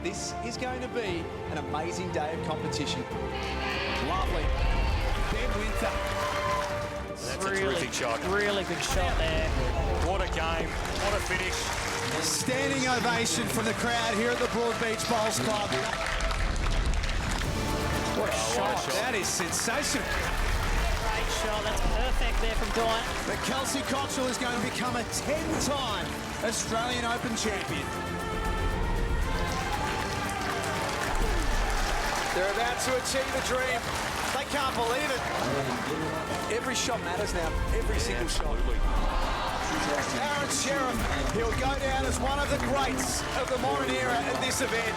This is going to be an amazing day of competition. Lovely. Ben Winter. That's a terrific shot. Really good shot there. What a game. What a finish. Standing ovation from the crowd here at the Broadbeach Bowls Club. What a shot. That is sensational. Great shot. That's perfect there from Dwyer. But Kelsey Cottrell is going to become a 10-time Australian Open champion. They're about to achieve a dream. They can't believe it. Every shot matters now. Every single shot. Aron Sherriff, he'll go down as one of the greats of the modern era at this event.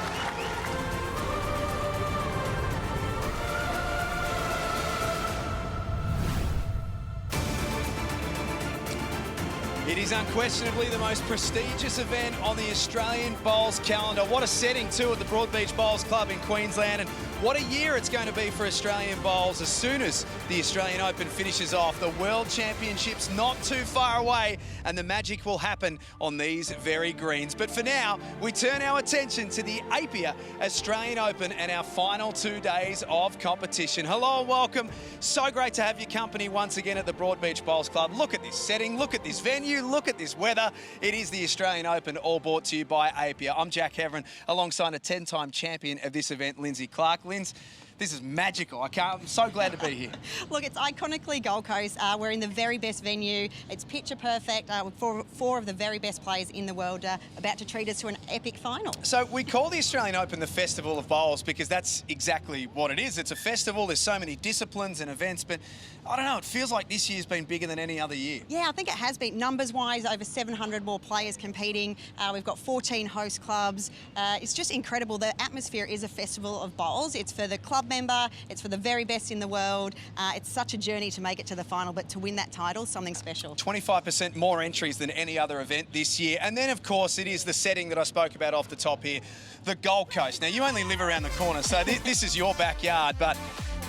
It is unquestionably the most prestigious event on the Australian Bowls calendar. What a setting too at the Broadbeach Bowls Club in Queensland, and what a year it's going to be for Australian bowls as soon as the Australian Open finishes off. The World Championships not too far away, and the magic will happen on these very greens. But for now, we turn our attention to the Apia Australian Open and our final 2 days of competition. Hello and welcome. So great to have your company once again at the Broadbeach Bowls Club. Look at this setting, look at this venue, look at this weather. It is the Australian Open, all brought to you by Apia. I'm Jack Aron, alongside a 10-time champion of this event, Lindsay Clark. Linz, this is magical. I'm so glad to be here. Look, it's iconically Gold Coast. We're in the very best venue. It's picture perfect. Four of the very best players in the world about to treat us to an epic final. So we call the Australian Open the Festival of Bowls because that's exactly what it is. It's a festival. There's so many disciplines and events, but I don't know, it feels like this year's been bigger than any other year. Yeah, I think it has been. Numbers-wise, over 700 more players competing. We've got 14 host clubs. It's just incredible. The atmosphere is a festival of bowls. It's for the club member. It's for the very best in the world. It's such a journey to make it to the final, but to win that title, something special. 25% more entries than any other event this year. And then, of course, it is the setting that I spoke about off the top here, the Gold Coast. Now, you only live around the corner, so this is your backyard, but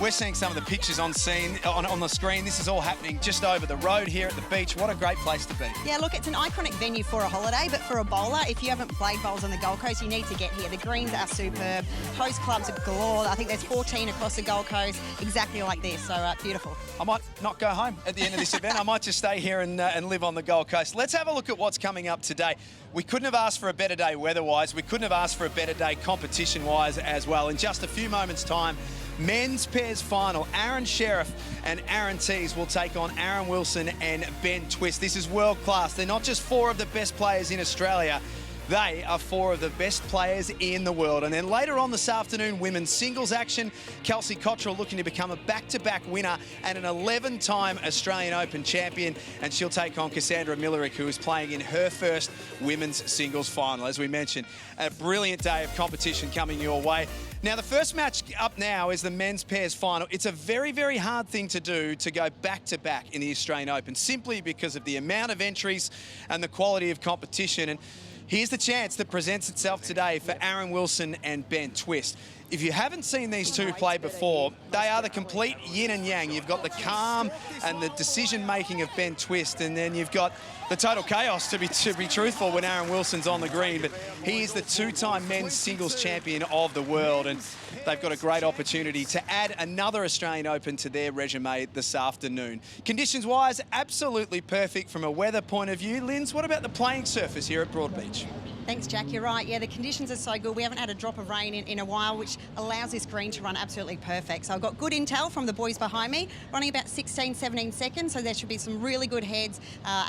we're seeing some of the pictures on the screen. This is all happening just over the road here at the beach. What a great place to be. Yeah, look, it's an iconic venue for a holiday, but for a bowler, if you haven't played bowls on the Gold Coast, you need to get here. The greens are superb. Host clubs are galore. I think there's 14 across the Gold Coast, exactly like this, so beautiful. I might not go home at the end of this event. I might just stay here and live on the Gold Coast. Let's have a look at what's coming up today. We couldn't have asked for a better day weather-wise. We couldn't have asked for a better day competition-wise as well. In just a few moments' time, men's pairs final. Aron Sherriff and Aaron Teys will take on Aaron Wilson and Ben Twist. This is world class. They're not just four of the best players in Australia. They are four of the best players in the world. And then later on this afternoon, women's singles action. Kelsey Cottrell looking to become a back-to-back winner and an 11-time Australian Open champion. And she'll take on Cassandra Millerick, who is playing in her first women's singles final. As we mentioned, a brilliant day of competition coming your way. Now, the first match up now is the men's pairs final. It's a very, very hard thing to do, to go back-to-back in the Australian Open, simply because of the amount of entries and the quality of competition. And here's the chance that presents itself today for Aaron Wilson and Ben Twist. If you haven't seen these two play before, they are the complete yin and yang. You've got the calm and the decision-making of Ben Twist, and then you've got the total chaos, to be truthful, when Aaron Wilson's on the green. But he is the two-time men's singles champion of the world, and they've got a great opportunity to add another Australian Open to their resume this afternoon. Conditions-wise, absolutely perfect from a weather point of view. Linz, what about the playing surface here at Broadbeach? Thanks, Jack. You're right. Yeah, the conditions are so good. We haven't had a drop of rain in a while, which allows this green to run absolutely perfect. So I've got good intel from the boys behind me, running about 16, 17 seconds. So there should be some really good heads,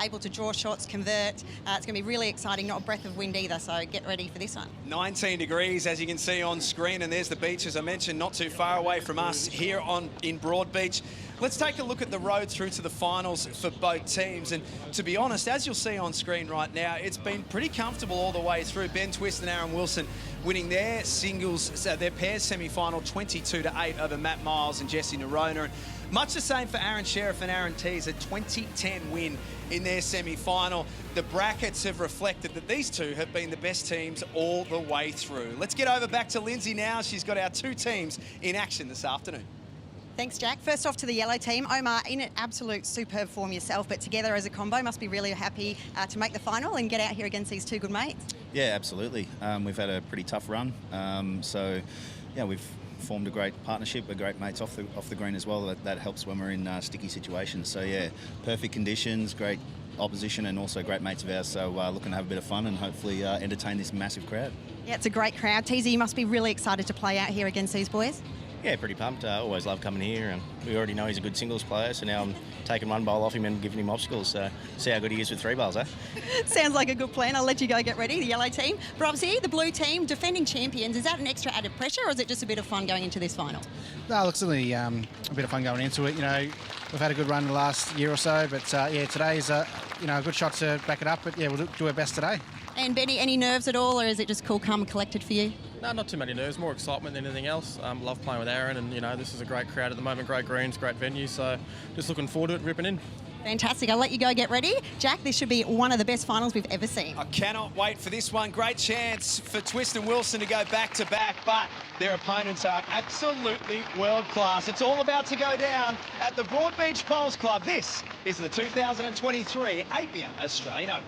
able to draw shots, convert. It's going to be really exciting. Not a breath of wind either. So get ready for this one. 19 degrees, as you can see on screen. And there's the beach, as I mentioned, not too far away from us here in Broadbeach. Let's take a look at the road through to the finals for both teams. And to be honest, as you'll see on screen right now, it's been pretty comfortable all the way through. Ben Twist and Aaron Wilson winning their singles, so their pairs semi-final 22-8 over Matt Miles and Jesse Nerona. And much the same for Aaron Sherriff and Aaron Teys, a 20-10 win in their semi-final. The brackets have reflected that these two have been the best teams all the way through. Let's get over back to Lindsay now. She's got our two teams in action this afternoon. Thanks, Jack. First off to the yellow team. Omar, in an absolute superb form yourself, but together as a combo, must be really happy to make the final and get out here against these two good mates. Yeah, absolutely. We've had a pretty tough run. So, yeah, we've formed a great partnership. We're great mates off the green as well. That helps when we're in sticky situations. So, yeah, perfect conditions, great opposition, and also great mates of ours. So, looking to have a bit of fun and hopefully entertain this massive crowd. Yeah, it's a great crowd. Teys, you must be really excited to play out here against these boys. Yeah, pretty pumped. I always love coming here, and we already know he's a good singles player, so now I'm taking one bowl off him and giving him obstacles, so see how good he is with 3 bowls, eh? Sounds like a good plan. I'll let you go get ready, the yellow team. But obviously, the blue team, defending champions, is that an extra added pressure, or is it just a bit of fun going into this final? No, look, certainly a bit of fun going into it. You know, we've had a good run the last year or so, but yeah, today's a good shot to back it up. But yeah, we'll do our best today. And Benny, any nerves at all, or is it just cool, calm, and collected for you? No, not too many nerves, more excitement than anything else. Love playing with Aron, and this is a great crowd at the moment, great greens, great venue, so just looking forward to it, ripping in. Fantastic. I'll let you go get ready. Jack, this should be one of the best finals we've ever seen. I cannot wait for this one. Great chance for Twist and Wilson to go back-to-back, but their opponents are absolutely world-class. It's all about to go down at the Broadbeach Bowls Club. This is the 2023 APIA Australian Open.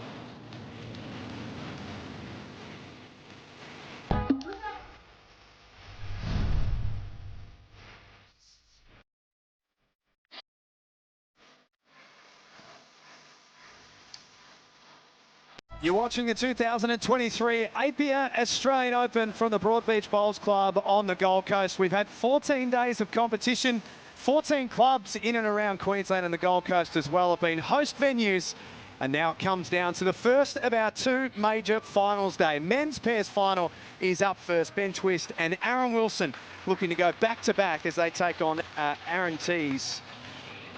You're watching the 2023 APIA Australian Open from the Broadbeach Bowls Club on the Gold Coast. We've had 14 days of competition. 14 clubs in and around Queensland and the Gold Coast as well have been host venues. And now it comes down to the first of our 2 major finals day. Men's pairs final is up first. Ben Twist and Aron Wilson looking to go back-to-back as they take on Aaron Teys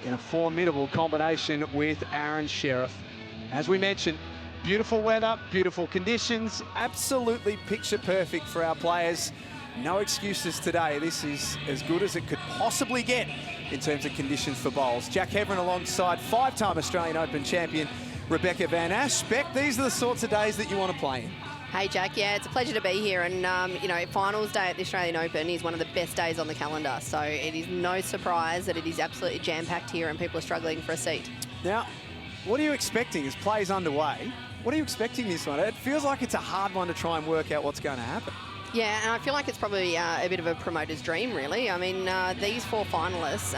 in a formidable combination with Aaron Sherriff. As we mentioned, beautiful weather, beautiful conditions, absolutely picture perfect for our players. No excuses today. This is as good as it could possibly get in terms of conditions for bowls. Jack Heverin alongside 5-time Australian Open champion Rebecca Van Ash. Beck, these are the sorts of days that you want to play in. Hey Jack, yeah, it's a pleasure to be here, and finals day at the Australian Open is one of the best days on the calendar, so it is no surprise that it is absolutely jam-packed here and people are struggling for a seat. Now, what are you expecting as play's underway? What are you expecting this one? It feels like it's a hard one to try and work out what's going to happen. Yeah, and I feel like it's probably a bit of a promoter's dream, really. I mean, these 4 finalists,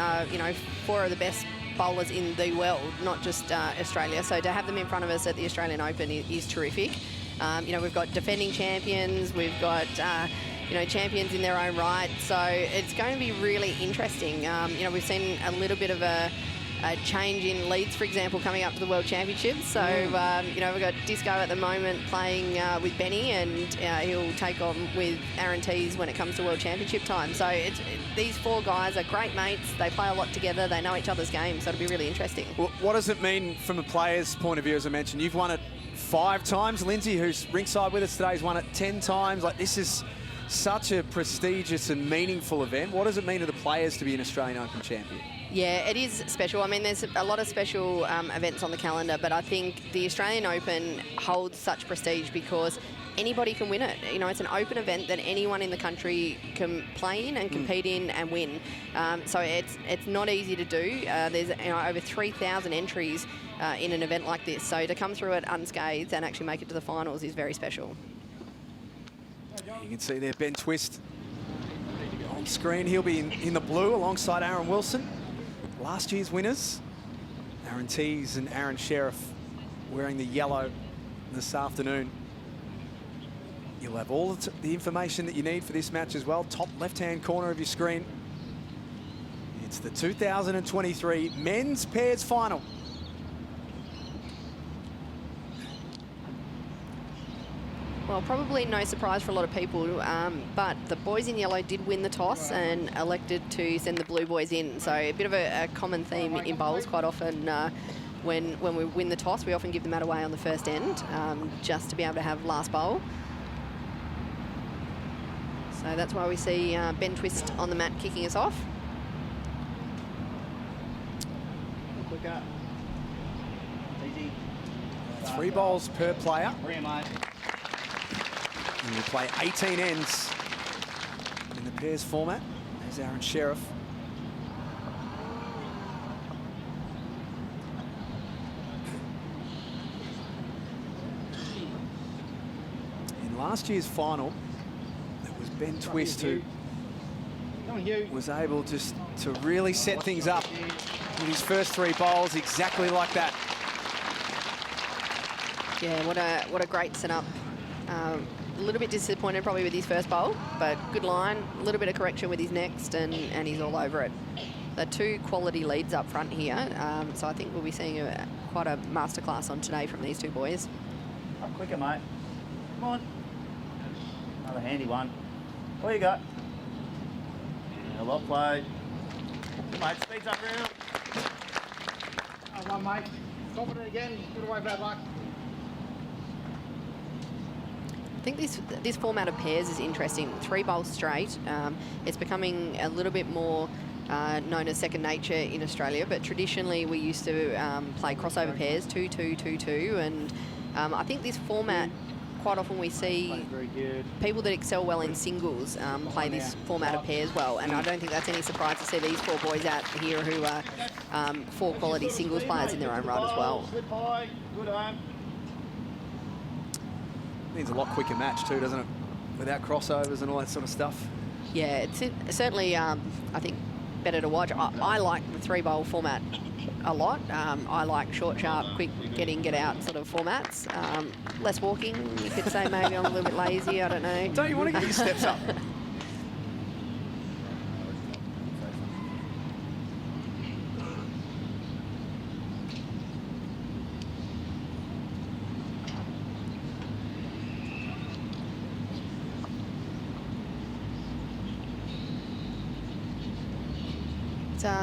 4 of the best bowlers in the world, not just Australia. So to have them in front of us at the Australian Open is terrific. We've got defending champions, we've got champions in their own right. So it's going to be really interesting. We've seen a little bit of a change in leads, for example, coming up to the World Championships. So, we've got Disco at the moment playing with Benny, and he'll take on with Aaron Teys when it comes to World Championship time. So these 4 guys are great mates. They play a lot together. They know each other's games, so it'll be really interesting. Well, what does it mean from a player's point of view? As I mentioned, you've won it 5 times. Lindsay, who's ringside with us today, has won it 10 times. Like, this is such a prestigious and meaningful event. What does it mean to the players to be an Australian Open champion? Yeah, it is special. I mean, there's a lot of special events on the calendar, but I think the Australian Open holds such prestige because anybody can win it. It's an open event that anyone in the country can play in and compete in and win. So it's not easy to do. There's over 3,000 entries in an event like this. So to come through it unscathed and actually make it to the finals is very special. You can see there Ben Twist on screen. He'll be in the blue alongside Aron Wilson. Last year's winners, Aaron Teys and Aaron Sherriff, wearing the yellow this afternoon. You'll have all the information that you need for this match as well. Top left-hand corner of your screen. It's the 2023 Men's Pairs Final. Well, probably no surprise for a lot of people, but the boys in yellow did win the toss and elected to send the blue boys in. So a bit of a common theme in bowls. Quite often when we win the toss, we often give the mat away on the first end just to be able to have last bowl. So that's why we see Ben Twist on the mat kicking us off. Quicker. 3 bowls per player. And you play 18 ends in the pairs format. There's Aaron Sherriff. last year's final, it was Ben Twist who was able just to really set things up with his first 3 bowls exactly like that. Yeah, what a great setup. A little bit disappointed probably with his first bowl, but good line, a little bit of correction with his next, and he's all over it. The 2 quality leads up front here, so I think we'll be seeing quite a masterclass on today from these 2 boys. Up quicker, mate. Come on. Another handy one. What you got? Yeah, well played. Mate, speeds up real. One, mate. Confident again. Good away, bad luck. I think this format of pairs is interesting. 3 bowls straight. It's becoming a little bit more known as second nature in Australia, but traditionally we used to play crossover pairs, 2-2-2-2, and I think this format, quite often we see people that excel well in singles play this format of pairs well, and I don't think that's any surprise to see these 4 boys out here who are 4 quality singles players in their own right as well. Good home. Means a lot quicker match too, doesn't it? Without crossovers and all that sort of stuff. Yeah, it's certainly, I think, better to watch. I like the 3 bowl format a lot. I like short, sharp, quick, get in, get out sort of formats. Less walking, you could say maybe I'm a little bit lazy, I don't know. Don't you want to get your steps up?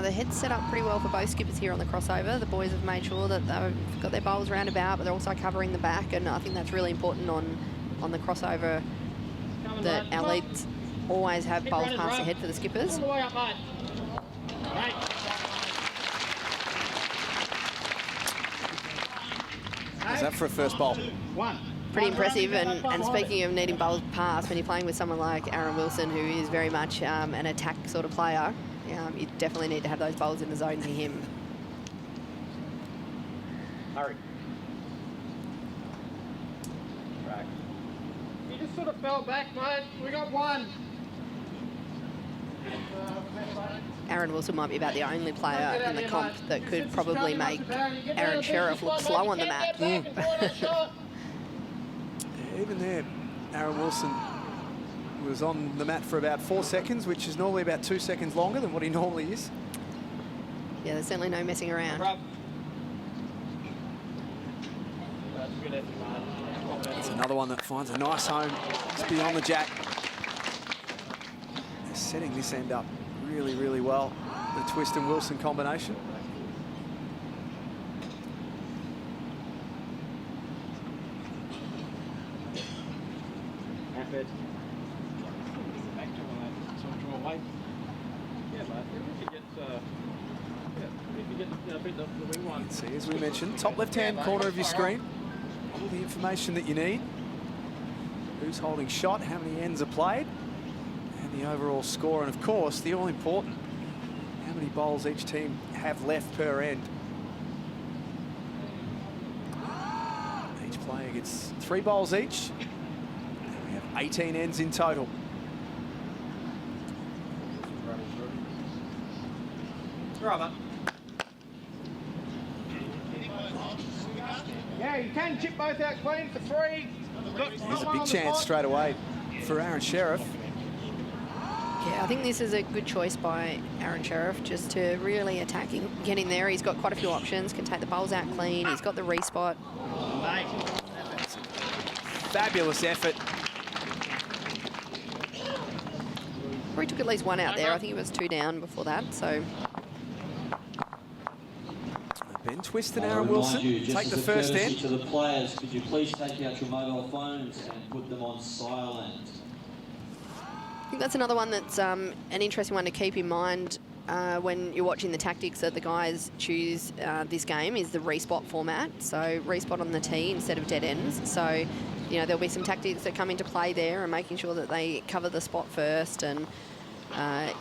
The head's set up pretty well for both skippers here on the crossover. The boys have made sure that they've got their bowls roundabout, but they're also covering the back, and I think that's really important on the crossover, that our leads always have bowls past the head for the skippers. How's that for a first bowl? Pretty impressive, and speaking of needing bowls past, when you're playing with someone like Aron Wilson, who is very much an attack sort of player, you definitely need to have those bowls in the zone near him. Hurry. Right. You just sort of fell back, mate. We got 1. Aron Wilson might be about the only player in the comp that could probably make Aaron Sherriff look slow on the mat. Yeah, even there, Aron Wilson was on the mat for about 4 seconds, which is normally about 2 seconds longer than what he normally is. Yeah, there's certainly no messing around. It's another one that finds a nice home. It's beyond the jack. They're setting this end up really, really well. The Twist and Wilson combination. Effort. Back to sort of draw away. Yeah, mate. If you get beat the wing one. You can see, as we mentioned, top left-hand corner of your screen. All the information that you need. Who's holding shot, how many ends are played, and the overall score. And of course, the all-important, how many bowls each team have left per end. Each player gets 3 bowls each. And we have 18 ends in total. Right, Yeah, you can chip both out clean for 3. There's a big chance straight away for Aaron Sherriff. Yeah, I think this is a good choice by Aaron Sherriff, just to really attacking, get in there. He's got quite a few options, can take the bowls out clean. He's got the respot. Fabulous effort. Probably took at least 1 out there. I think it was 2 down before that, so. Ben Twist and Aron Wilson take the first end. To the players, could you please take out your mobile phones and put them on silent? I think that's another one that's an interesting one to keep in mind when you're watching the tactics that the guys choose this game, is the respot format. So respot on the tee instead of dead ends. So, you know, there'll be some tactics that come into play there, and making sure that they cover the spot first. And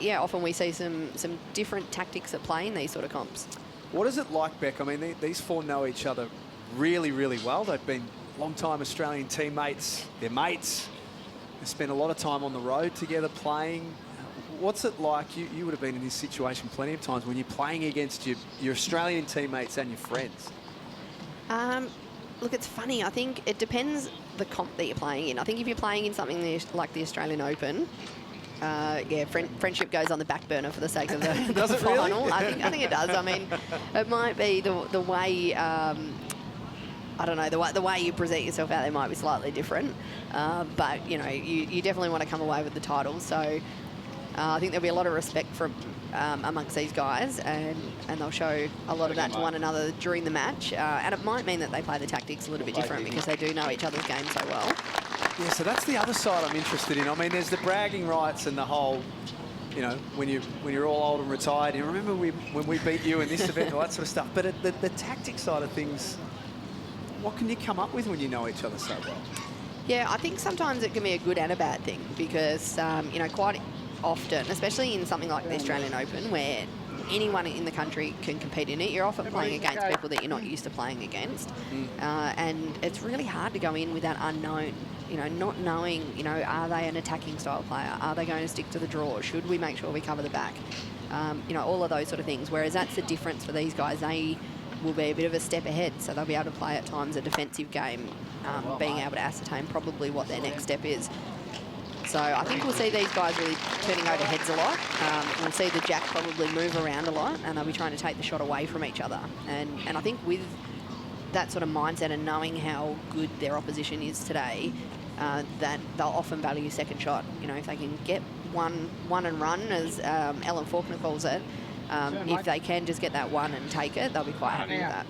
yeah, often we see some different tactics at play in these sort of comps. What is it like, Beck? I mean, these 4 know each other really, really well. They've been long-time Australian teammates. They're mates. spent a lot of time on the road together playing. What's it like? You would have been in this situation plenty of times when you're playing against your Australian teammates and your friends. Look, it's funny. I think it depends the comp that you're playing in. I think if you're playing in something like the Australian Open, yeah, friendship goes on the back burner for the sake of the, Does the it really? final. I think it does. I mean, it might be the way. I don't know, the way you present yourself out there might be slightly different, but you know, you definitely want to come away with the title. So I think there'll be a lot of respect from amongst these guys, and they'll show a lot of that to one another during the match. And it might mean that they play the tactics a little bit different because they do know each other's game so well. Yeah, so that's the other side I'm interested in. I mean, there's the bragging rights and the whole, you know, when you're all old and retired. You remember when we beat you in this event, all that sort of stuff. But the tactics side of things, what can you come up with when you know each other so well? Yeah, I think sometimes it can be a good and a bad thing because, you know, quite often, especially in something like the Australian Open, where anyone in the country can compete in it, you're often playing against people that you're not used to playing against. And it's really hard to go in with that unknown, you know, not knowing, you know, are they an attacking style player? Are they going to stick to the draw? Should we make sure we cover the back? You know, all of those sort of things. Whereas that's the difference for these guys. They will be a bit of a step ahead, so they'll be able to play at times a defensive game, being able to ascertain probably what their next step is. So I think we'll see these guys really turning over heads a lot. We'll see the jack probably move around a lot, and they'll be trying to take the shot away from each other. And I think with that sort of mindset and knowing how good their opposition is today, that they'll often value second shot. You know, if they can get one and run, as Ellen Faulkner calls it, if they can just get that one and take it, they'll be quite happy with that.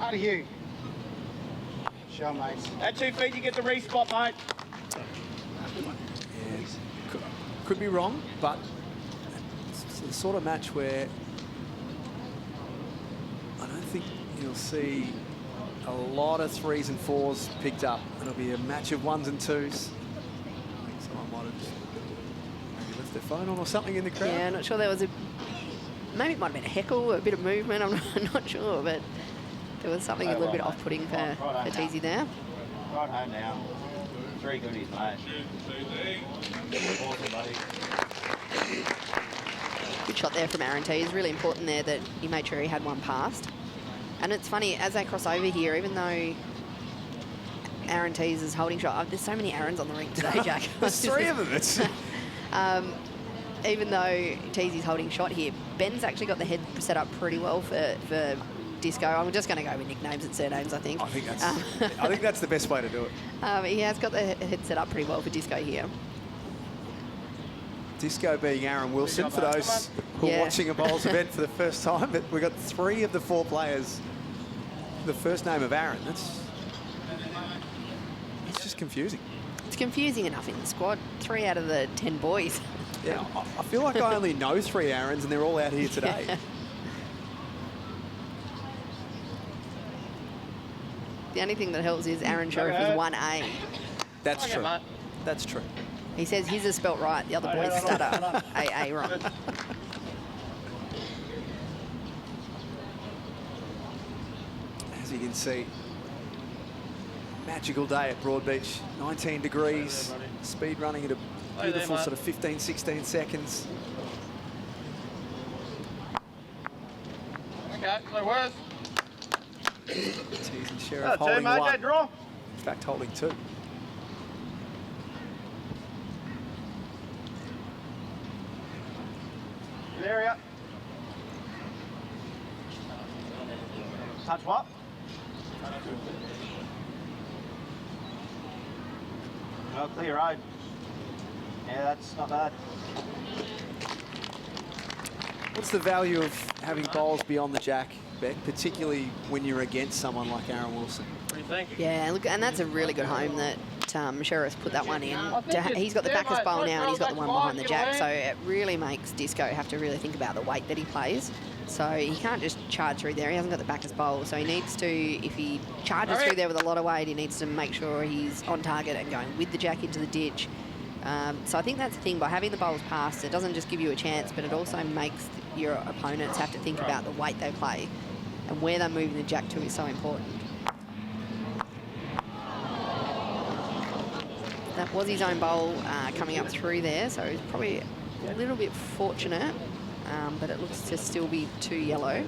Out of you. Show, mate. At 2 feet, you get the respot, mate. Yeah, could be wrong, but it's the sort of match where I don't think you'll see a lot of 3s and 4s picked up. It'll be a match of 1s and 2s. I think someone might have maybe left their phone on or something in the crowd. Yeah, not sure there was maybe it might have been a heckle, a bit of movement, I'm not sure, but there was something a little bit off-putting for Teys there. Right home now. 3 goodies, mate. Awesome, buddy. Good shot there from Aron Teys. Really important there that he made sure he had one passed. And it's funny, as they cross over here, even though Aron Teys is holding shot, there's so many Arons on the ring today, Jack. There's 3 of them. It's even though Teys is holding shot here, Ben's actually got the head set up pretty well for Disco. I'm just going to go with nicknames and surnames, I think. I think that's the best way to do it. He has got the head set up pretty well for Disco here. Disco being Aron Wilson, for those who are watching a bowls event for the first time. But we've got 3 of the 4 players, the first name of Aron. That's just confusing. It's confusing enough in the squad. 3 out of the 10 boys. Yeah, I feel like I only know 3 Arons and they're all out here today. Yeah. The only thing that helps is Aron Sherriff is 1A. That's true. That's true. He says his is spelt right. The other boys stutter. AA wrong. As you can see, magical day at Broadbeach. 19 degrees. Speed running at a beautiful sort of 15, 16 seconds. Okay, no worries. Teys and Sherriff holding 1. Draw. In fact, holding 2. Good area. Touch what? Oh, clear road. Yeah, that's not bad. What's the value of having bowls beyond the jack, Beck, particularly when you're against someone like Aron Wilson? What do you think? Yeah, look, and that's a really good home that Sherriff put that one in. He's got the backer's bowl now and he's got the one behind the jack, so it really makes Disco have to really think about the weight that he plays. So he can't just charge through there. He hasn't got the backer's bowl, so he needs to, if he charges through there with a lot of weight, he needs to make sure he's on target and going with the jack into the ditch. So I think that's the thing, by having the bowls passed, it doesn't just give you a chance, but it also makes your opponents have to think about the weight they play, and where they're moving the jack to is so important. That was his own bowl coming up through there, so he's probably a little bit fortunate, but it looks to still be 2 yellow.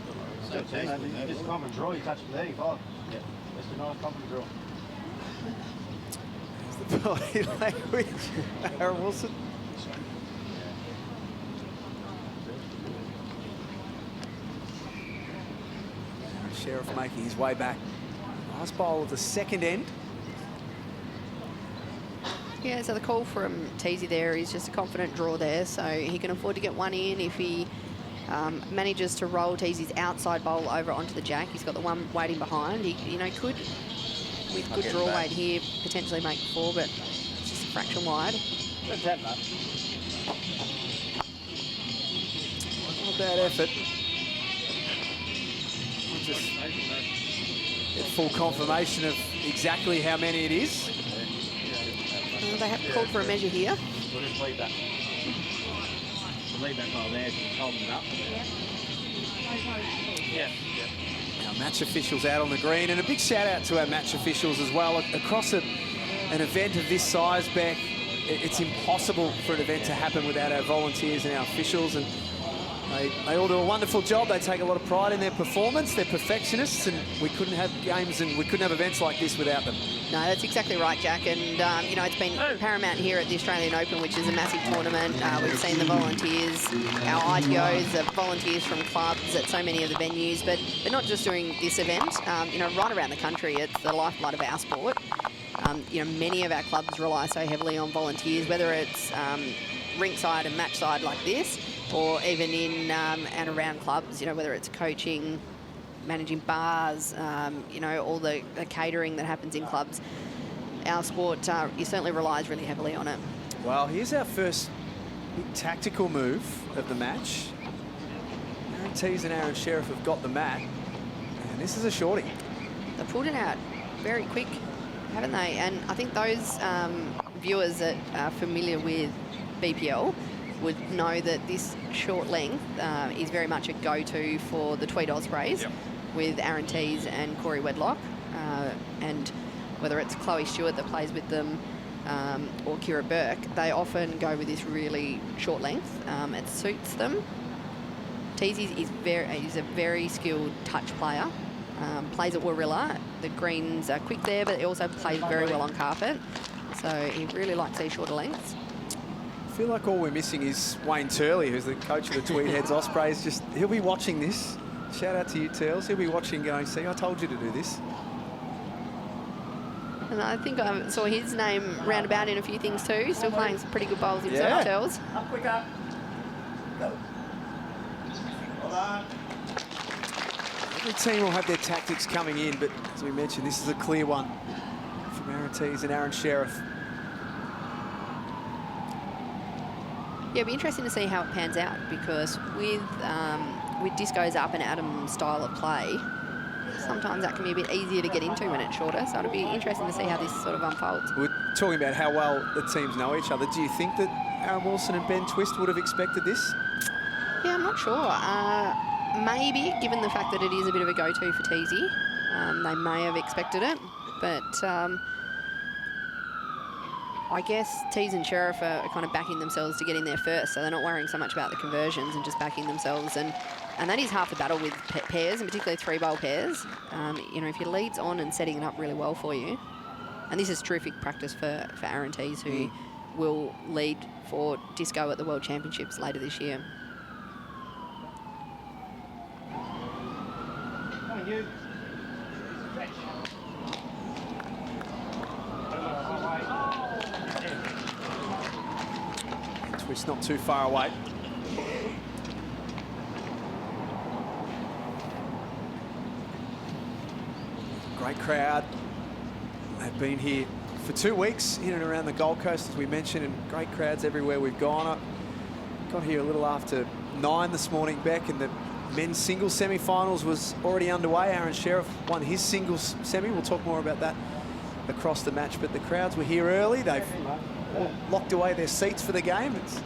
Just common draw, you touched 35. Yeah, just a nice common draw. The body language, Aron Wilson. Sherriff making his way back. Nice bowl of the second end. Yeah, so the call from Teys there is just a confident draw there, so he can afford to get one in if he manages to roll Teys' outside bowl over onto the jack. He's got the one waiting behind. He, you know, could, with good draw weight here, potentially make 4, but it's just a fraction wide. Let's have that. Not a bad effort. Just get full confirmation of exactly how many it is. They have called for a measure here. We'll just leave that. We'll leave that bowl there, just holding it up. Yeah. Our match officials out on the green, and a big shout out to our match officials as well. Across an event of this size, Beck, it's impossible for an event to happen without our volunteers and our officials, and they all do a wonderful job. They take a lot of pride in their performance. They're perfectionists, and we couldn't have games and we couldn't have events like this without them. No, that's exactly right, Jack. And, you know, it's been paramount here at the Australian Open, which is a massive tournament. We've seen the volunteers, our ITOs, the volunteers from clubs at so many of the venues. But they're not just doing this event. You know, right around the country, it's the lifeblood of our sport. You know, many of our clubs rely so heavily on volunteers, whether it's rinkside and match side like this, or even in and around clubs, you know, whether it's coaching, managing bars, you know, all the catering that happens in clubs. Our sport, it certainly relies really heavily on it. Well, here's our first big tactical move of the match. Aaron Teys and Aaron Sherriff have got the mat, and this is a shorty. They pulled it out very quick, haven't they? And I think those viewers that are familiar with BPL would know that this short length is very much a go-to for the Tweed Ospreys with Aaron Teys and Corey Wedlock. And whether it's Chloe Stewart that plays with them or Kira Burke, they often go with this really short length. It suits them. Teys is a very skilled touch player. Plays at Warilla. The greens are quick there, but he also plays very well on carpet. So he really likes these shorter lengths. I feel like all we're missing is Wayne Turley, who's the coach of the Tweed Heads Ospreys. He'll be watching this. Shout out to you, Turls. He'll be watching going, see, I told you to do this. And I think I saw his name roundabout in a few things too. Still playing some pretty good bowls himself, Turls. Up, quick up. Go. Hold on. Every team will have their tactics coming in, but as we mentioned, this is a clear one from Aaron Teys and Aaron Sherriff. Yeah, it'll be interesting to see how it pans out, because with Disco's up and Adam's style of play, sometimes that can be a bit easier to get into when it's shorter. So it'll be interesting to see how this sort of unfolds. We're talking about how well the teams know each other. Do you think that Aaron Wilson and Ben Twist would have expected this? Yeah, I'm not sure. Maybe, given the fact that it is a bit of a go-to for Teysy, they may have expected it. But I guess Teys and Sherriff are kind of backing themselves to get in there first, so they're not worrying so much about the conversions and just backing themselves. And that is half the battle with pairs, and particularly 3-bowl pairs. You know, if your lead's on and setting it up really well for you, and this is terrific practice for Aaron Teys, who will lead for Disco at the World Championships later this year. Come on, you. Twist not too far away. Great crowd. They've been here for 2 weeks in and around the Gold Coast, as we mentioned, and great crowds everywhere we've gone. I got here a little after 9 this morning, Beck, and the men's singles semi-finals was already underway. Aaron Sherriff won his singles semi. We'll talk more about that across the match, but the crowds were here early. They've all locked away their seats for the game. It's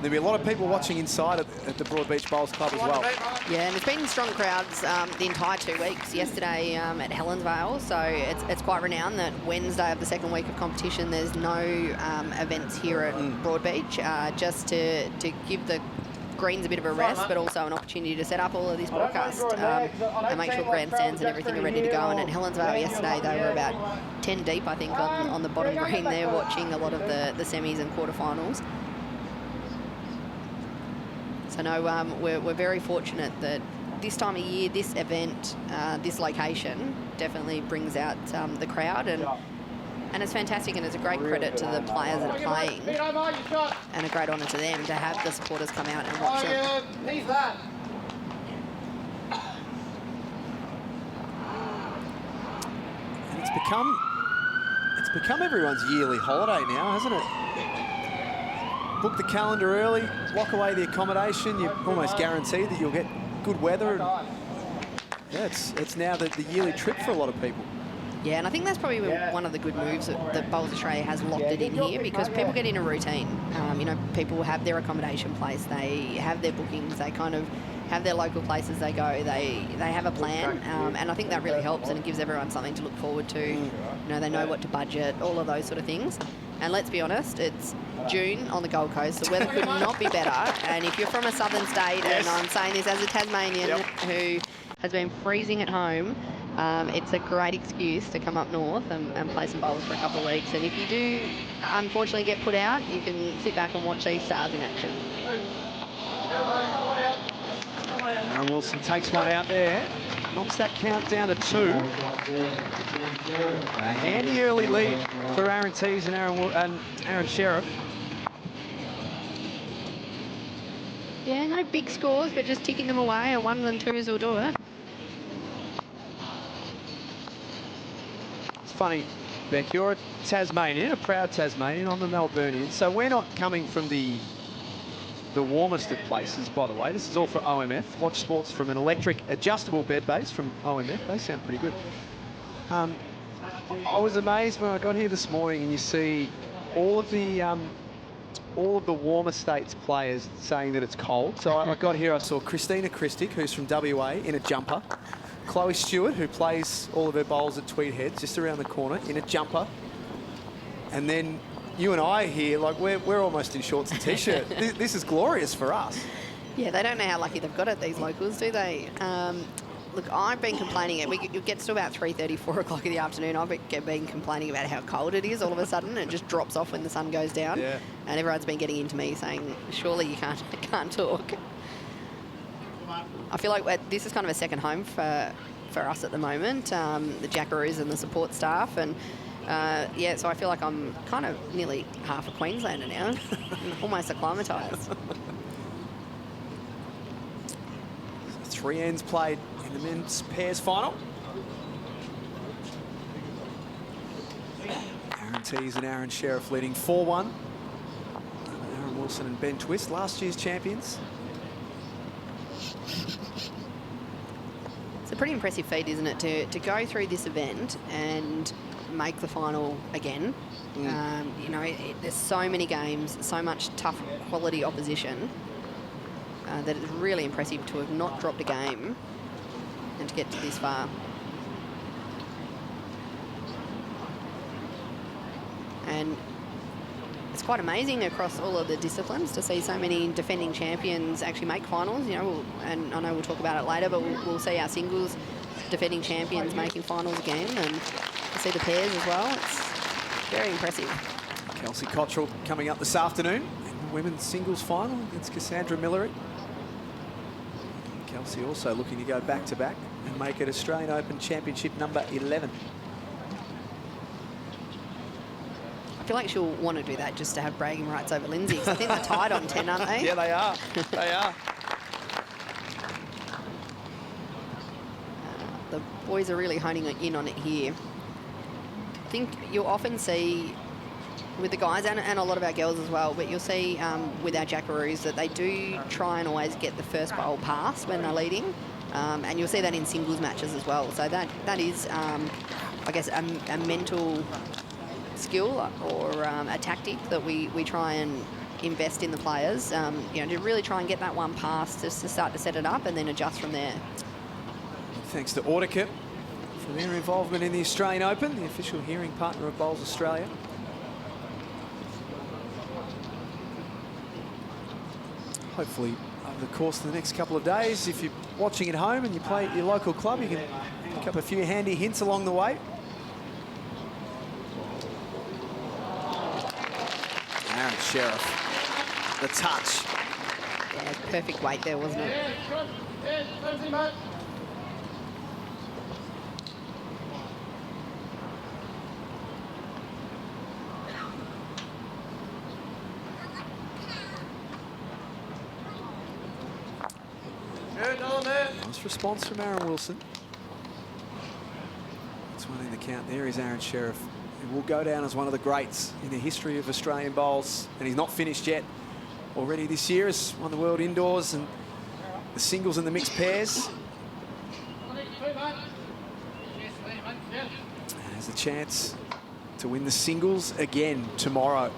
There'll be a lot of people watching inside at the Broadbeach Bowls Club as well. Yeah, and it's been strong crowds the entire 2 weeks. Yesterday at Helensvale, so it's quite renowned that Wednesday of the second week of competition, there's no events here at Broadbeach, just to give the greens a bit of a rest, but also an opportunity to set up all of this broadcast and make sure grandstands and everything are ready to go. And at Helensvale yesterday, they were about 10 deep, I think, on the bottom green there, watching a lot of the semis and quarterfinals. So no, we're very fortunate that this time of year, this event, this location definitely brings out the crowd, and it's fantastic, and it's a great credit to the players that are playing, and a great honour to them to have the supporters come out and watch them. And it's become everyone's yearly holiday now, hasn't it? Book the calendar early, lock away the accommodation. You're almost guaranteed that you'll get good weather. And yeah, it's now the yearly trip for a lot of people. Yeah, and I think that's probably one of the good moves that Bowls Australia has locked it in here, because people get in a routine. You know, people have their accommodation place, they have their bookings, they kind of have their local places they go, they have a plan, and I think that really helps, and it gives everyone something to look forward to. You know, they know what to budget, all of those sort of things. And let's be honest, it's June on the Gold Coast. The weather could not be better. And if you're from a southern state, and I'm saying this as a Tasmanian who has been freezing at home, it's a great excuse to come up north and play some bowls for a couple of weeks. And if you do, unfortunately, get put out, you can sit back and watch these stars in action. Aaron Wilson takes one out there, knocks that count down to 2. A handy early lead for Aaron Teys and Aaron Sherriff. Yeah, no big scores, but just ticking them away, and 1s and 2s will do it. It's funny, Beck, you're a Tasmanian, a proud Tasmanian. I'm a Melburnian, so we're not coming from the warmest of places, by the way. This is all for OMF. Watch sports from an electric adjustable bed base from OMF. They sound pretty good. I was amazed when I got here this morning and you see all of the warmer states players saying that it's cold. So I got here, I saw Christina Christic, who's from WA, in a jumper. Chloe Stewart, who plays all of her bowls at Tweed Heads, just around the corner, in a jumper. And then you and I here, like, we're almost in shorts and T-shirt. This is glorious for us. Yeah, they don't know how lucky they've got it, these locals, do they? Look, I've been complaining. It gets to about 3:30, 4 o'clock in the afternoon. I've been complaining about how cold it is all of a sudden. It just drops off when the sun goes down. Yeah. And everyone's been getting into me saying, surely you can't talk. I feel like this is kind of a second home for us at the moment, the Jackaroos and the support staff. And yeah, so I feel like I'm kind of nearly half a Queenslander now. I'm almost acclimatised. 3 ends played in the men's pairs final. Aaron Teys and Aaron Sherriff leading 4-1. Aaron Wilson and Ben Twist, last year's champions. It's a pretty impressive feat, isn't it, to go through this event and make the final again. You know, there's so many games, so much tough quality opposition, that it's really impressive to have not dropped a game and to get to this far. And it's quite amazing across all of the disciplines to see so many defending champions actually make finals. You know, and I know we'll talk about it later, but we'll see our singles defending champions making finals again, and we'll see the pairs as well. It's very impressive. Kelsey Cottrell coming up this afternoon in the women's singles final against Cassandra Millery. Kelsey also looking to go back-to-back and make it Australian Open Championship number 11. I feel like she'll want to do that just to have bragging rights over Lindsay, because I think they're tied on 10, aren't they? Yeah, they are. They are. The boys are really honing in on it here. I think you'll often see with the guys and a lot of our girls as well, but you'll see with our Jackaroos that they do try and always get the first bowl pass when they're leading, and you'll see that in singles matches as well. So that is, I guess, a mental skill or a tactic that we try and invest in the players, you know, to really try and get that one pass just to start to set it up and then adjust from there. Thanks to Audica for their involvement in the Australian Open, the official hearing partner of Bowls Australia. Hopefully, over the course of the next couple of days, if you're watching at home and you play at your local club, you can pick up a few handy hints along the way. Aron Sherriff, the touch. Yeah, perfect weight there, wasn't it? Nice response from Aaron Wilson. That's one in the count. There is Aron Sherriff, who will go down as one of the greats in the history of Australian bowls, and he's not finished yet. Already this year has won the world indoors and the singles and the mixed pairs. Has a chance to win the singles again tomorrow.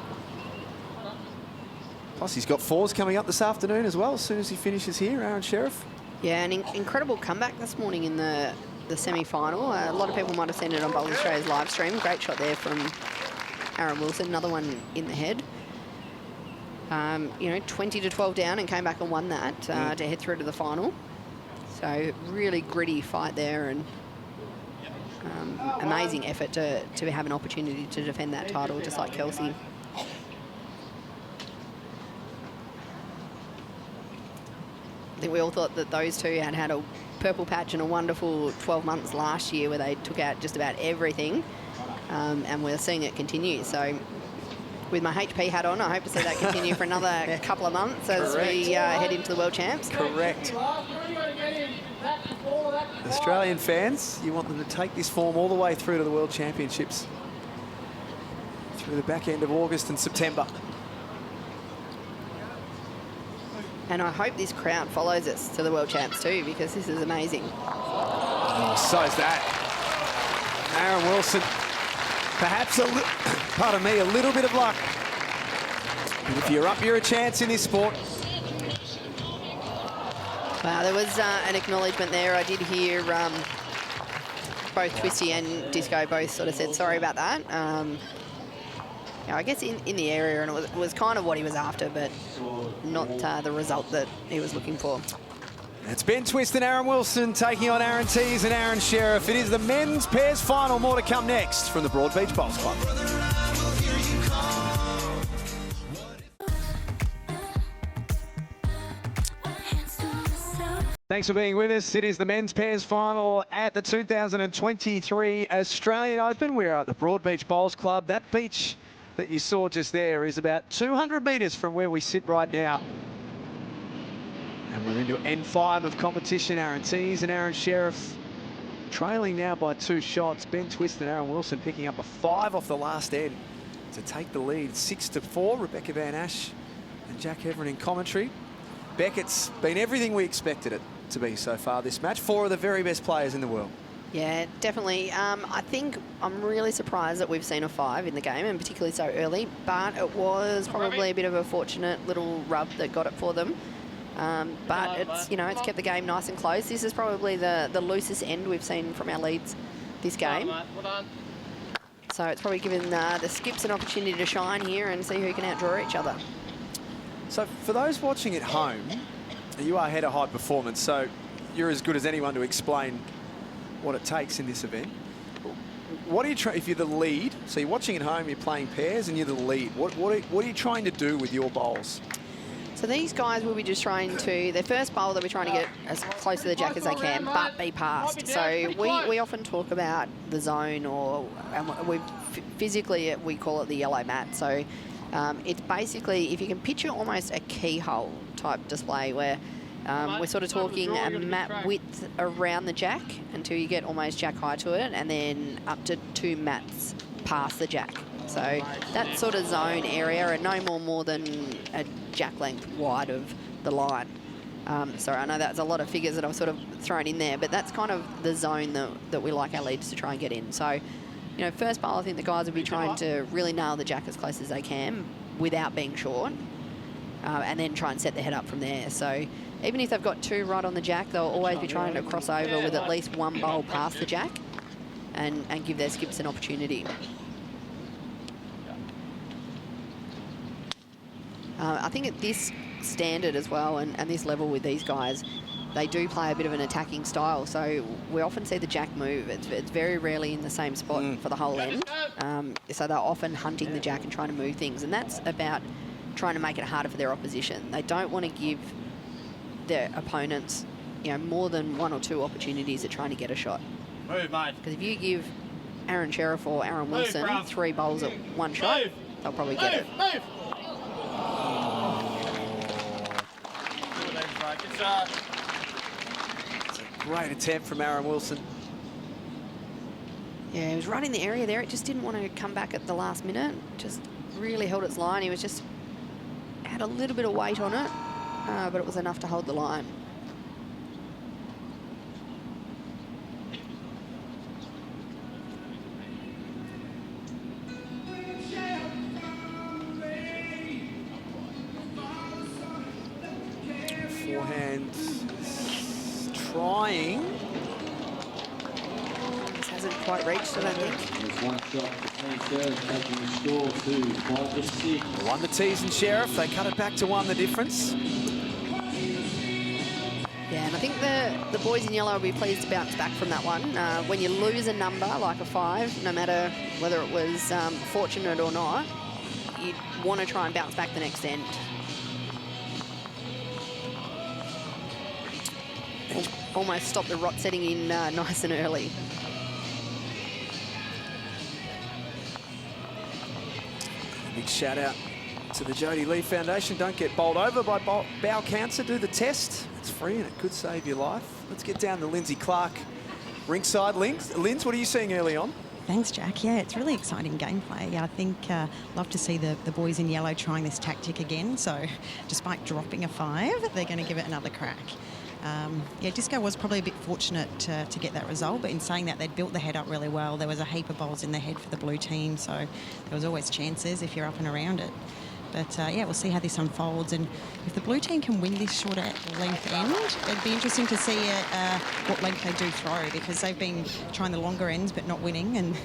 Plus, he's got fours coming up this afternoon as well, as soon as he finishes here, Aron Sherriff. Yeah, an incredible comeback this morning in the semi-final. A lot of people might have seen it on Bowls Australia's live stream. Great shot there from Aaron Wilson, another one in the head. You know, 20-12 down and came back and won that to head through to the final. So really gritty fight there, and amazing effort to have an opportunity to defend that title, just like Kelsey. I think we all thought that those two had a purple patch and a wonderful 12 months last year where they took out just about everything, and we're seeing it continue. So with my HP hat on, I hope to see that continue for another couple of months as we head into the World Champs. Correct. Australian fans, you want them to take this form all the way through to the World Championships, through the back end of August and September. And I hope this crowd follows us to the World Champs too, because this is amazing. Oh, so is that. Aron Wilson, perhaps a little bit of luck. But if you're up, you're a chance in this sport. Wow, there was an acknowledgement there. I did hear both Twisty and Disco both sort of said sorry about that. You know, I guess in the area, and it was kind of what he was after, but not the result that he was looking for. It's Ben Twist and Aaron Wilson taking on Aaron Teys and Aron Sherriff. It is the men's pairs final. More to come next from the Broadbeach Bowls Club. Thanks for being with us. It is the men's pairs final at the 2023 Australian Open. We're at the Broadbeach Bowls Club. That beach that you saw just there is about 200 metres from where we sit right now. And we're into N5 of competition. Aaron Teys and Aron Sherriff trailing now by 2 shots. Ben Twist and Aaron Wilson picking up a 5 off the last end to take the lead. 6-4. Rebecca Van Ash and Jack Heverin in commentary. Beckett's been everything we expected it to be so far this match. 4 of the very best players in the world. Yeah, definitely. I think I'm really surprised that we've seen a 5 in the game, and particularly so early, but it was probably a bit of a fortunate little rub that got it for them. But it's, you know, it's kept the game nice and close. This is probably the loosest end we've seen from our leads this game. So it's probably given the skips an opportunity to shine here and see who can outdraw each other. So for those watching at home, you are head of high performance, so you're as good as anyone to explain what it takes in this event. What are you trying, if you're the lead, so you're watching at home, you're playing pairs and you're the lead, what are you trying to do with your bowls? So these guys will be just trying to, their first bowl they'll be trying to get as close to the jack as they can, but be passed. So we often talk about the zone, or physically we call it the yellow mat. So it's basically, if you can picture almost a keyhole type display where we're sort of talking a mat width around the jack until you get almost jack high to it, and then up to 2 mats past the jack. So that sort of zone area, and no more than a jack length wide of the line. Sorry, I know that's a lot of figures that I've sort of thrown in there, but that's kind of the zone that we like our leads to try and get in. So, you know, first bowl, I think the guys will be trying to really nail the jack as close as they can without being short. and then try and set their head up from there. So even if they've got 2 right on the jack, they'll always be trying to cross over with at least 1 bowl past the jack and give their skips an opportunity. I think at this standard as well and this level with these guys, they do play a bit of an attacking style. So we often see the jack move. It's very rarely in the same spot for the whole end. So they're often hunting the jack and trying to move things. And that's about trying to make it harder for their opposition. They don't want to give their opponents, more than 1 or 2 opportunities at trying to get a shot. Move, mate. Because if you give Aaron Sherriff or Aaron Wilson 3 bowls at 1 shot, they'll probably get it. Move. Great attempt from Aaron Wilson. Yeah, he was right in the area there. It just didn't want to come back at the last minute. Just really held its line. He was just had a little bit of weight on it, but it was enough to hold the line. Forehand trying. This hasn't quite reached, I don't think. There's 1 shot for Teys Sherriff, taking the score to 5-6. 1 to Teys and Sherriff. They cut it back to 1, the difference. Yeah, and I think the boys in yellow will be pleased to bounce back from that one. When you lose a number like a 5, no matter whether it was fortunate or not, you want to try and bounce back the next end. Almost stop the rot setting in nice and early. Big shout out to the Jodie Lee Foundation. Don't get bowled over by bowel cancer. Do the test. It's free and it could save your life. Let's get down to Lindsay Clark ringside. Linz, what are you seeing early on? Thanks, Jack. Yeah, it's really exciting gameplay. I think love to see the boys in yellow trying this tactic again. So despite dropping a 5, they're going to give it another crack. Yeah, Disco was probably a bit fortunate to get that result, but in saying that, they'd built the head up really well. There was a heap of bowls in the head for the blue team, so there was always chances if you're up and around it. But yeah, we'll see how this unfolds, and if the blue team can win this shorter length end, it'd be interesting to see what length they do throw, because they've been trying the longer ends but not winning, and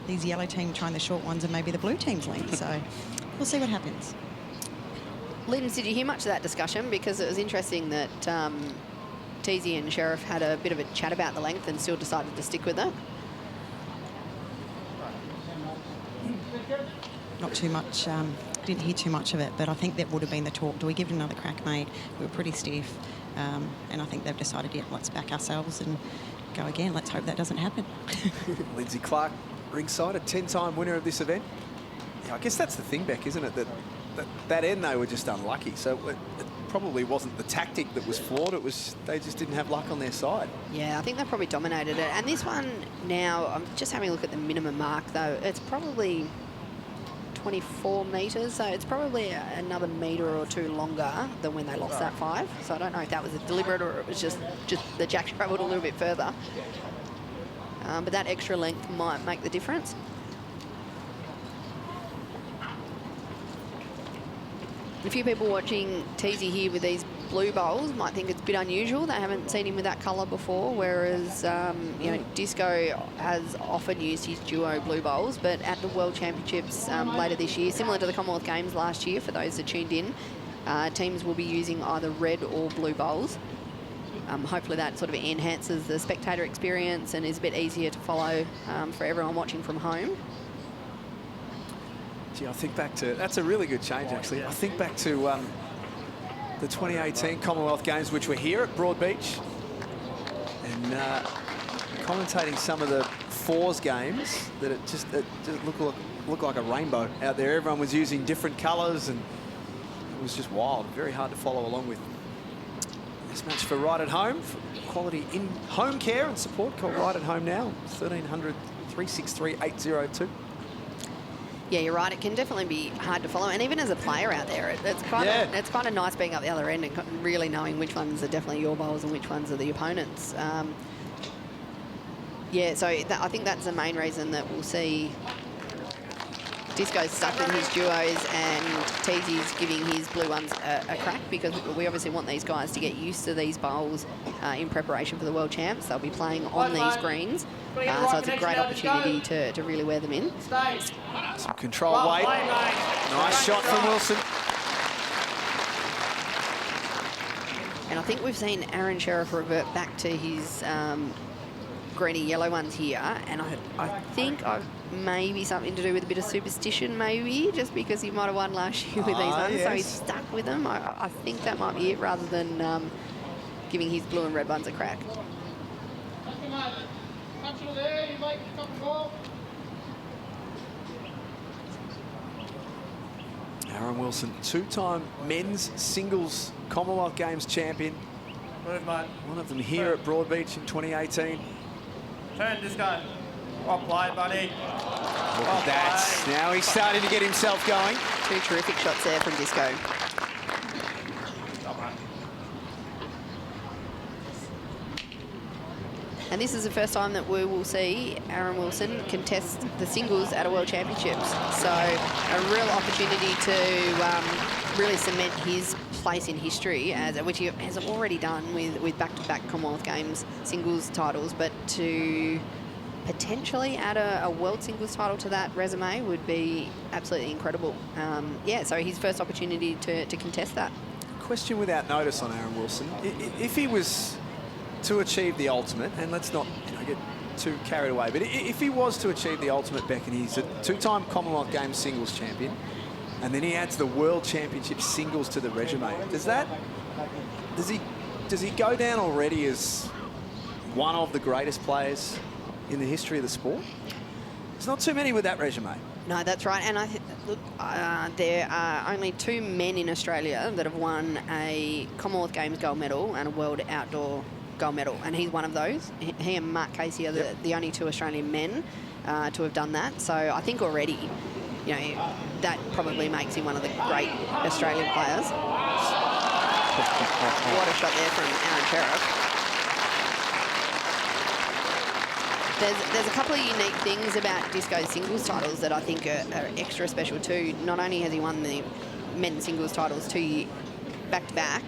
these yellow team trying the short ones and maybe the blue team's length. So we'll see what happens. Linz, did you hear much of that discussion? Because it was interesting that Teysy and Sherriff had a bit of a chat about the length and still decided to stick with it. Not too much, didn't hear too much of it, but I think that would have been the talk. Do we give it another crack, mate? We were pretty stiff, and I think they've decided, yeah, let's back ourselves and go again. Let's hope that doesn't happen. Lindsay Clark, ringside, a 10-time winner of this event. Yeah, I guess that's the thing, Beck, isn't it? That end, they were just unlucky. So it probably wasn't the tactic that was flawed. It was they just didn't have luck on their side. Yeah, I think they probably dominated it. And this one now, I'm just having a look at the minimum mark, though. It's probably 24 metres, so it's probably another metre or 2 longer than when they lost that 5. So I don't know if that was a deliberate or it was just the jack travelled a little bit further. But that extra length might make the difference. A few people watching Teysy here with these blue bowls might think it's a bit unusual. They haven't seen him with that colour before, whereas you know, Disco has often used his duo blue bowls, but at the World Championships later this year, similar to the Commonwealth Games last year, for those that tuned in, teams will be using either red or blue bowls. Hopefully that sort of enhances the spectator experience and is a bit easier to follow for everyone watching from home. Gee, I think back to, that's a really good change, actually. I think back to the 2018 Commonwealth Games, which were here at Broadbeach, and commentating some of the fours games, that it just looked like a rainbow out there. Everyone was using different colours, and it was just wild. Very hard to follow along with. This match for Right at Home, for quality in home care and support. Call Right at Home now, 1300 363 802. Yeah, you're right. It can definitely be hard to follow, and even as a player out there, it's kind of nice being up the other end and really knowing which ones are definitely your bowls and which ones are the opponents. Yeah, so I think that's the main reason that we'll see Disco's stuck with his duos and Teys giving his blue ones a crack, because we obviously want these guys to get used to these bowls in preparation for the World Champs. They'll be playing on these greens, so it's a great opportunity to really wear them in. Some control weight. Nice shot from Wilson. And I think we've seen Aron Sherriff revert back to his greeny yellow ones here, and I think I've maybe something to do with a bit of superstition, maybe, just because he might have won last year with these ones, so he's stuck with them. I think that might be it, rather than giving his blue and red ones a crack. Aron Wilson, two-time men's singles Commonwealth Games champion. Move, mate. One of them here at Broadbeach in 2018. Turn, Disco. Well played, buddy. Look at that. Now he's starting to get himself going. Two terrific shots there from Disco. And this is the first time that we will see Aron Wilson contest the singles at a World Championships. So a real opportunity to really cement his place in history, which he has already done with back-to-back Commonwealth Games singles titles, but to potentially add a world singles title to that resume would be absolutely incredible. Yeah, so his first opportunity to contest that. Question without notice on Aron Wilson. If he was to achieve the ultimate, and let's not get too carried away, but if he was to achieve the ultimate, Beck, and he's a two-time Commonwealth Games singles champion, and then he adds the World Championship singles to the resume, does he go down already as one of the greatest players in the history of the sport? There's not too many with that resume. No, that's right. And look, there are only two men in Australia that have won a Commonwealth Games gold medal and a World Outdoor gold medal, and he's one of those. He and Mark Casey are the only two Australian men to have done that. So I think already, you know, that probably makes him one of the great Australian players. What a shot there from Aron Sherriff. There's a couple of unique things about Disco's singles titles that I think are extra special too. Not only has he won the men's singles titles back-to-back,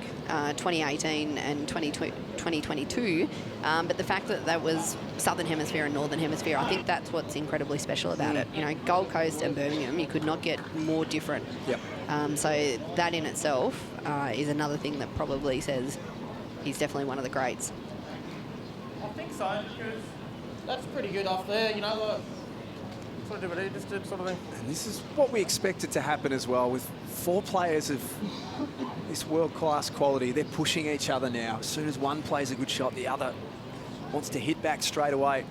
2018 and 2022, but the fact that was Southern Hemisphere and Northern Hemisphere, I think that's what's incredibly special about it. You know, Gold Coast and Birmingham, you could not get more different. Yep. So that in itself is another thing that probably says he's definitely one of the greats. I think so, because that's pretty good off there, you know, like, sort of DVD, just did sort of thing. And this is what we expected to happen as well, with four players of this world-class quality. They're pushing each other now. As soon as one plays a good shot, the other wants to hit back straight away.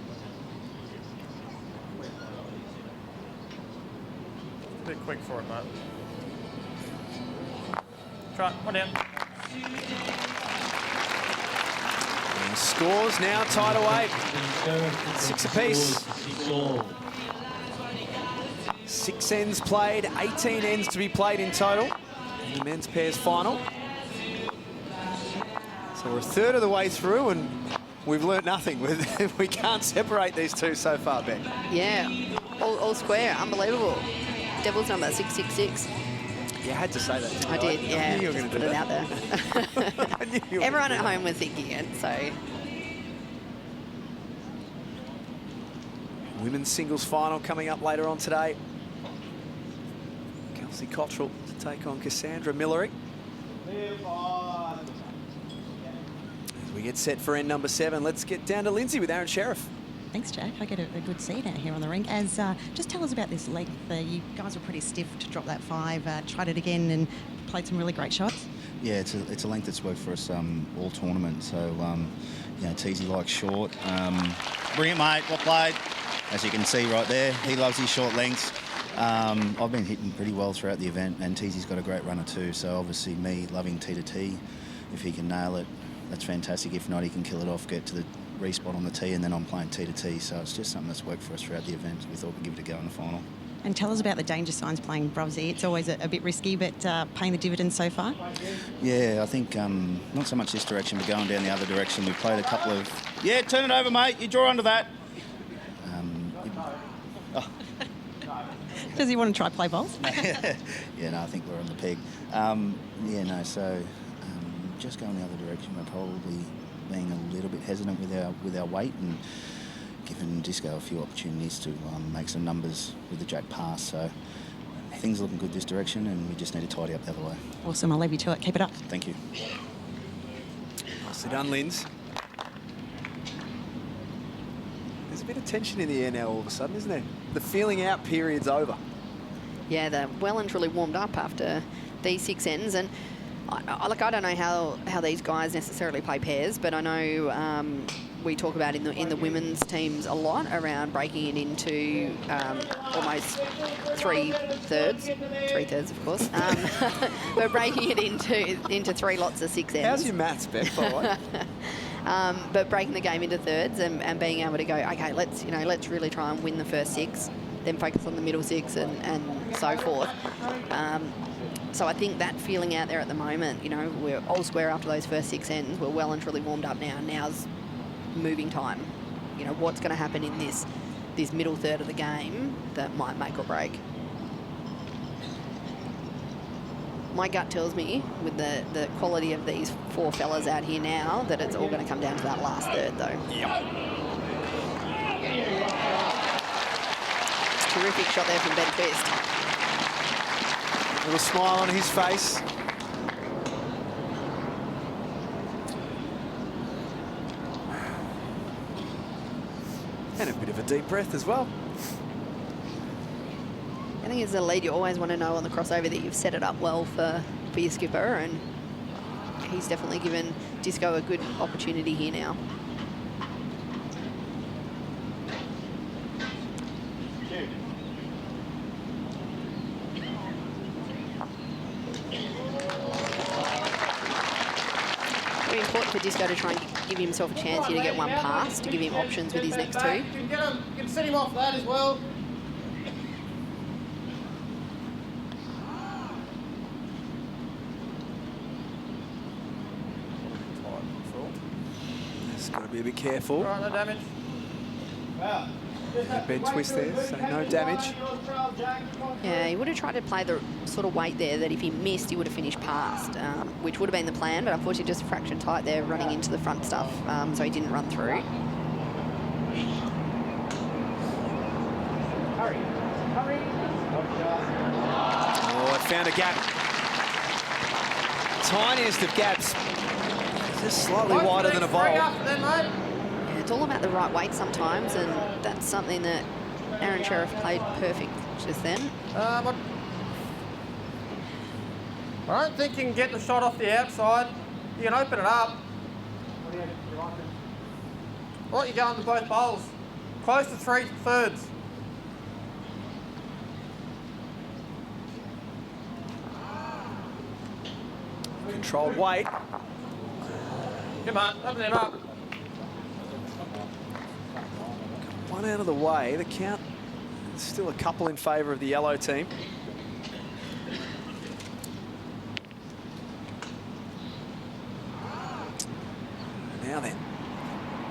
A bit quick for it, mate. Try it, one down. And scores now tied away. 6 apiece. 6 ends played, 18 ends to be played in total in the men's pairs final. So we're a third of the way through and we've learnt nothing. We can't separate these two so far, Ben. Yeah, all square, unbelievable. Devil's number 666. You had to say that, didn't you? I did, yeah. I knew you were going to do that. Out there. Everyone at home was thinking it, so. Women's singles final coming up later on today. Kelsey Cottrell to take on Cassandra Millery. As we get set for end number 7, let's get down to Lindsay with Aron Sherriff. Thanks, Jack. I get a good seat out here on the rink. As just tell us about this length. You guys were pretty stiff to drop that 5. Tried it again and played some really great shots. Yeah, it's a length that's worked for us all tournament. So, you know, Teys likes short. Bring it, mate. Well played. As you can see right there, he loves his short lengths. I've been hitting pretty well throughout the event, and Tey's got a great runner too. So obviously me loving T to T. If he can nail it, that's fantastic. If not, he can kill it off, get to the respot on the tee, and then I'm playing T to T. So it's just something that's worked for us throughout the event. We thought we'd give it a go in the final. And tell us about the danger signs playing Bruvsy. It's always a bit risky, but paying the dividends so far? Yeah, I think not so much this direction, but going down the other direction. We've played a couple of... Yeah, turn it over, mate. You draw under that. Does he want to try play bowls? Yeah, no, I think we're on the peg. So just going the other direction, we're probably being a little bit hesitant with our weight and giving Disco a few opportunities to make some numbers with the jack pass. So things are looking good this direction, and we just need to tidy up the other way. Awesome. I'll leave you to it. Keep it up. Thank you. Nicely done, Linz. There's a bit of tension in the air now all of a sudden, isn't there? The feeling out period's over. Yeah, they're well and truly warmed up after these 6 ends. And I don't know how these guys necessarily play pairs, but I know we talk about in the women's teams a lot around breaking it into almost 3/3 of course. We're breaking it into 3 lots of 6 ends. How's your maths, Beth, by the way? But breaking the game into thirds and being able to go, okay, let's really try and win the first 6, then focus on the middle 6 and so forth. So I think that feeling out there at the moment, we're all square after those first 6 ends. We're well and truly warmed up now. Now's moving time. What's going to happen in this middle third of the game that might make or break. My gut tells me, with the quality of these 4 fellas out here now, that it's all going to come down to that last third, though. Yep. Terrific shot there from Ben Twist. Little smile on his face. And a bit of a deep breath as well. I think as a lead, you always want to know on the crossover that you've set it up well for your skipper, and he's definitely given Disco a good opportunity here now. Very important for Disco to try and give himself a chance here to get one pass, to give him options with his next 2. You can set him off that as well. Just got to be a bit careful. Right, no damage. Wow. Ben Twist there, so no damage. Yeah, he would have tried to play the sort of weight there that if he missed, he would have finished past, which would have been the plan, but unfortunately just a fraction tight there running into the front stuff, so he didn't run through. Hurry. Hurry. Oh, I found a gap. Tiniest of gaps. Just slightly wider than a bowl. Yeah, it's all about the right weight sometimes, and that's something that Aron Sherriff played perfect just then. I don't think you can get the shot off the outside. You can open it up. Well, you're going to both bowls. Close to 3/3. Controlled weight. Come on, open him up. One out of the way. The count is still a couple in favour of the yellow team. Now then,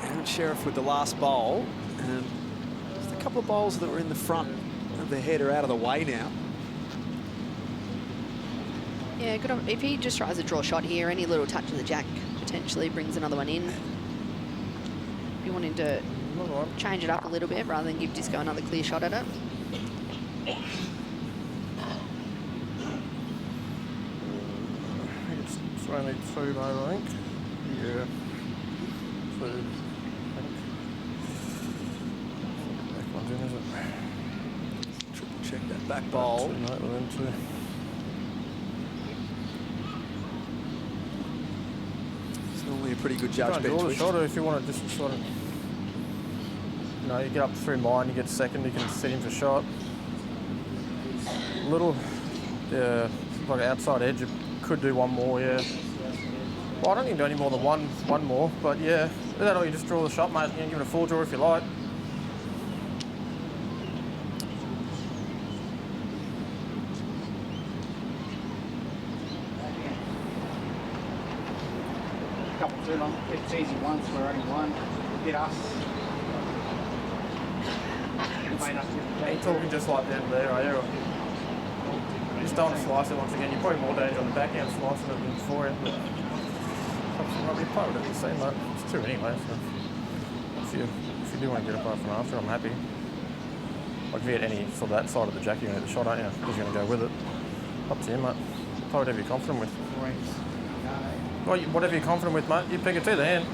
Aron Sherriff with the last bowl. And just a couple of bowls that were in the front of the head are out of the way now. Yeah, good. If he just tries a draw shot here, any little touch of the jack potentially brings another one in. If you wanted to change it up a little bit rather than give Disco another clear shot at it. I think it's only 2 though, I think. Yeah. 2. Back one's in, is it? Triple check that back bowl. 2, no, within 2. It's normally a pretty good judge, Ben Draw the Twist. shot, or if you want to just sort of, you get up through mine, you get second, you can set him for shot. Little, yeah, like an outside edge, you could do one more, yeah. Well, I don't need to do any more than one more, but yeah, is that all? You just draw the shot, mate. You can give it a full draw if you like. Couple too long. It's easy once, we're only one. Hit us. Ain't talking just like them there, are you? You just don't want to slice it once again. You're probably more danger on the back end slicing it than forehand. But I'll be part of it, the same, but it's 2 anyway. So if you do want to get apart from after, I'm happy. Like if you hit any sort of that side of the jack, you're going to hit the shot, aren't you? Because you're going to go with it. Up to you, mate. Play whatever you're confident with. Well, whatever you're confident with, mate, you pick it to the hand.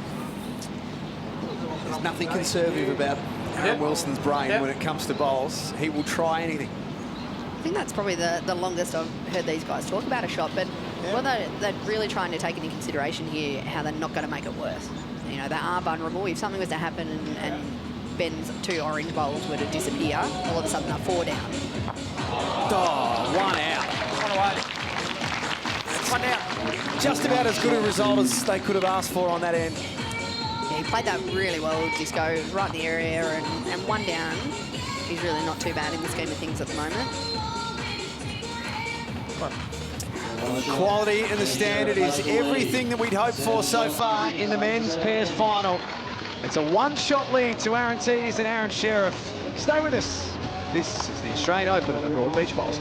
There's nothing conservative about Aron Wilson's brain when it comes to bowls. He will try anything. I think that's probably the longest I've heard these guys talk about a shot, but what they're really trying to take into consideration here, how they're not going to make it worse. You know, they are vulnerable. If something was to happen and Ben's 2 orange bowls were to disappear, all of a sudden they're 4 down. Oh, 1 out. One away. One out. Just about as good a result as they could have asked for on that end. Yeah, he played that really well, Disco, right in the area, and 1 down. He's really not too bad in the scheme of things at the moment. Quality and the standard is everything that we'd hoped for so far in the men's pairs final. It's a 1-shot lead to Aaron Teys and Aaron Sherriff. Stay with us. This is the Australian Open at the Broad Beach Bowls.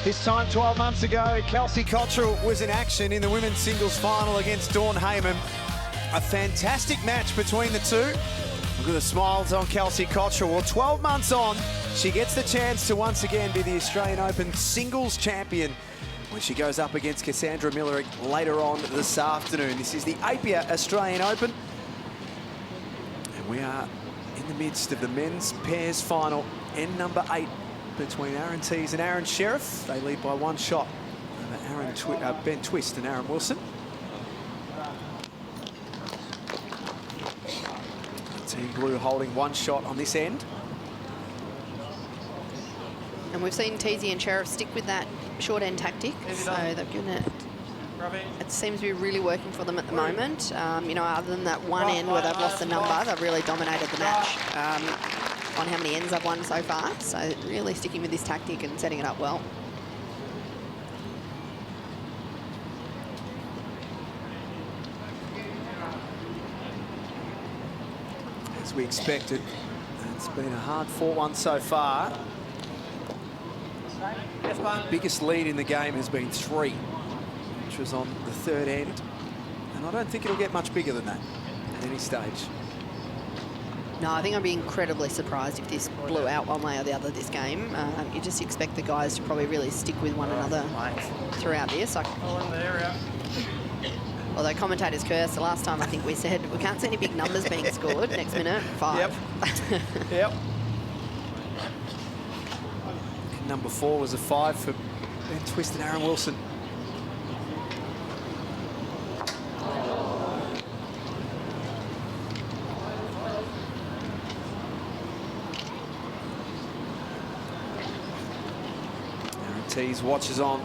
This time 12 months ago, Kelsey Cottrell was in action in the women's singles final against Dawn Heyman. A fantastic match between the two. Look at the smiles on Kelsey Cottrell. Well, 12 months on, she gets the chance to once again be the Australian Open singles champion when she goes up against Cassandra Miller later on this afternoon. This is the Apia Australian Open. And we are in the midst of the men's pairs final, end number 8. Between Aaron Teys and Aaron Sherriff. They lead by 1 shot over Ben Twist and Aaron Wilson. Team Blue holding 1 shot on this end. And we've seen Teysy and Sherriff stick with that short end tactic, so they've given it. It seems to be really working for them at the moment. You know, other than that 1 end where they've lost the number, they've really dominated the match. On how many ends I've won so far. So really sticking with this tactic and setting it up well. As we expected, it's been a hard-fought one so far. Biggest lead in the game has been 3, which was on the 3rd end. And I don't think it'll get much bigger than that at any stage. No, I think I'd be incredibly surprised if this blew out one way or the other this game. You just expect the guys to probably really stick with one another throughout this. Although commentators curse, the last time I think we said we can't see any big numbers being scored. Next minute, 5. Yep. Yep. Number 4 was a 5 for Ben Twist and Aaron Wilson. Teys watches on.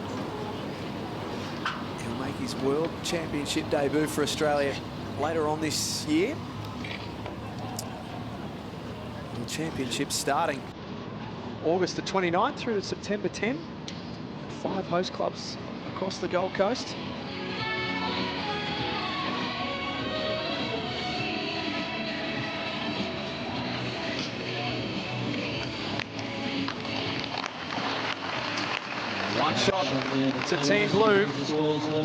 He'll make his World Championship debut for Australia later on this year. The championship starting August the 29th through to September 10. 5 host clubs across the Gold Coast. One shot to Team Blue.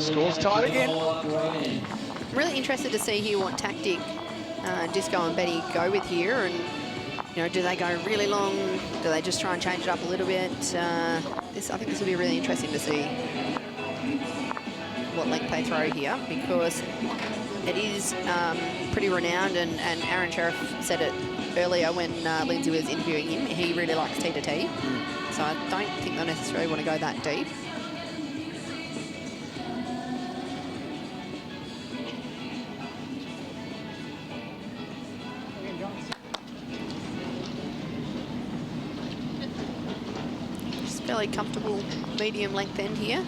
Score's tied again. I'm really interested to see here what tactic Disco and Betty go with here, and you know, do they go really long? Do they just try and change it up a little bit? I think this will be really interesting to see what length they throw here, because it is pretty renowned, and Aaron Sherriff said it earlier when Lindsay was interviewing him. He really likes T to T. So I don't think they necessarily want to go that deep. Just fairly comfortable medium length end here.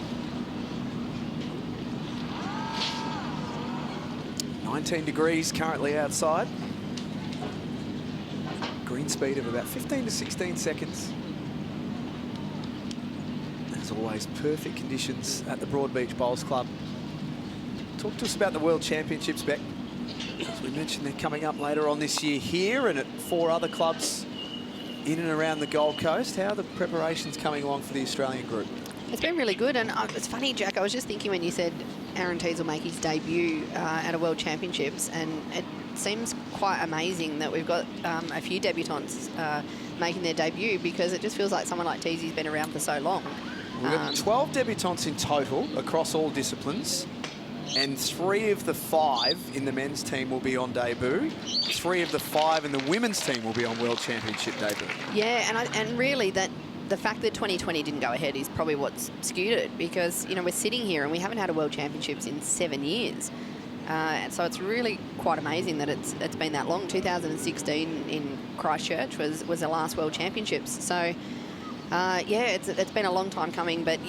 19 degrees currently outside. Green speed of about 15 to 16 seconds. as always, perfect conditions at the Broadbeach Bowls Club. Talk to us about the World Championships, Beck. As we mentioned, they're coming up later on this year here and at 4 other clubs in and around the Gold Coast. How are the preparations coming along for the Australian group? It's been really good, and it's funny, Jack, I was just thinking when you said Aron Teys will make his debut at a World Championships, and it seems quite amazing that we've got a few debutants making their debut, because it just feels like someone like Teys has been around for so long. We've got 12 debutants in total across all disciplines, and 3 of the 5 in the men's team will be on debut. 3 of the 5 in the women's team will be on World Championship debut. Yeah, and really that the fact that 2020 didn't go ahead is probably what's skewed it, because, you know, we're sitting here and we haven't had a World Championships in 7 years. And so it's really quite amazing that it's been that long. 2016 in Christchurch was the last World Championships. So, yeah, it's been a long time coming, but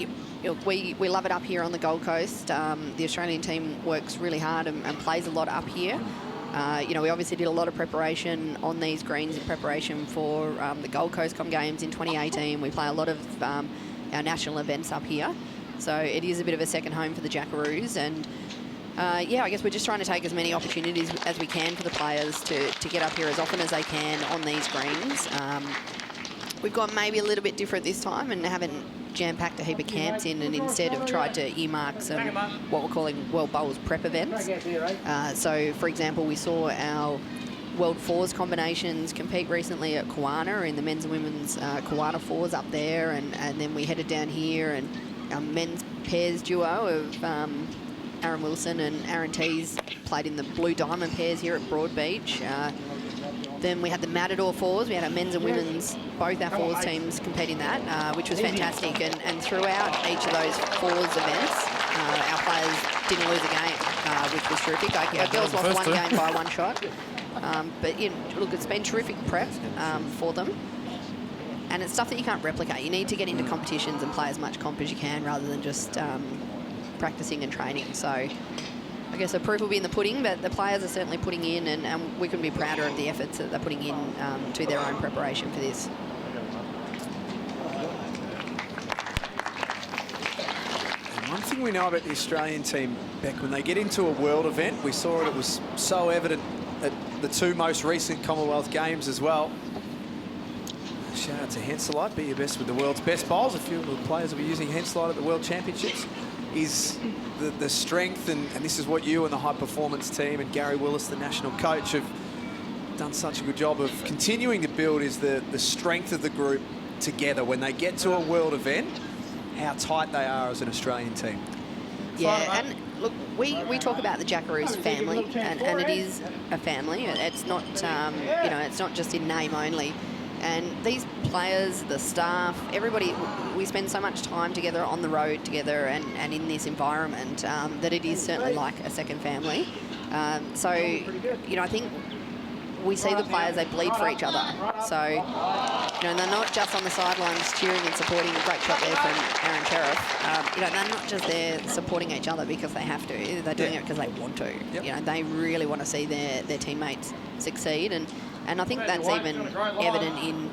we love it up here on the Gold Coast. The Australian team works really hard and plays a lot up here. You know, we obviously did a lot of preparation on these greens in preparation for the Gold Coast Com Games in 2018. We play a lot of our national events up here. So it is a bit of a second home for the Jackaroos. And, yeah, I guess we're just trying to take as many opportunities as we can for the players to get up here as often as they can on these greens. We've gone maybe a little bit different this time and haven't jam-packed a heap of camps in, and instead have tried to earmark some what we're calling World Bowls prep events. So, for example, we saw our World Fours combinations compete recently at Kawana in the men's and women's Kawana Fours up there, and then we headed down here, and our men's pairs duo of Aaron Wilson and Aron Teys played in the Blue Diamond pairs here at Broadbeach. Then we had the Matador Fours. We had our men's and women's, both our Fours teams compete in that, which was fantastic. And throughout each of those Fours events, our players didn't lose a game, which was terrific. Our girls lost 1 game by 1 shot. But, you know, look, it's been terrific prep for them. And it's stuff that you can't replicate. You need to get into competitions and play as much comp as you can rather than just practicing and training. So I guess the proof will be in the pudding, but the players are certainly putting in, and we couldn't be prouder of the efforts that they're putting in to their own preparation for this. And one thing we know about the Australian team, Beck, when they get into a world event, we saw it was so evident at the 2 most recent Commonwealth Games as well. Shout out to Henselite, be your best with the world's best bowls. A few of the players will be using Henselite at the World Championships. Is the strength, and this is what you and the high performance team and Gary Willis, the national coach, have done such a good job of continuing to build, is the strength of the group together when they get to a world event, how tight they are as an Australian team. Yeah, and look, we talk about the Jackaroos family, and it is a family. It's not, you know, it's not just in name only. And these players, the staff, everybody, we spend so much time together on the road together and in this environment that it is certainly like a second family. So, you know, I think we see the players, they bleed for each other. So, you know, they're not just on the sidelines cheering and supporting. A great shot there from Aron Sherriff. You know, they're not just there supporting each other because they have to. They're doing it because they want to. You know, they really want to see their teammates succeed. And I think that's even evident in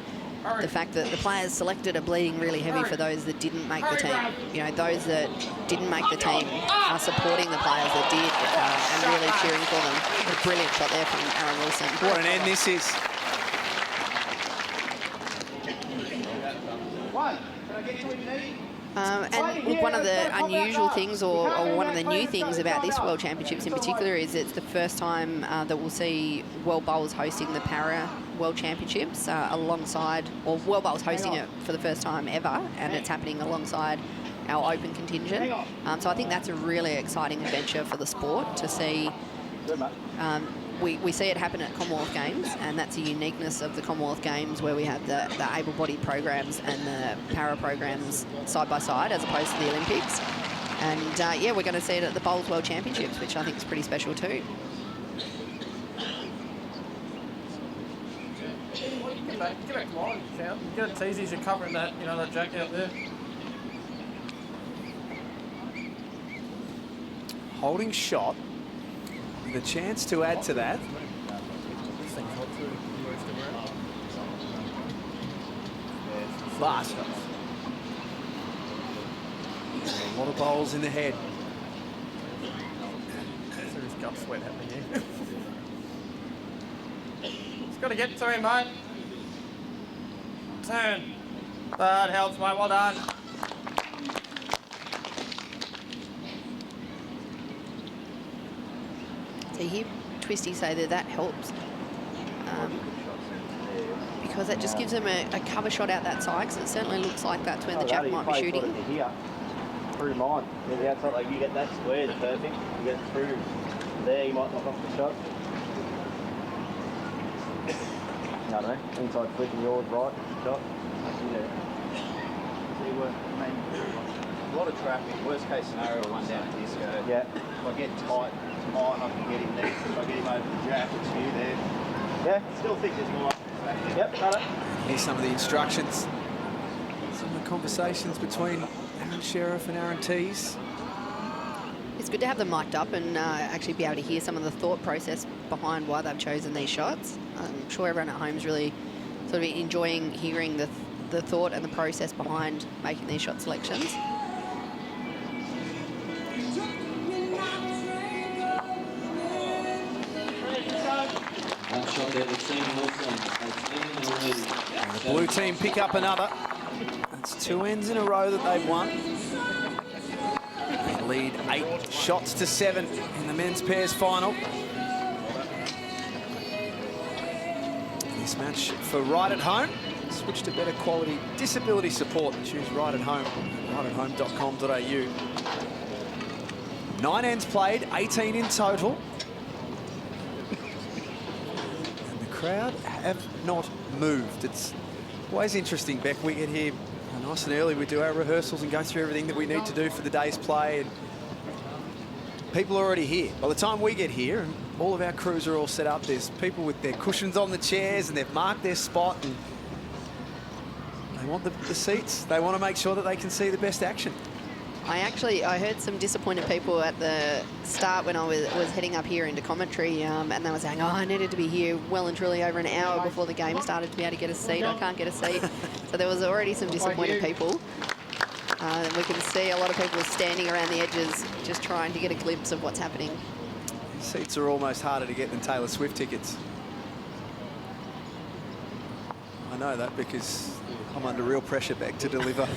the fact that the players selected are bleeding really heavy for those that didn't make the team. You know, those that didn't make the team are supporting the players that did and really cheering for them. A brilliant shot there from Aaron Wilson. What an end this is. And look, one of the unusual things, or one of the new things about this World Championships in particular, is it's the first time that we'll see World Bowls hosting the Para World Championships alongside, or World Bowls hosting it for the first time ever, and it's happening alongside our open contingent. So I think that's a really exciting adventure for the sport to see. We see it happen at Commonwealth Games, and that's a uniqueness of the Commonwealth Games, where we have the able-bodied programs and the para programs side by side as opposed to the Olympics. And yeah, we're going to see it at the Bowls World Championships, which I think is pretty special too. Get back line, count. Get a Teys, you're covering that, you know, that jack out there. Holding shot. The chance to add to that. But A lot of bowls in the head. Serious gut sweat happening here. Just got to get to him, mate. Turn. That helps, mate. Well done. So you hear Twisty say that helps. Because that just gives them a cover shot out that side, because it certainly looks like that's where the jack might be shooting. Here, through mine. Yeah, the outside, like you get that square, it's perfect. You get through there, you might knock off the shot. No, no, inside flicking yours right, shot. Yeah. See what, I mean, a lot of traffic. Worst case scenario, run down at disco. Yeah. If I get tight, I can get him there. If I get him over the jack, it's you there. Yeah, still think there's more. Yep, got it. Here's some of the instructions. Some of the conversations between Aron Sherriff and Aaron Teys. It's good to have them mic'd up and actually be able to hear some of the thought process behind why they've chosen these shots. I'm sure everyone at home is really sort of enjoying hearing the thought and the process behind making these shot selections. And the blue team pick up another. That's 2 ends in a row that they've won. They lead 8 shots to 7 in the men's pairs final. This match for Right at Home. Switch to better quality disability support. Choose Right at Home, rightathome.com.au. 9 ends played, 18 in total. And the crowd have not moved. It's always interesting, Beck. We get here nice and early. We do our rehearsals and go through everything that we need to do for the day's play. And people are already here. By the time we get here, and all of our crews are all set up, there's people with their cushions on the chairs and they've marked their spot. And they want the seats. They want to make sure that they can see the best action. I heard some disappointed people at the start when I was heading up here into commentary, and they were saying, oh, I needed to be here well and truly over an hour before the game started to be able to get a seat. I can't get a seat. So there was already some disappointed people. And we can see a lot of people standing around the edges just trying to get a glimpse of what's happening. Seats are almost harder to get than Taylor Swift tickets. I know that because I'm under real pressure, Beck, to deliver.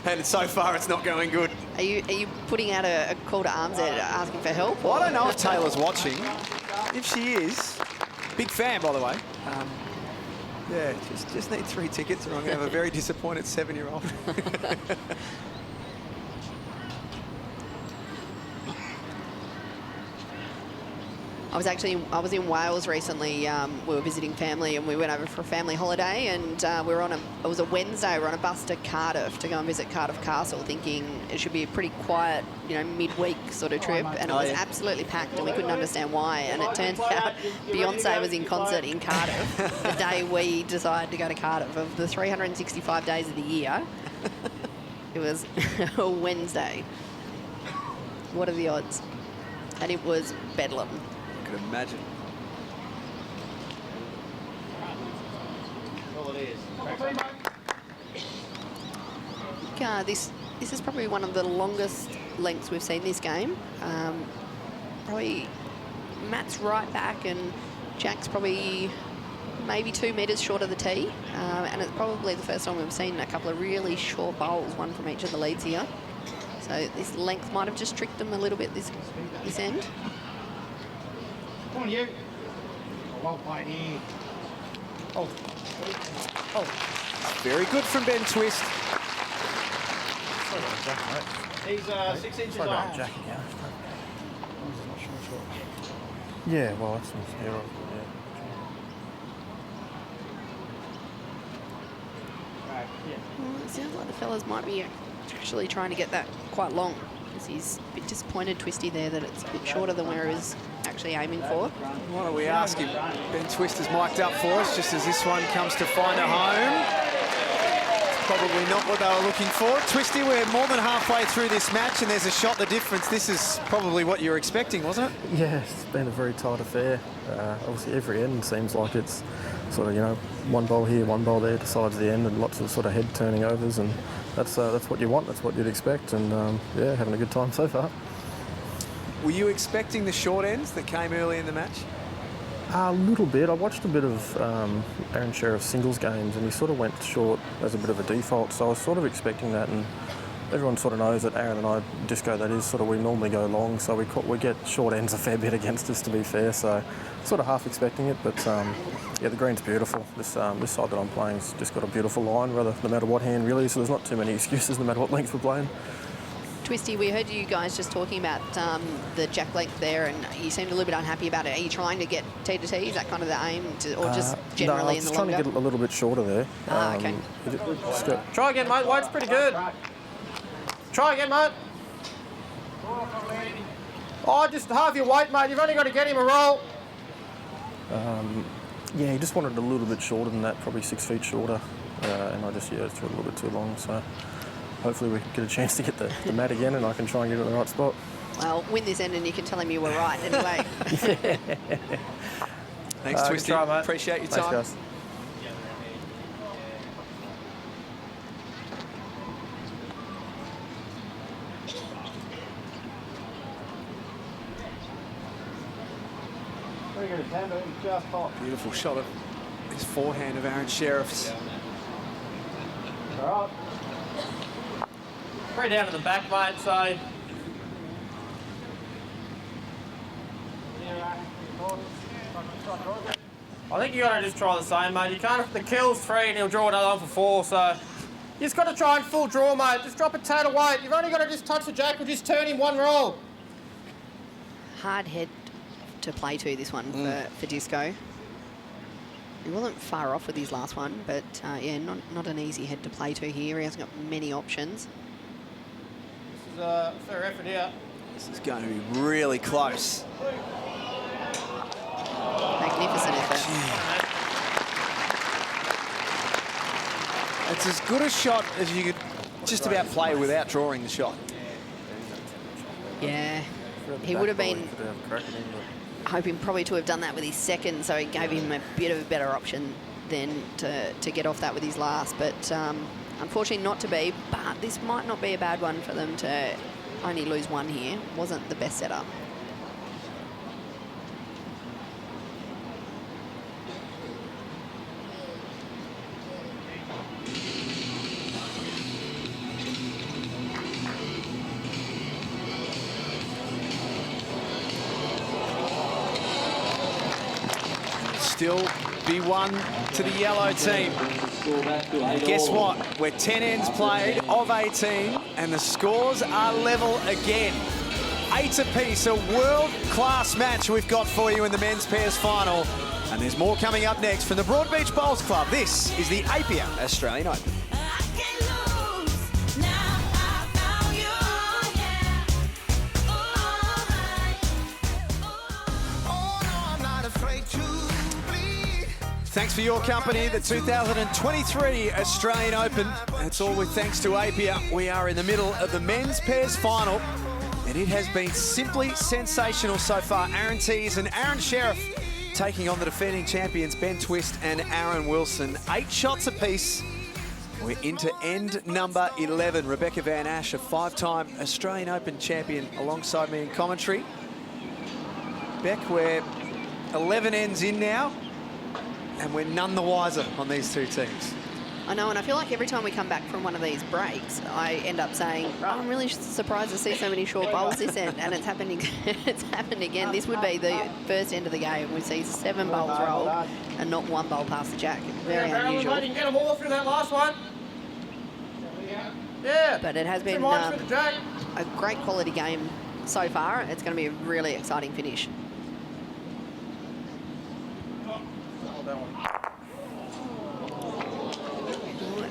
And so far, it's not going good. Are you putting out a call to arms there, asking for help? Well, I don't know if Taylor's watching. If she is, big fan, by the way. Yeah, just need 3 tickets, or I'm going to have a very disappointed 7-year-old. I was in Wales recently. We were visiting family and we went over for a family holiday, and we were it was a Wednesday, we were on a bus to Cardiff to go and visit Cardiff Castle, thinking it should be a pretty quiet, midweek sort of trip, and it was absolutely packed and we couldn't understand why. And it turns out Beyonce was in concert in Cardiff the day we decided to go to Cardiff. Of the 365 days of the year, it was a Wednesday. What are the odds? And it was bedlam. Imagine. This is probably one of the longest lengths we've seen this game. Probably Matt's right back and Jack's probably maybe 2 metres short of the tee. And it's probably the first time we've seen a couple of really short bowls, one from each of the leads here. So this length might have just tricked them a little bit this end. Come on, you. Well played here. Oh. Very good from Ben Twist. He's 6 inches off. Yeah, well, that's yeah. Well, it sounds like the fellas might be actually trying to get that quite long, because he's a bit disappointed, Twisty, there, that it's a bit shorter than where he was actually aiming for. Why don't we ask him? Ben Twist is mic'd up for us just as this one comes to find a home. Probably not what they were looking for. Twisty, we're more than halfway through this match and there's a shot the difference. This is probably what you were expecting, wasn't it? Yeah, it's been a very tight affair. Obviously every end seems like it's sort of, one bowl here, one bowl there decides the end, and lots of sort of head turning overs, and that's what you want. That's what you'd expect, and yeah, having a good time so far. Were you expecting the short ends that came early in the match? A little bit. I watched a bit of Aron Sherriff's singles games, and he sort of went short as a bit of a default. So I was sort of expecting that, and everyone sort of knows that Aron and I, disco that is, sort of we normally go long, so we get short ends a fair bit against us, to be fair. So sort of half expecting it, but yeah, the green's beautiful. This side that I'm playing's just got a beautiful line, no matter what hand really. So there's not too many excuses, no matter what length we're playing. Twisty, we heard you guys just talking about the jack length there, and you seemed a little bit unhappy about it. Are you trying to get tee to tee? Is that kind of the aim, or just generally in the longer? No, I'm just trying to get a little bit shorter there. Okay. Try again, mate. Weight's pretty good. Try again, mate. Oh, just half your weight, mate. You've only got to get him a roll. Yeah, he just wanted a little bit shorter than that, probably 6 feet shorter, and I just threw it a little bit too long. So. Hopefully we get a chance to get the mat again, and I can try and get it in the right spot. Well, win this end and you can tell him you were right anyway. Thanks, Twisty. Try, mate. Appreciate your Thanks, time. guys. Beautiful shot of this forehand of Aron Sherriff's. All right. Pretty down to the back, mate, so... I think you got to just try the same, mate. You can't... The kill's 3 and he'll draw another one for 4, so... You just got to try and full draw, mate. Just drop a tad of weight. You've only got to just touch the jack or just turn him 1 roll. Hard head to play to, this one, for Disco. He wasn't far off with his last one, but yeah, not an easy head to play to here. He hasn't got many options. This is a fair effort here. This is going to be really close. Magnificent effort. It's as good a shot as you could just about play without drawing the shot. Yeah, he would have been hoping probably to have done that with his second, so it gave him a bit of a better option then to get off that with his last. But unfortunately not to be, but this might not be a bad one for them to only lose 1 here. Wasn't the best setup. Still be 1 to the yellow team. And guess what? We're 10 ends played of 18, and the scores are level again. 8 apiece, a world-class match we've got for you in the men's pairs final. And there's more coming up next from the Broadbeach Bowls Club. This is the Apia Australian Open. Thanks for your company, the 2023 Australian Open. It's all with thanks to Apia. We are in the middle of the men's pairs final, and it has been simply sensational so far. Aaron Teys and Aron Sherriff taking on the defending champions Ben Twist and Aaron Wilson. 8 shots apiece. We're into end number 11. Rebecca Van Ash, a 5-time Australian Open champion, alongside me in commentary. Beck, we're 11 ends in now, and we're none the wiser on these 2 teams. I know, and I feel like every time we come back from one of these breaks, I end up saying, oh, I'm really surprised to see so many short bowls this end, and it's happened, it's happened again. This would be the first end of the game. We see 7 bowls rolled and not 1 bowl past the jack. Very unusual. You can get them all through that last one. Yeah. But it has been a great quality game so far. It's going to be a really exciting finish.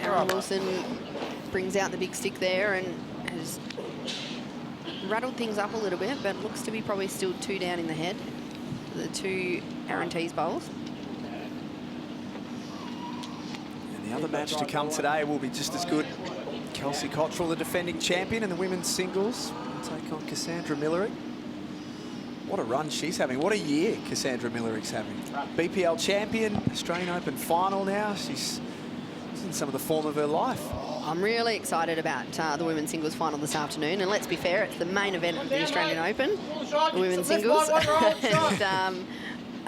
Aaron Wilson brings out the big stick there and has rattled things up a little bit, but looks to be probably still 2 down in the head. The 2 Aaron Teys bowls. And the other match to come today will be just as good. Kelsey Cottrell, the defending champion in the women's singles, will take on Cassandra Millerick. What a run she's having. What a year Cassandra Millerick's having. BPL champion, Australian Open final now. She's in some of the form of her life. I'm really excited about the women's singles final this afternoon. And let's be fair, it's the main event of the Australian Open, the women's singles. And,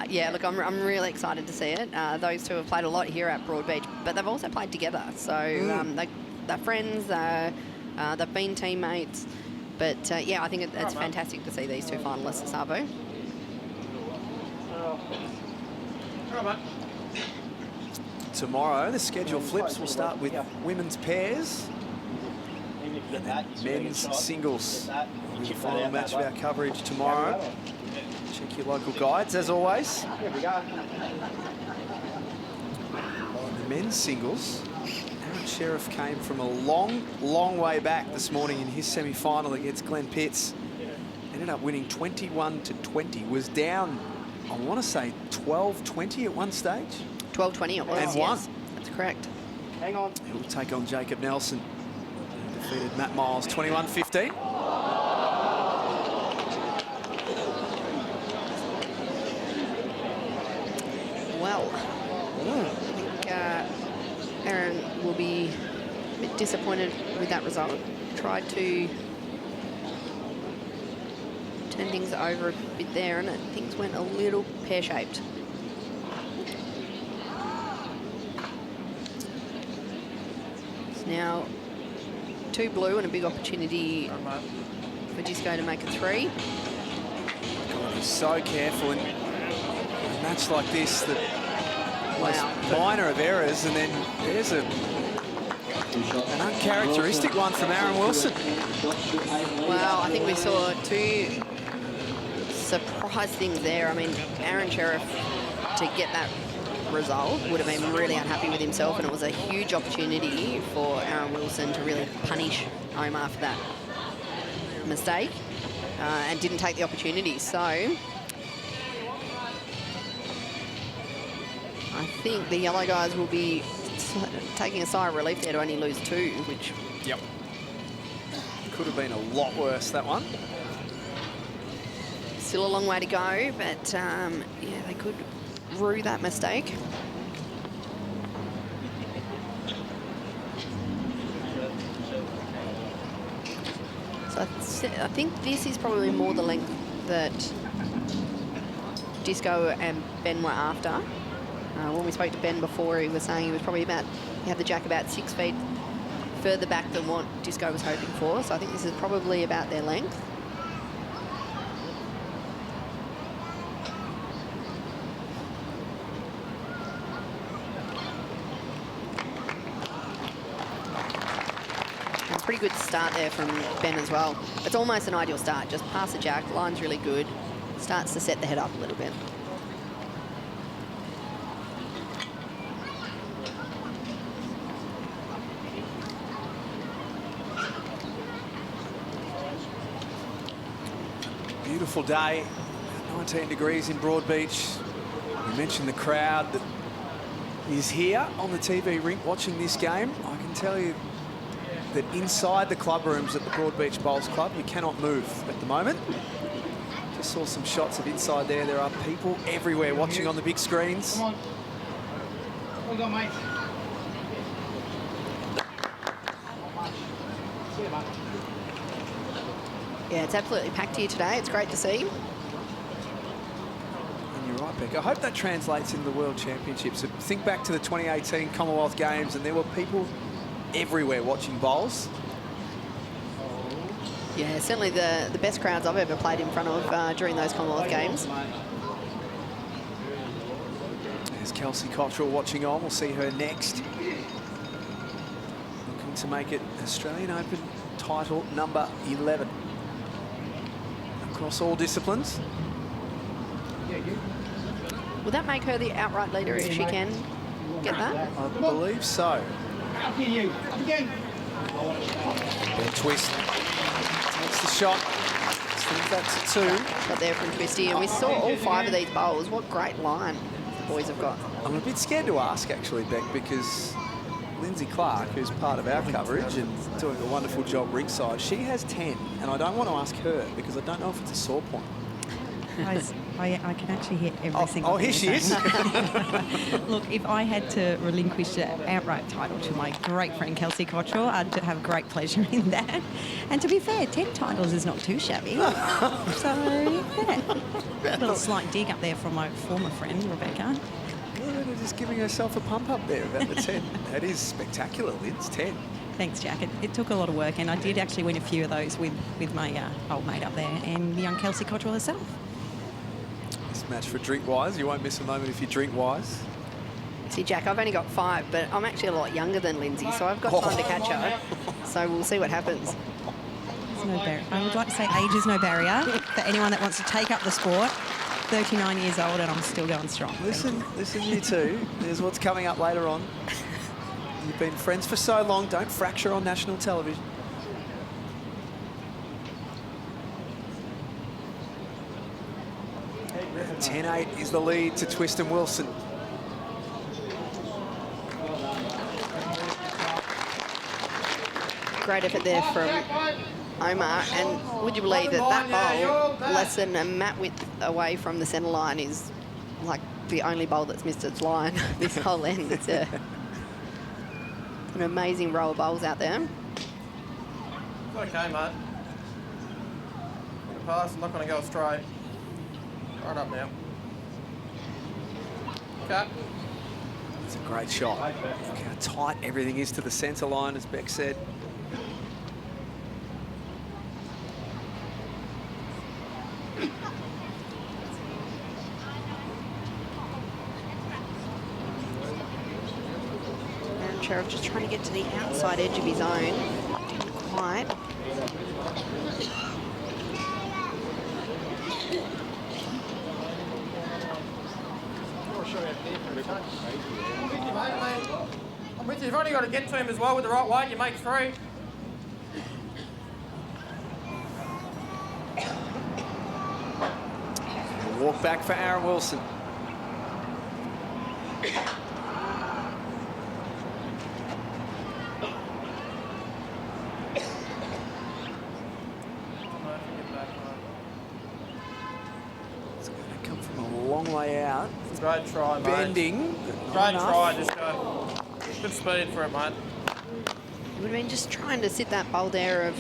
yeah, look, I'm really excited to see it. Those two have played a lot here at Broadbeach, but they've also played together. So they're friends, they've been teammates. But, yeah, I think it's fantastic to see these two finalists at Savo. Tomorrow, the schedule flips. We'll start with women's pairs and then men's singles. The final match of our coverage tomorrow. Check your local guides, as always. The men's singles, Aron Sherriff came from a long, long way back this morning in his semi-final against Glenn Pitts. Ended up winning 21-20. Was down, I want to say, 12-20 at one stage. 12-20 it was, and yes. won. That's correct. Hang on. He'll take on Jacob Nelson. Who defeated Matt Miles 21-15. Well, I think Aron will be a bit disappointed with that result. Tried to turn things over a bit there, and things went a little pear-shaped. It's now 2 blue and a big opportunity for Disco to make a 3. God, he's so careful in a match like this. The most minor of errors, and then there's an uncharacteristic one from Aron Wilson. Wow, I think we saw 2 surprise things there. I mean, Aron Sherriff, to get that result, would have been really unhappy with himself, and it was a huge opportunity for Aron Wilson to really punish Omar for that mistake, and didn't take the opportunity. So I think the yellow guys will be taking a sigh of relief there to only lose 2, which... Yep. Could have been a lot worse, that one. Still a long way to go, but yeah, they could rue that mistake. So I think this is probably more the length that Disco and Ben were after. When we spoke to Ben before, he was saying he was probably about, he had the jack about 6 feet further back than what Disco was hoping for. So I think this is probably about their length. Pretty good start there from Ben as well. It's almost an ideal start. Just pass the jack, line's really good. Starts to set the head up a little bit. Beautiful day, 19 degrees in Broadbeach. We mentioned the crowd that is here on the TV rink watching this game. I can tell you that inside the club rooms at the Broadbeach Bowls Club, you cannot move at the moment. Just saw some shots of inside there. There are people everywhere watching on the big screens. Come on. Well done, mate. See you, mate. Yeah, it's absolutely packed here today. It's great to see. And you're right, Beck. I hope that translates into the World Championships. Think back to the 2018 Commonwealth Games, and there were people everywhere watching bowls. Yeah, certainly the best crowds I've ever played in front of during those Commonwealth Games. There's Kelsey Cottrell watching on. We'll see her next. Looking to make it Australian Open title number 11. Across all disciplines. Will that make her the outright leader if she can get that? I believe so. Up you. Up again. Ben Twist takes the shot. Sends that to 2. Got there from Twisty, and we saw all 5 of these bowls. What great line the boys have got. I'm a bit scared to ask, actually, Beck, because Lindsay Clark, who's part of our coverage and doing a wonderful job ringside, she has 10, and I don't want to ask her because I don't know if it's a sore point. Guys, I can actually hear every single Oh, thing here she you're is. saying. Look, if I had to relinquish the outright title to my great friend Kelsey Cottrell, I'd have great pleasure in that. And to be fair, 10 titles is not too shabby. So, yeah. A little slight dig up there from my former friend, Rebecca. Just giving herself a pump up there about the 10. That is spectacular, Liz, 10. Thanks, Jack. It took a lot of work, and I did actually win a few of those with my old mate up there and the young Kelsey Cottrell herself. This match for Drink Wise. You won't miss a moment if you drink wise. See, Jack, I've only got 5, but I'm actually a lot younger than Lindsay, so I've got time to catch her. So we'll see what happens. There's no barrier. I would like to say age is no barrier for anyone that wants to take up the sport. 39 years old and I'm still going strong. Listen, you two. There's what's coming up later on. You've been friends for so long. Don't fracture on national television. And 10-8 is the lead to Twist and Wilson. Great effort there from Omar, and would you believe that bowl, less than a mat width away from the centre line, is like the only bowl that's missed its line this whole end. It's an amazing row of bowls out there. It's okay, mate. Pass, I'm not going to go straight. Right up now. Okay. It's a great shot. Look how tight everything is to the centre line, as Beck said. Sherriff just trying to get to the outside edge of his own. Didn't quite. I'm with you. You've only got to get to him as well with the right weight. You make 3. Walk back for Aron Wilson. Way out. Great try, mate. Bending. Great try. Just go. Good speed for it, mate. It would have been just trying to sit that bowl there of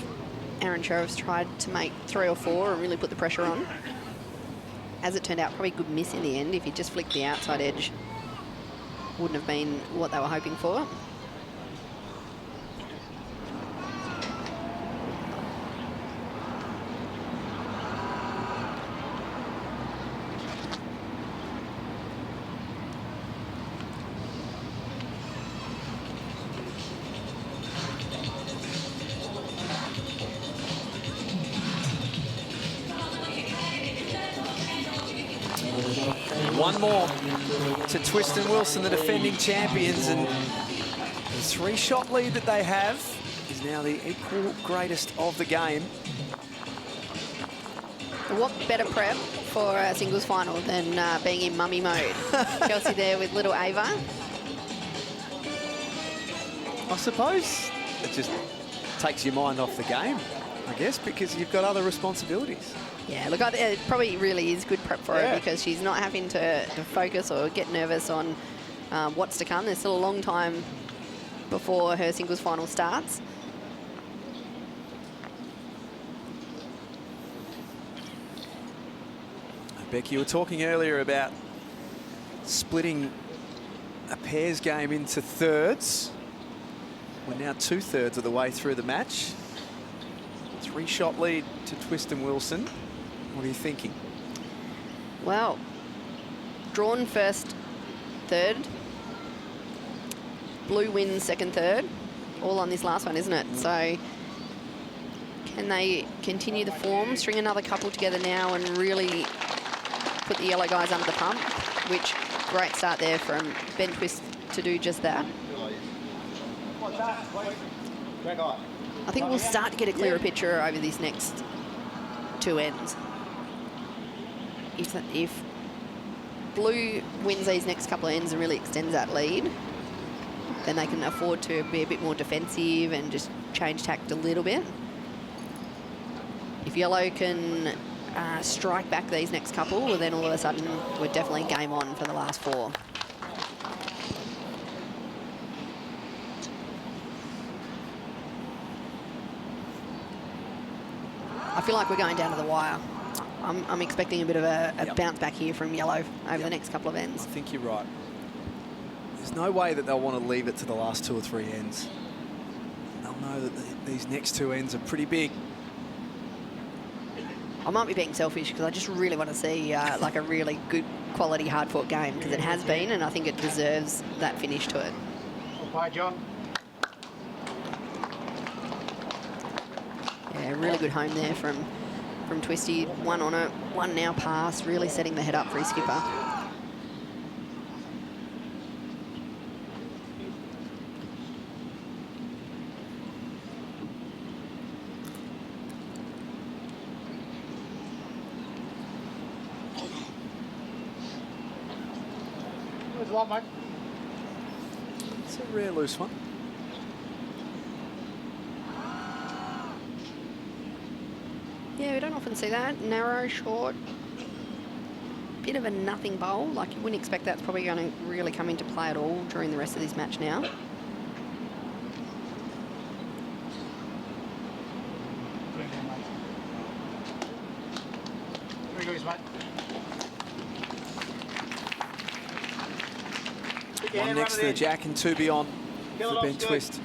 Aron Sherriff's tried to make 3 or 4 and really put the pressure on. As it turned out, probably a good miss in the end. If he just flicked the outside edge, wouldn't have been what they were hoping for. One more to Twist and Wilson, the defending champions, and the 3-shot lead that they have is now the equal greatest of the game. What better prep for a singles final than being in mummy mode? Kelsey there with little Ava. I suppose it just takes your mind off the game, I guess, because you've got other responsibilities. Yeah, look, it probably really is good prep for her because she's not having to focus or get nervous on what's to come. There's still a long time before her singles final starts. Becky, you were talking earlier about splitting a pairs game into thirds. We're now 2/3 of the way through the match. 3-shot lead to Twist and Wilson. What are you thinking? Well, drawn first, third. Blue wins second, third. All on this last one, isn't it? So can they continue the form, string another couple together now and really put the yellow guys under the pump? Which, great start there from Ben Twist to do just that. I think we'll start to get a clearer picture over these next 2 ends. If Blue wins these next couple of ends and really extends that lead, then they can afford to be a bit more defensive and just change tact a little bit. If Yellow can strike back these next couple, well, then all of a sudden we're definitely game on for the last 4. I feel like we're going down to the wire. I'm expecting a bit of a bounce back here from yellow over the next couple of ends. I think you're right. There's no way that they'll want to leave it to the last 2 or 3 ends. They'll know that these next 2 ends are pretty big. I might be being selfish because I just really want to see like a really good quality hard-fought game, because it has been, and I think it deserves that finish to it. Bye, John. Yeah, really good home there from Twisty. 1 on it, 1 now pass, really setting the head up for his skipper. There's a lot, mate. It's a rare loose one. Yeah, we don't often see that. Narrow, short, bit of a nothing bowl. Like, you wouldn't expect that's probably going to really come into play at all during the rest of this match now. Very good, mate. One next to the jack and 2 beyond for Ben good. Twist.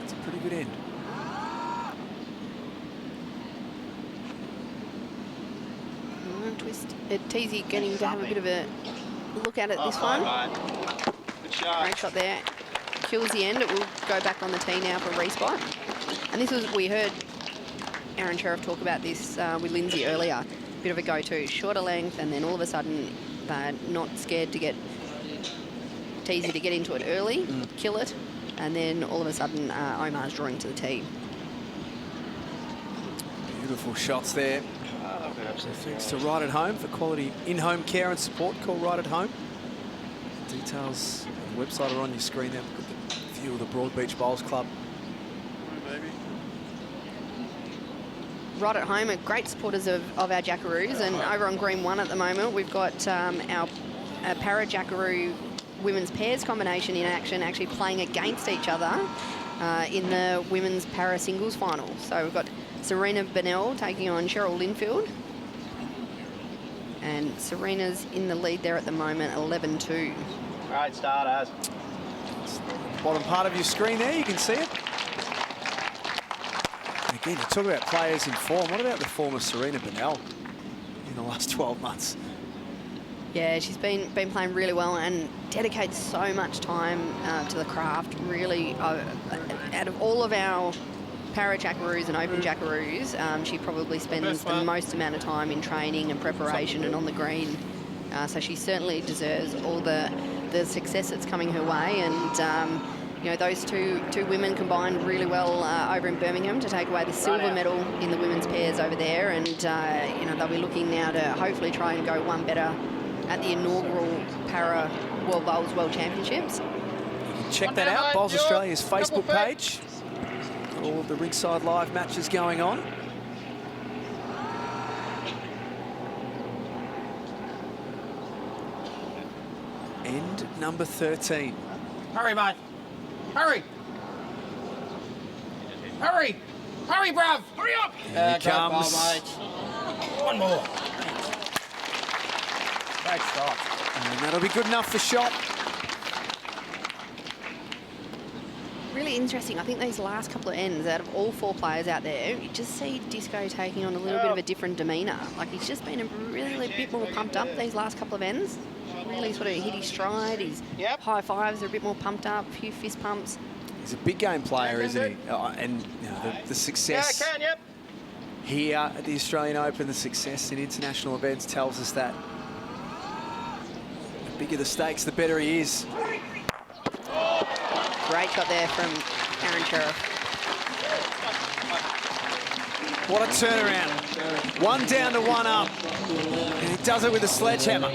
It's a pretty good end. Twist. Teys getting to have a bit of a look at it this one. Great shot there. Kills the end. It will go back on the tee now for a respot. And this was, we heard Aron Sherriff talk about this with Lindsay earlier. Bit of a go-to. Shorter length, and then all of a sudden not scared to get Teys to get into it early, kill it, and then all of a sudden Omar's drawing to the tee. Beautiful shots there. So thanks to Right at Home for quality in-home care and support. Call Right at Home. Details on the website are on your screen there. Got the view of the Broadbeach Bowls Club. Right at Home are great supporters of our Jackaroos, and over on Green 1 at the moment we've got our Para Jackaroo women's pairs combination in action, actually playing against each other in the women's para singles final. So we've got Serena Bennell taking on Cheryl Linfield. And Serena's in the lead there at the moment, 11-2. Great start, Az. Bottom part of your screen there, you can see it. And again, you talk about players in form. What about the form of Serena Bennell in the last 12 months? Yeah, she's been playing really well and dedicates so much time to the craft. Really, out of all of our Para Jackaroos and Open Jackaroos, she probably spends the most amount of time in training and preparation and on the green. So she certainly deserves all the success that's coming her way. And you know, those two women combined really well over in Birmingham to take away the silver medal in the women's pairs over there. And you know, they'll be looking now to hopefully try and go one better at the inaugural Para World Bowls World Championships. You can check that out, Bowls Australia's Facebook page. All of the ringside live matches going on. End number 13. Hurry, mate. Hurry. Hurry. Hurry, bruv. Hurry up. Here he comes. One more. Great start. And that'll be good enough for shot. Really interesting. I think these last couple of ends, out of all 4 players out there, you just see Disco taking on a little bit of a different demeanour. Like, he's just been a really bit more pumped up these last couple of ends. Really sort of hit his stride. His high fives are a bit more pumped up, a few fist pumps. He's a big game player, isn't he? And you know, the success here at the Australian Open, the success in international events tells us that the bigger the stakes, the better he is. Great shot there from Aron Sherriff. What a turnaround. 1 down to 1 up. And he does it with a sledgehammer.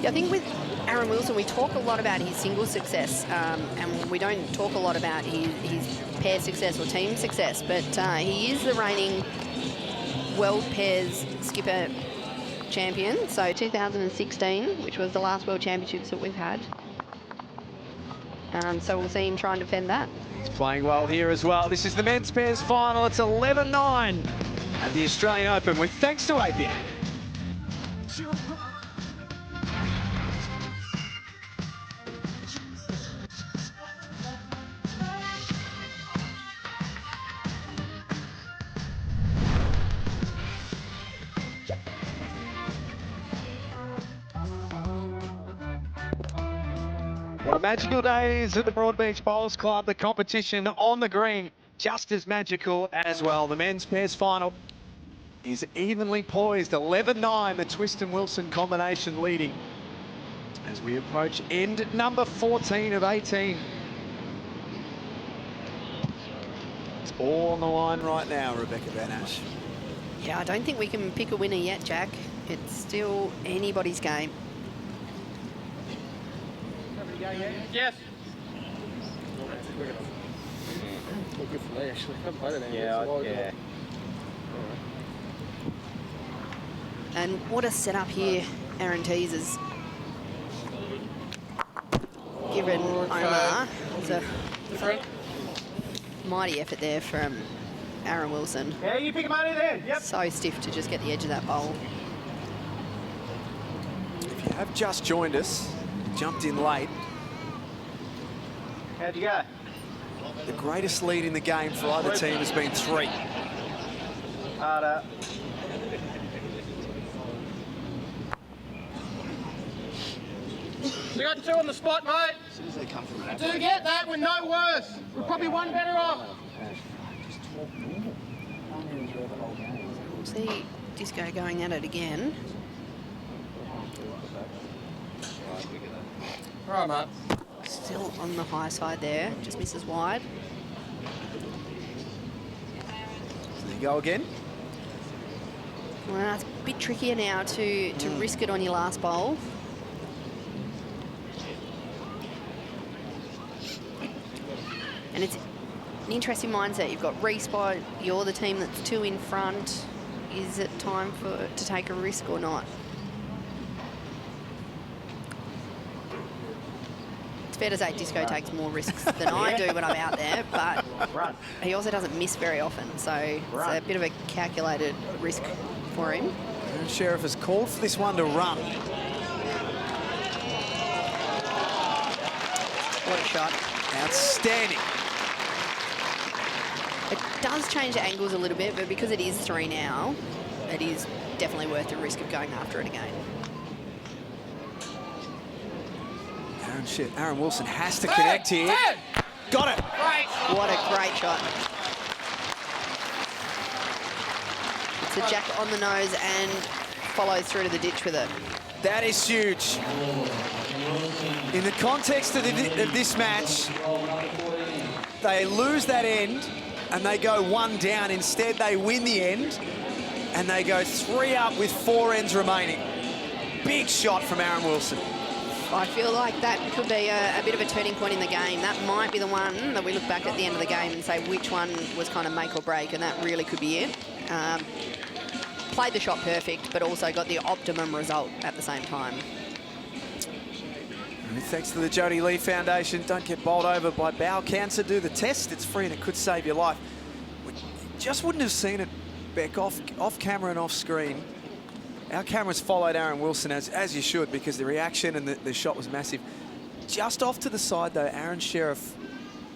Yeah, I think with Aaron Wilson, we talk a lot about his single success, and we don't talk a lot about his pair success or team success, but he is the reigning World Pairs Skipper champion. So 2016, which was the last World Championships that we've had. So we'll see him try and defend that. He's playing well here as well. This is the men's pairs final. It's 11-9 at the Australian Open with thanks to APN. What a magical day it is at the Broadbeach Bowls Club. The competition on the green, just as magical as well. The men's pairs final is evenly poised. 11-9, the Twist and Wilson combination leading as we approach end number 14 of 18. It's all on the line right now, Rebecca Van Ash. Yeah, I don't think we can pick a winner yet, Jack. It's still anybody's game. Yes. Good for me, actually. I haven't played it Yeah. And what a setup here Aaron Teys has given Omar. It's a mighty effort there from Aaron Wilson. Yeah, you pick him out of there. Yep. So stiff to just get the edge of that bowl. If you have just joined us, jumped in late, How'd you go? the greatest lead in the game for either team has been 3. Harder. We got 2 on the spot, mate. As soon as they come from Do get that, we're no worse. We're probably 1 better off. We'll see Disco going at it again. All right, mate. Still on the high side there, just misses wide. There you go again. Well, it's a bit trickier now to risk it on your last bowl. And it's an interesting mindset. You've got respot, you're the team that's 2 in front. Is it time to take a risk or not? It's fair to say Disco takes more risks than I do when I'm out there, but he also doesn't miss very often, so it's a bit of a calculated risk for him. And Sherriff has called for this one to run. What a shot. Outstanding. It does change the angles a little bit, but because it is 3 now, it is definitely worth the risk of going after it again. Aaron Wilson has to connect here. Got it. What a great shot. It's a jack on the nose and follows through to the ditch with it. That is huge. In the context of this match, they lose that end and they go 1 down. Instead, they win the end and they go 3 up with 4 ends remaining. Big shot from Aaron Wilson. I feel like that could be a bit of a turning point in the game. That might be the one that we look back at the end of the game and say which one was kind of make or break, and that really could be it. Played the shot perfect, but also got the optimum result at the same time. And thanks to the Jodie Lee Foundation, don't get bowled over by bowel cancer. Do the test, it's free and it could save your life. We just wouldn't have seen it, Beck, off camera and off screen. Our cameras followed Aaron Wilson, as you should, because the reaction and the shot was massive. Just off to the side, though, Aaron Sherriff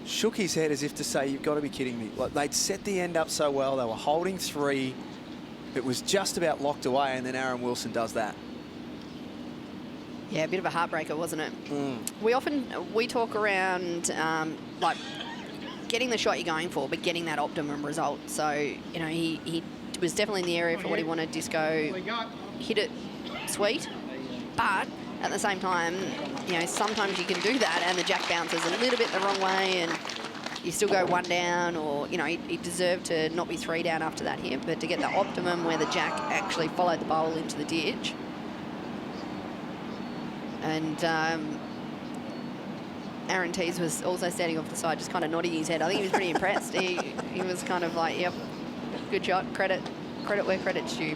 shook his head as if to say, you've got to be kidding me. Like, they'd set the end up so well. They were holding 3. It was just about locked away, and then Aaron Wilson does that. Yeah, a bit of a heartbreaker, wasn't it? We talk around, like, getting the shot you're going for, but getting that optimum result. So, you know, he was definitely in the area for what he wanted. Disco hit it sweet, but at the same time, you know, sometimes you can do that and the jack bounces a little bit the wrong way and you still go 1 down, or, you know, he deserved to not be 3 down after that hit, but to get the optimum where the jack actually followed the bowl into the ditch. And Aaron Teys was also standing off the side, just kind of nodding his head. I think he was pretty impressed. He was kind of like, yep, good shot, credit where credit's due.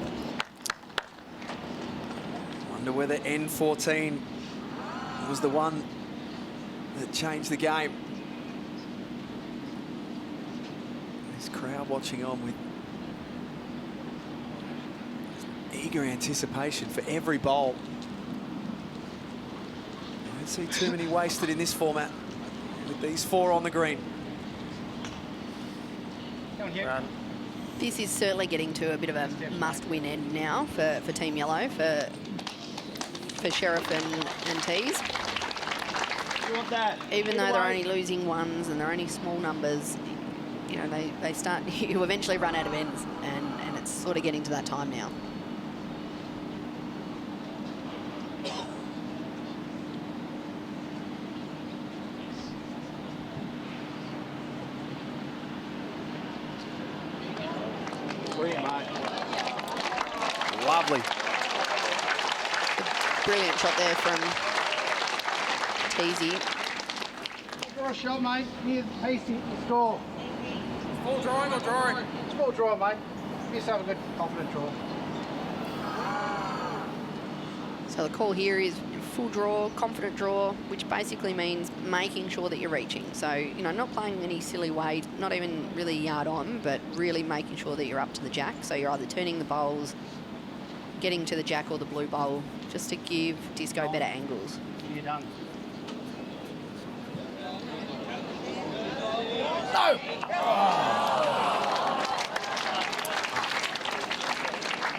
Wonder whether N14 was the one that changed the game. This crowd watching on with eager anticipation for every bowl. I don't see too many wasted in this format with these 4 on the green. This is certainly getting to a bit of a must-win end now for Team Yellow, for Sherriff and Teys. Even though they're only losing ones and they're only small numbers, you know, they start, you eventually run out of ends, and it's sort of getting to that time now. Lovely. Brilliant shot there from Teysy. Draw a shot, mate. Here's Hasty to score. Full drawing or drawing? It's full draw, mate. Just have a good, confident draw. So the call here is full draw, confident draw, which basically means making sure that you're reaching. So, you know, not playing any silly way, not even really yard on, but really making sure that you're up to the jack. So you're either turning the bowls, getting to the jack or the blue bowl, just to give Disco better angles. You're done. No!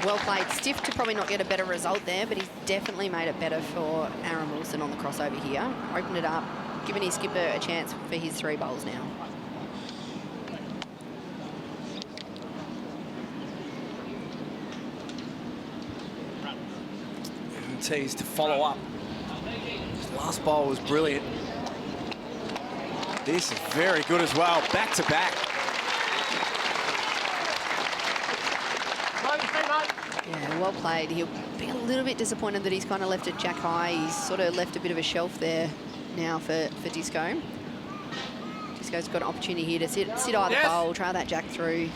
Well played. Stiff to probably not get a better result there, but he's definitely made it better for Aron Wilson on the crossover here. Opened it up, giving his skipper a chance for his 3 bowls now. Teys to follow up. His last bowl was brilliant. This is very good as well, back to back. Yeah, well played. He'll be a little bit disappointed that he's kind of left it jack high. He's sort of left a bit of a shelf there now for Disco. Disco's got an opportunity here to sit either bowl, try that jack through.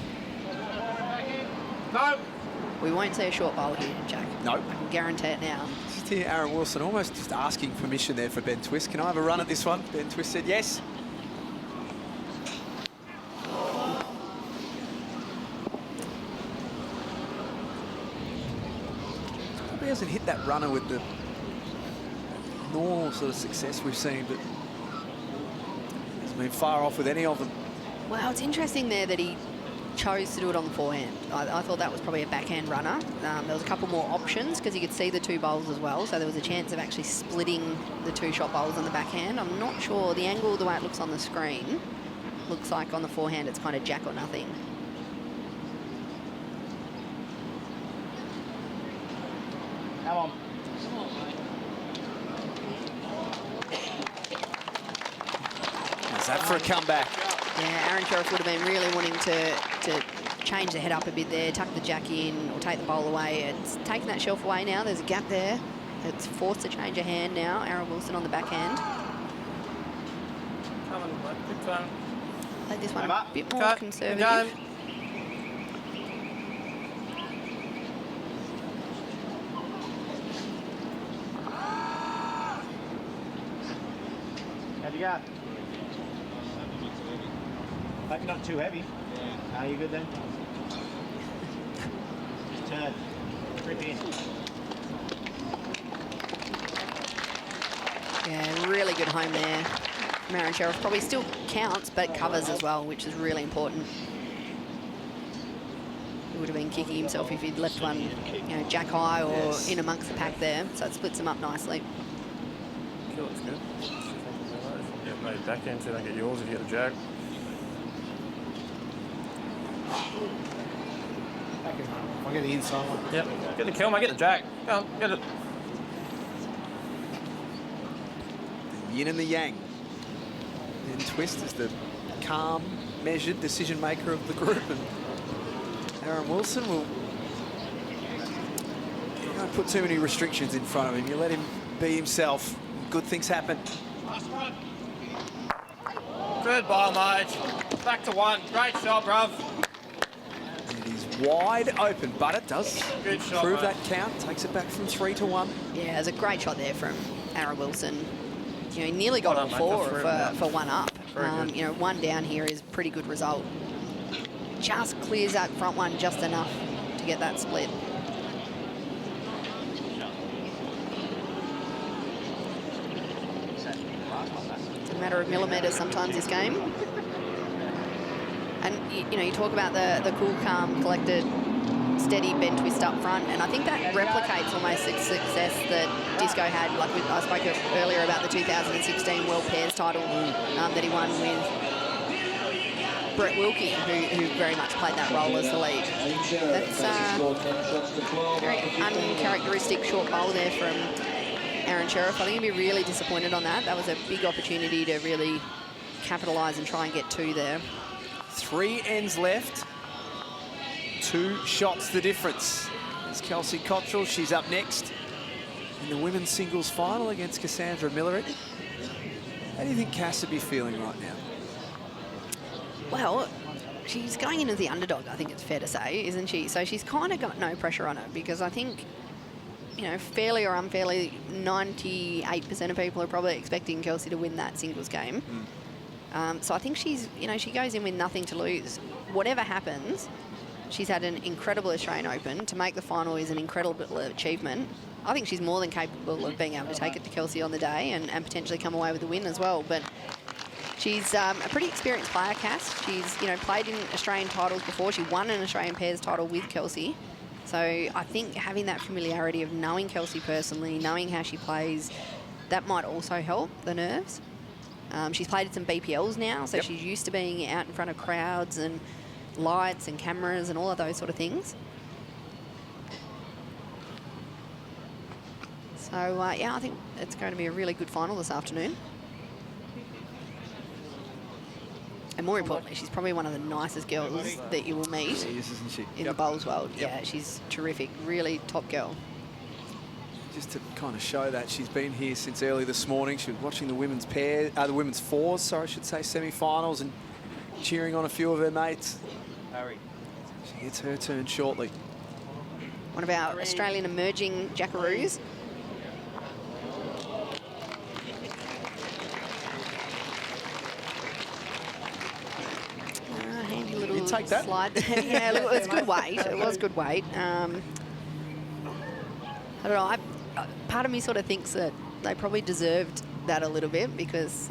No. We won't see a short bowl here, Jack. No. I can guarantee it now. Just hear Aron Wilson almost just asking permission there for Ben Twist. Can I have a run at this one? Ben Twist said yes. Probably hasn't hit that runner with the normal sort of success we've seen, but hasn't been far off with any of them. Well, it's interesting there that he chose to do it on the forehand. I thought that was probably a backhand runner. There was a couple more options because he could see the 2 bowls as well, so there was a chance of actually splitting the 2 shot bowls on the backhand. I'm not sure. The angle, the way it looks on the screen, looks like on the forehand it's kind of jack or nothing. Come on. Is that for a comeback? Yeah, Aron Sherriff would have been really wanting to change the head up a bit there, tuck the jack in or take the bowl away. It's taken that shelf away now. There's a gap there. It's forced to change a hand now. Aron Wilson on the backhand. Come on, mate. Good time. Play this one a bit more conservative. How'd you go? Hope you're not too heavy. Are you good then? Just turn. Grip in. Yeah, really good home there from Aron Sherriff. Probably still counts, but covers as well, which is really important. He would have been kicking himself if he'd left one, you know, jack high or in amongst the pack there. So it splits them up nicely. Kill looks good. Yeah, maybe backhand so you don't get yours if you get a jack. I'll get the inside one. Yep. Get the kill, mate. Get the jack. Go on, get it. The yin and the yang. And Twist is the calm, measured decision maker of the group, and Aron Wilson will. You don't put too many restrictions in front of him. You let him be himself. Good things happen. Good ball, Mage. Back to 1. Great shot, bruv. It is wide open, but it does Good shot, improve mate. that count. Takes it back from 3 to 1. Yeah, it was a great shot there from Aaron Wilson. You know, he nearly got Well all done, four mate. for one up. Very good. You know, one down here is a pretty good result. Just clears that front one just enough to get that split. It's a matter of millimetres sometimes this game. And you know, you talk about the cool, calm, collected, steady bend twist up front, and I think that replicates almost the success that Disco had. Like I spoke earlier about the 2016 World Pairs title that he won with Brett Wilkie, who very much played that role as the lead. That's very uncharacteristic short bowl there from Aron Sherriff. I think he'd be really disappointed on that. That was a big opportunity to really capitalise and try and get 2 there. 3 ends left. 2 shots the difference. There's Kelsey Cottrell. She's up next in the women's singles final against Cassandra Millerick. How do you think Cass would be feeling right now? Well, she's going in as the underdog, I think it's fair to say, isn't she? So she's kind of got no pressure on her, because I think, you know, fairly or unfairly, 98% of people are probably expecting Kelsey to win that singles game. So I think she's, you know, she goes in with nothing to lose. Whatever happens, she's had an incredible Australian Open. To make the final is an incredible achievement. I think she's more than capable of being able to take it to Kelsey on the day and potentially come away with the win as well. But she's a pretty experienced player, Cass. She's, you know, played in Australian titles before. She won an Australian Pairs title with Kelsey. So I think having that familiarity of knowing Kelsey personally, knowing how she plays, that might also help the nerves. She's played at some BPLs now, so she's used to being out in front of crowds and lights and cameras and all of those sort of things. So, yeah, I think it's going to be a really good final this afternoon. And more importantly, she's probably one of the nicest girls that you will meet She is, isn't she? in the bowls world. Yeah, she's terrific, really top girl. Just to kind of show that she's been here since early this morning. She was watching the women's pair, the women's fours, sorry, I should say, semi-finals, and cheering on a few of her mates. She gets her turn shortly. One of our Australian emerging jackaroos. Handy little You take that? slide. Yeah, look, it was good weight. It was good weight. I don't know. Part of me sort of thinks that they probably deserved that a little bit, because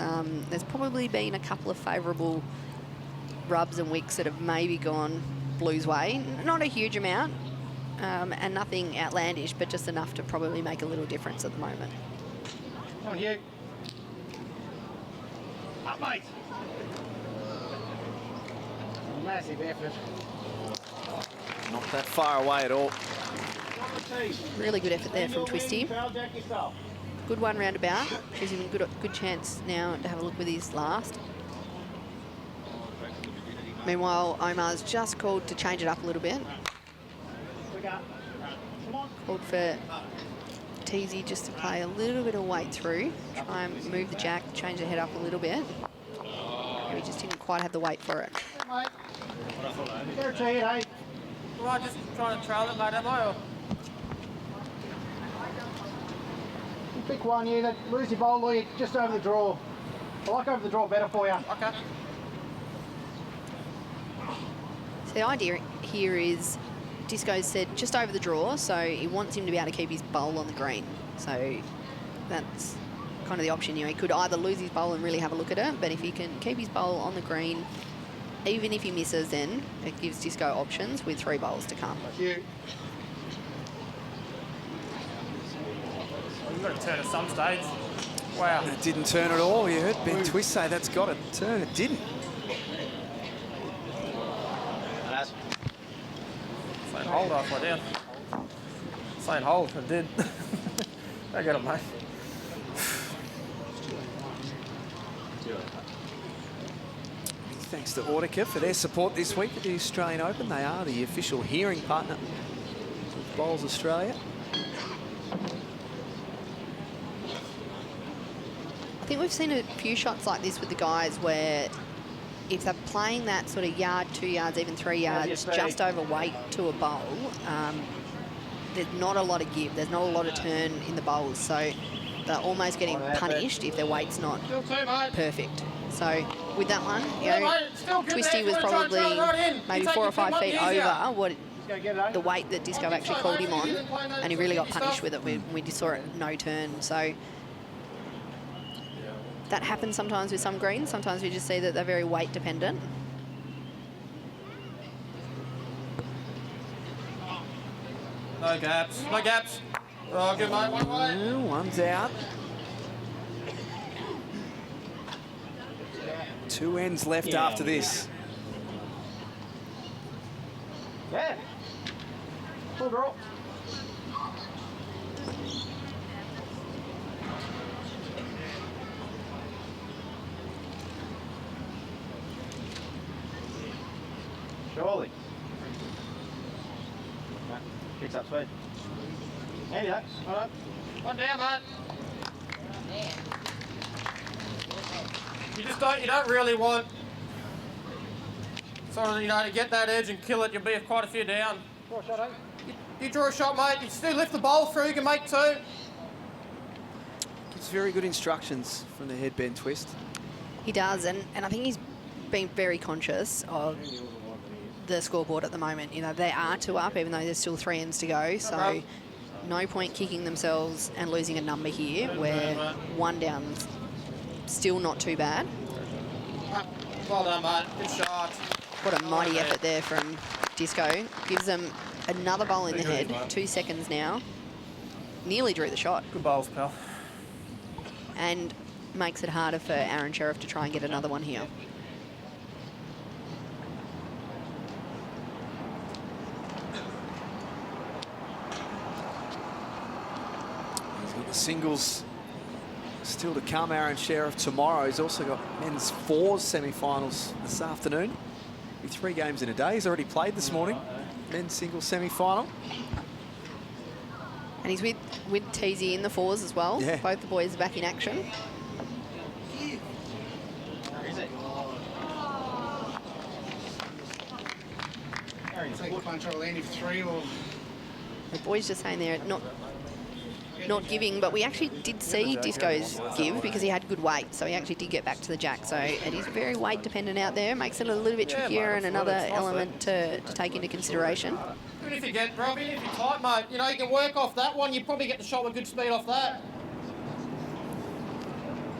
there's probably been a couple of favourable rubs and wicks that have maybe gone Blues' way. Not a huge amount, and nothing outlandish, but just enough to probably make a little difference at the moment. On you. Up, mate. Massive effort. Not that far away at all. Really good effort there from Twisty. Good one roundabout. Gives him a good chance now to have a look with his last. Meanwhile, Omar's just called to change it up a little bit. Called for Teys just to play a little bit of weight through. Try and move the jack, change the head up a little bit. He just didn't quite have the weight for it. Mate. Go to it, hey. Well, I'm just trying to trail it, mate, am I? Or? You pick one, yeah, that lose your bowl, Louis, just over the draw. I like over the draw better for you. Okay. So the idea here is Disco said just over the draw, so he wants him to be able to keep his bowl on the green. So that's kind of the option. You know, he could either lose his bowl and really have a look at it, but if he can keep his bowl on the green, even if he misses, then it gives Disco options with 3 bowls to come. You. You've got to turn at some stage. Wow. It didn't turn at all. You heard Ben Twist say that's got to turn. It didn't. Saying hold halfway down. Saying hold, it did. I get it, mate. Thanks to Audica for their support this week at the Australian Open. They are the official hearing partner of Bowls Australia. I think we've seen a few shots like this with the guys where if they're playing that sort of yard, 2 yards, even 3 yards, just overweight to a bowl, there's not a lot of give. There's not a lot of turn in the bowls. So they're almost getting punished if their weight's not perfect. So with that one, you know, Twisty was probably maybe 4 or 5 feet over what the weight that Disco actually called him on, and he really got punished with it. We just saw it no turn. So that happens sometimes with some greens. Sometimes we just see that they're very weight dependent. No gaps. No gaps. Oh, good mate. One way. One's out. 2 ends left after this. Yeah. Full draw. Surely. Kicks up speed. There you go. All right. One down, mate. You don't really want sort of, you know, to get that edge and kill it. You'll be quite a few down. Draw a shot, eh? You draw a shot, mate. You still lift the bowl through. You can make 2. Gives very good instructions from the headbend twist. He does, and I think he's been very conscious of the scoreboard at the moment. You know, they are 2 up, even though there's still 3 ends to go. So no point kicking themselves and losing a number here, where 1 down's still not too bad. Well done, mate. Good shot. What a mighty effort there from Disco. Gives them another bowl in the head. 2 seconds now. Nearly drew the shot. Good bowls, pal. And makes it harder for Aron Sherriff to try and get another one here. He's got the singles still to come. Aron Sherriff tomorrow. He's also got men's 4s semi-finals this afternoon. 3 games in a day. He's already played this morning. Men's singles semi-final. And he's with Teys in the 4s as well. Yeah. Both the boys are back in action. Take the punch out landing for 3 or... The boys just saying they're not giving, but we actually did see Disco's give because he had good weight, so he actually did get back to the jack. So it is very weight dependent out there. Makes it a little bit trickier and another element to take into consideration. Even if you get, bro, even if you're tight, mate, you know, you can work off that one. You probably get the shot with good speed off that.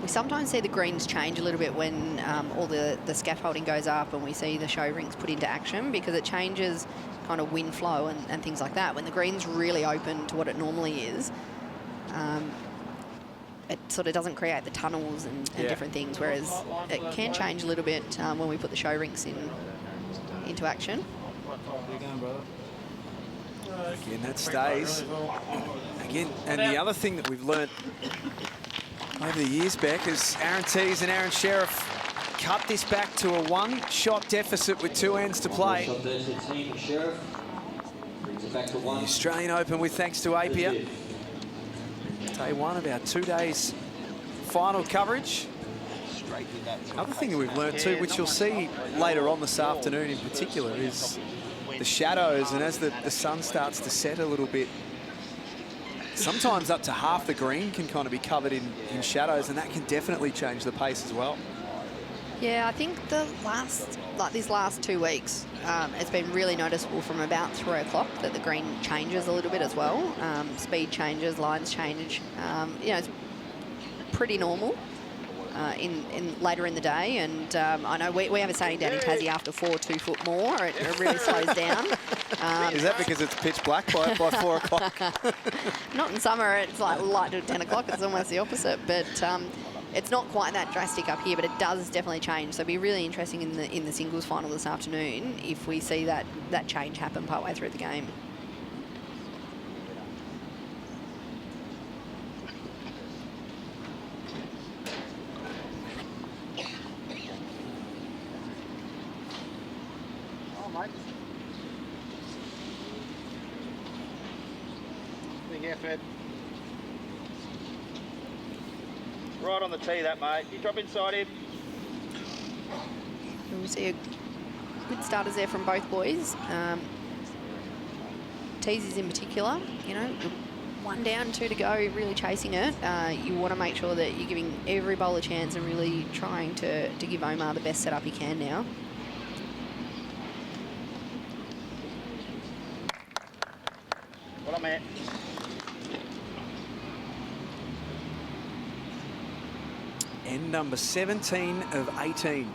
We sometimes see the greens change a little bit when all the scaffolding goes up and we see the show rings put into action, because it changes kind of wind flow and things like that. When the green's really open to what it normally is, it sort of doesn't create the tunnels and different things, whereas it can change a little bit when we put the show rings into action. Again, that stays. Again, and the other thing that we've learnt over the years, Beck, is Aaron Teys and Aron Sherriff cut this back to a 1-shot deficit with 2 ends to play. The Australian Open with thanks to Apia. Day 1 of our 2 days final coverage. Another thing that we've learnt too, which you'll see later on this afternoon in particular, is the shadows, and as the sun starts to set a little bit, sometimes up to half the green can kind of be covered in shadows, and that can definitely change the pace as well. Yeah, I think these last 2 weeks, it's been really noticeable from about 3 o'clock that the green changes a little bit as well. Speed changes, lines change. You know, it's pretty normal in later in the day. And I know we have a saying down in Tassie, after 4 2 foot more, it really slows down. Is that because it's pitch black by 4 o'clock? Not in summer. It's like light till 10 o'clock. It's almost the opposite. But it's not quite that drastic up here, but it does definitely change. So it'll be really interesting in the singles final this afternoon if we see that change happen partway through the game. Oh, mate. Big effort. Right on the tee, that, mate. You drop inside him. We see a good starters there from both boys. Teys in particular, you know, 1 down, 2 to go, really chasing it. You want to make sure that you're giving every bowl a chance and really trying to give Omar the best setup he can now. What am I? End number 17 of 18.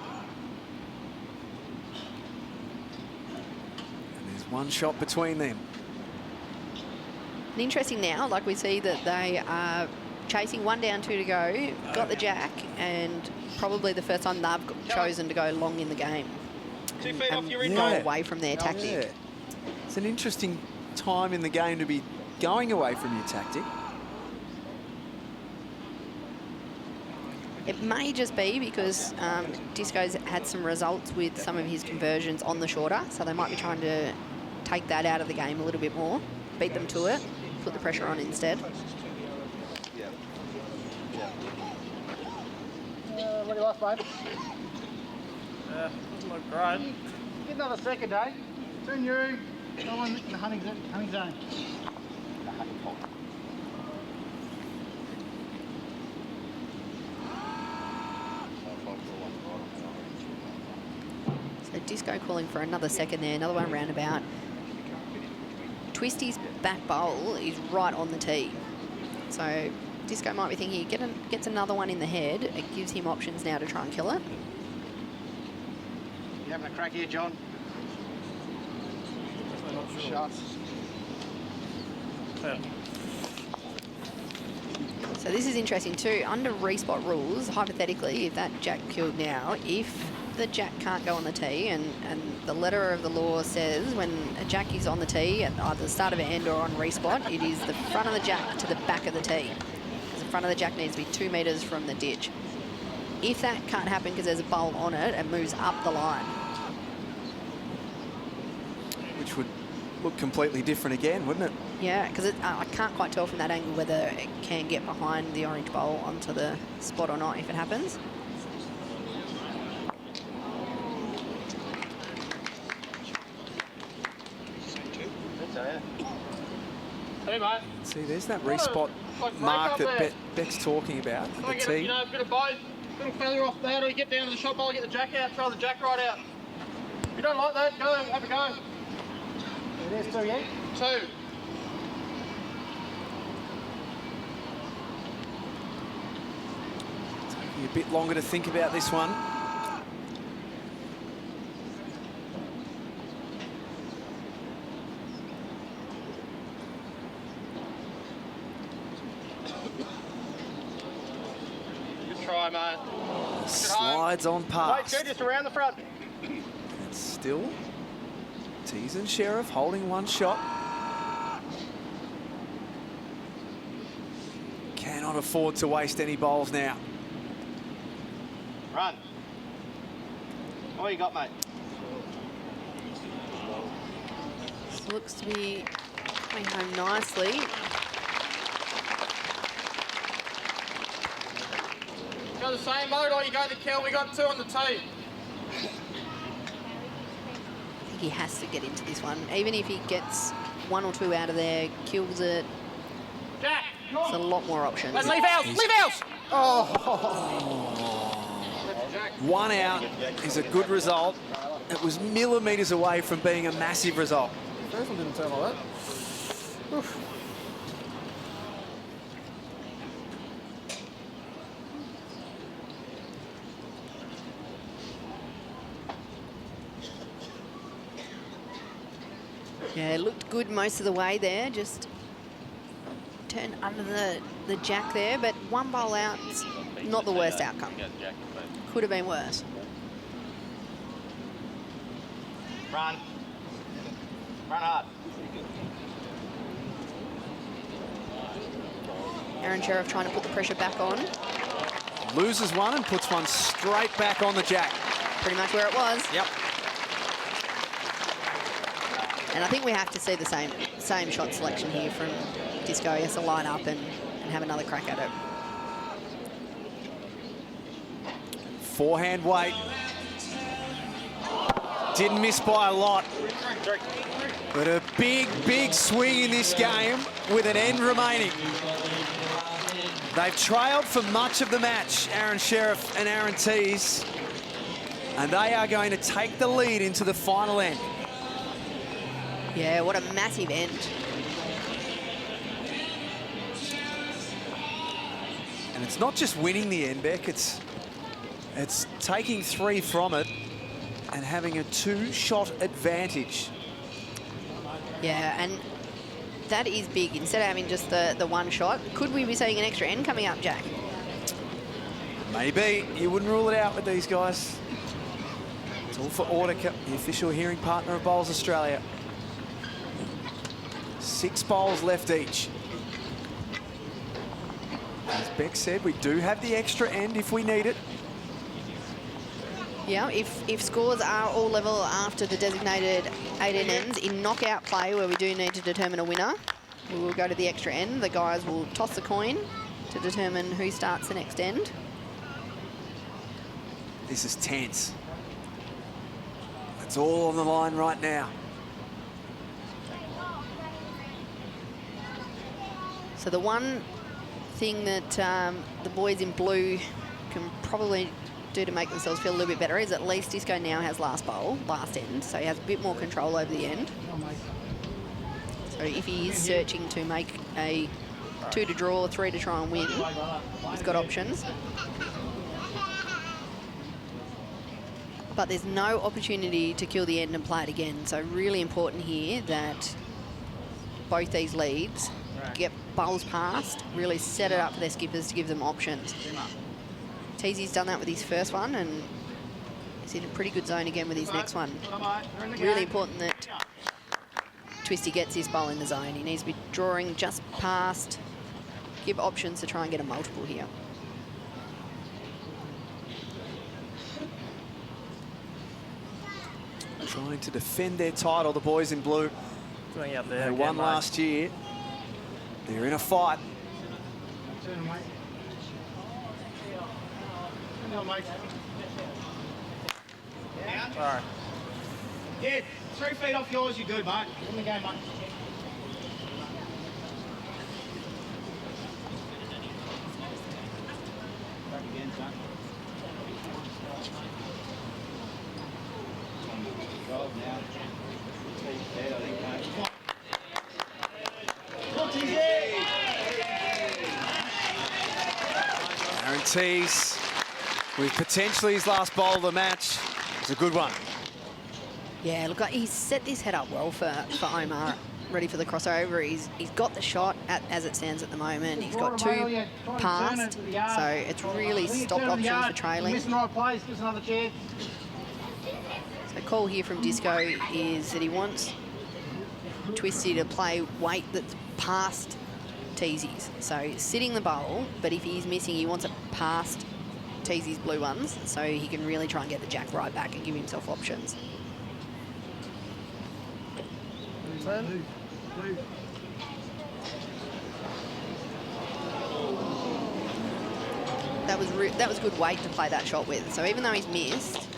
And there's 1 shot between them. And interesting now, like we see that they are chasing 1 down, 2 to go, got the jack, and probably the first time they've chosen to go long in the game. 2 feet off your go away from their tactic. Yeah. It's an interesting time in the game to be going away from your tactic. It may just be because Disco's had some results with some of his conversions on the shorter, so they might be trying to take that out of the game a little bit more, beat them to it, put the pressure on instead. What do you like, mate? Doesn't look great. Get another second, eh? Turn you. No one in the hunting zone. So Disco calling for another second there, another one roundabout. Twisty's back bowl is right on the tee. So Disco might be thinking he gets another one in the head. It gives him options now to try and kill it. You having a crack here, John? Shots. So this is interesting too. Under respot rules, hypothetically, if that jack killed now, if the jack can't go on the tee, and the letter of the law says when a jack is on the tee at either the start of an end or on respot, it is the front of the jack to the back of the tee. The front of the jack needs to be 2 metres from the ditch. If that can't happen because there's a bowl on it, it moves up the line. Which would look completely different again, wouldn't it? Yeah, because I can't quite tell from that angle whether it can get behind the orange bowl onto the spot or not if it happens. Hey, mate. See, there's that respot mark that Beck's talking about at the tee. You know, a bit of both, a little feather off that, or you get down to the shot bowl, get the jack out, throw the jack right out. If you don't like that, go, have a go. There's 2, yeah? 2. Taking a bit longer to think about this one. Good try, mate. Slides on past. Wait, just around the front. And still, Teys and Sherriff holding 1 shot. Cannot afford to waste any bowls now. Run. What you got, mate? This looks to be coming home nicely. Go the same mode or you go to kill. We got 2 on the tee. I think he has to get into this one. Even if he gets 1 or 2 out of there, kills it, Jack, it's a lot more options. let's leave house, leave house! Oh! 1 out is a good result. It was millimetres away from being a massive result. First one didn't turn like that. Oof. Yeah, it looked good most of the way there. Just turned under the jack there, but 1 bowl out, not the worst outcome. Could have been worse. Run. Run hard. Aron Sherriff trying to put the pressure back on. Loses 1 and puts 1 straight back on the jack. Pretty much where it was. Yep. And I think we have to see the same shot selection here from Disco. He has to line up and have another crack at it. Forehand weight. didn't miss by a lot. But a big, big swing in this game with an end remaining. They've trailed for much of the match, Aaron Sherriff and Aaron Teys. And they are going to take the lead into the final end. Yeah, what a massive end. And it's not just winning the end, Beck, it's taking 3 from it and having a 2-shot advantage. Yeah, and that is big. Instead of having just the one shot, could we be seeing an extra end coming up, Jack? Maybe. You wouldn't rule it out with these guys. It's all for Audica, the official hearing partner of Bowls Australia. 6 bowls left each. As Beck said, we do have the extra end if we need it. Yeah, if scores are all level after the designated 18 ends, in knockout play where we do need to determine a winner, we will go to the extra end. The guys will toss a coin to determine who starts the next end. This is tense. It's all on the line right now. So the one thing that the boys in blue can probably do to make themselves feel a little bit better is at least Disco now has last end, so he has a bit more control over the end. So if he is searching to make a 2 to draw, 3 to try and win, he's got options. But there's no opportunity to kill the end and play it again. So really important here that both these leads get bowls past, really set it up for their skippers to give them options. Teesy's done that with his first one, and he's in a pretty good zone again with his next one. Really important that Twisty gets his bowl in the zone. He needs to be drawing just past, give options to try and get a multiple here. Trying to defend their title, the boys in blue. They won last year. They're in a fight. Sorry. Yeah, 3 feet off yours, you're good, mate. In the game, mate. Back again, son. Aaron Teys with potentially his last bowl of the match. It's a good one. Yeah, look, he's set this head up well for Omar, ready for the crossover. He's got the shot as it stands at the moment. He's got 2 past, so it's really stopped options for trailing. Missing right place, gives another chance. So the call here from Disco is that he wants Twisty to play weight that's past Teesy's. So sitting the bowl, but if he's missing, he wants it past Teesy's blue ones, so he can really try and get the jack right back and give himself options. That was good weight to play that shot with. So even though he's missed,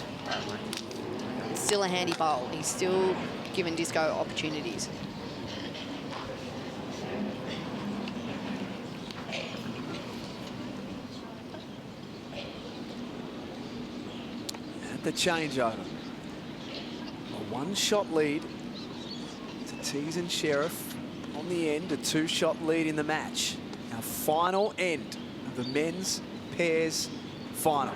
it's still a handy bowl. He's still given Disco opportunities. At the changeover, a 1-shot lead to Teys and Sherriff. On the end, a 2-shot lead in the match. Our final end of the men's pairs final.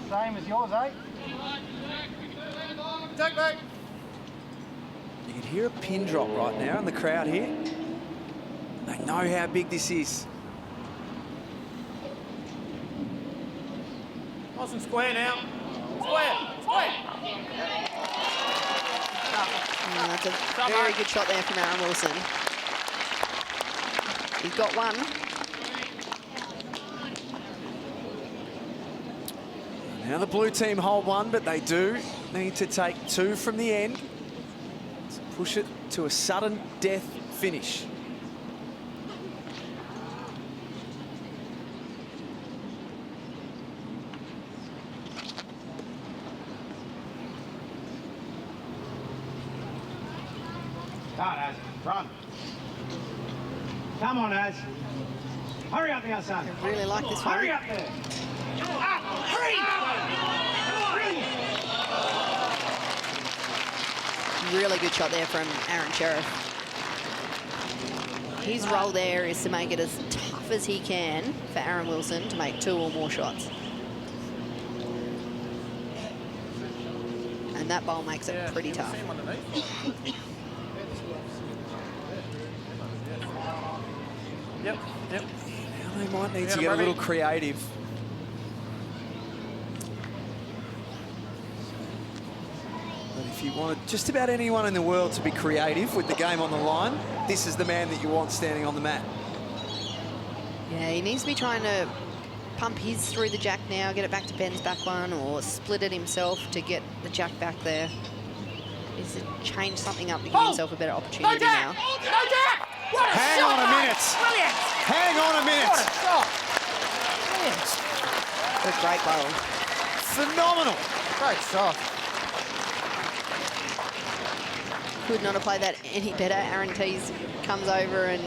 Same as yours, eh? Take back. You can hear a pin drop right now in the crowd here. They know how big this is. Nice and square now. Square, square. That's a very good shot there from Aaron Wilson. He's got one. Now the blue team hold one, but they do need to take 2 from the end. push it to a sudden death finish. Come on, Az. Run. Come on, Az. Hurry up there, son. I really like this one. Hurry up there. Really good shot there from Aron Sherriff. His role there is to make it as tough as he can for Aaron Wilson to make 2 or more shots. And that bowl makes it pretty tough. Yep. Now they might need to get a little creative. But if you wanted just about anyone in the world to be creative with the game on the line, this is the man that you want standing on the mat. Yeah, he needs to be trying to pump his through the jack now, get it back to Ben's back one, or split it himself to get the jack back there. Is to change something up to give himself a better opportunity now. No jack! Hang on a minute. Brilliant! Hang on a minute. What a shot! Brilliant! A great bowl. Phenomenal. Great shot. Could not have played that any better. Aaron Teys comes over and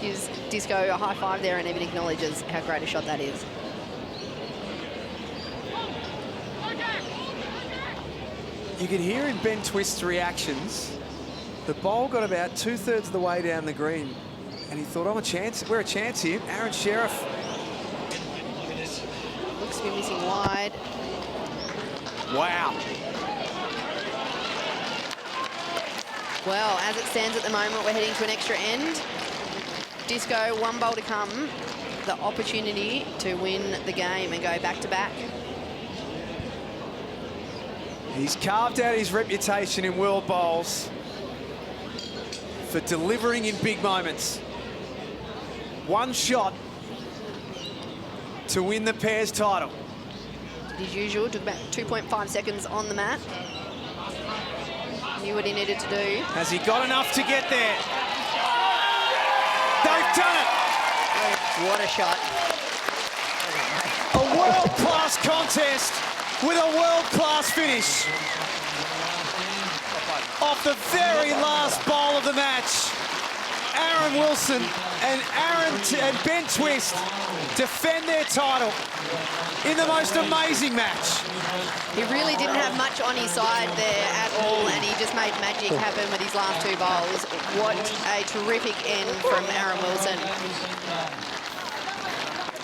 gives Disco a high five there and even acknowledges how great a shot that is. You could hear in Ben Twist's reactions, the bowl got about 2/3 of the way down the green, and he thought, "I'm a chance. We're a chance here." Aron Sherriff. Looks to be missing wide. Wow. Well, as it stands at the moment, we're heading to an extra end. Disco, 1 bowl to come. The opportunity to win the game and go back-to-back. He's carved out his reputation in world bowls for delivering in big moments. 1 shot to win the pairs title. Did his usual, took about 2.5 seconds on the mat. Knew what he needed to do. Has he got enough to get there? They've done it! What a shot. A world-class contest with a world-class finish. Off the very last bowl of the match, Aaron Wilson and Ben Twist defend their title in the most amazing match. He really didn't have much on his side there at all, and he just made magic happen with his last 2 bowls. What a terrific end from Aaron Wilson.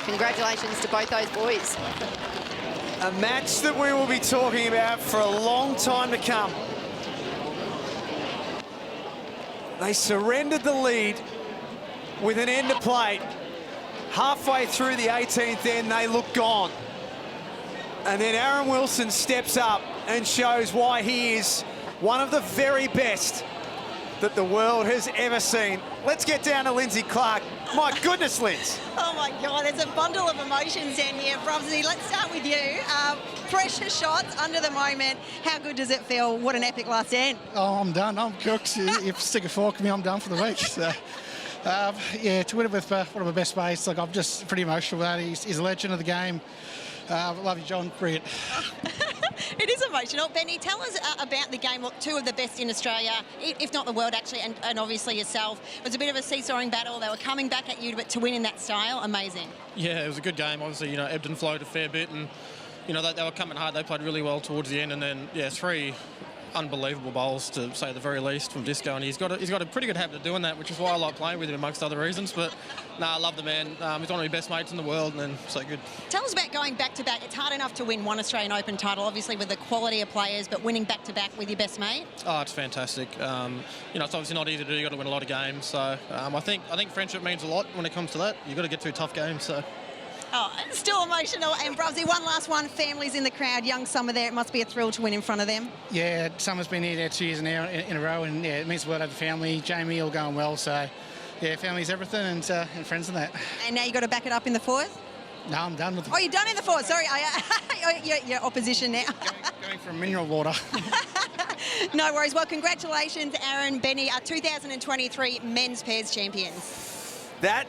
Congratulations to both those boys. A match that we will be talking about for a long time to come. They surrendered the lead with an end to play. Halfway through the 18th end, they look gone. And then Aaron Wilson steps up and shows why he is one of the very best that the world has ever seen. Let's get down to Lindsay Clark. My goodness, Linz. Oh my God, there's a bundle of emotions in here, Bromsy. Let's start with you. Pressure shots under the moment. How good does it feel? What an epic last end. Oh, I'm done. I'm cooked. If you stick a fork in me, I'm done for the week. So, yeah, to win it with one of my best mates, like, I'm just pretty emotional with that. He's a legend of the game. Love you, John. Brilliant. It is emotional. Benny, tell us about the game. Look, 2 of the best in Australia, if not the world, actually, and obviously yourself. It was a bit of a seesawing battle. They were coming back at you, but to win in that style, amazing. Yeah, it was a good game. Obviously, ebbed and flowed a fair bit, and, they were coming hard. They played really well towards the end, and then, 3 unbelievable bowls, to say the very least, from Disco, and he's got a pretty good habit of doing that, which is why I like playing with him, amongst other reasons. But I love the man. He's one of my best mates in the world, and so good. Tell us about going back-to-back. It's hard enough to win 1 Australian Open title, obviously with the quality of players, but winning back-to-back with your best mate? Oh, it's fantastic. It's obviously not easy to do. You've got to win a lot of games. So I think friendship means a lot when it comes to that. You've got to get through tough games. So. Oh, it's still emotional. And Bromsy, one last one. Families in the crowd, young Summer there. It must be a thrill to win in front of them. Yeah, Summer's been here 2 years now in a row, and it means a lot to the family. Jamie, all going well. So, yeah, family's everything, and friends and that. And now you got to back it up in the 4th? No, I'm done with it. Oh, you're done in the 4th. Sorry, you're opposition now. Going for mineral water. No worries. Well, congratulations, Aron, Benny, our 2023 men's pairs champions. That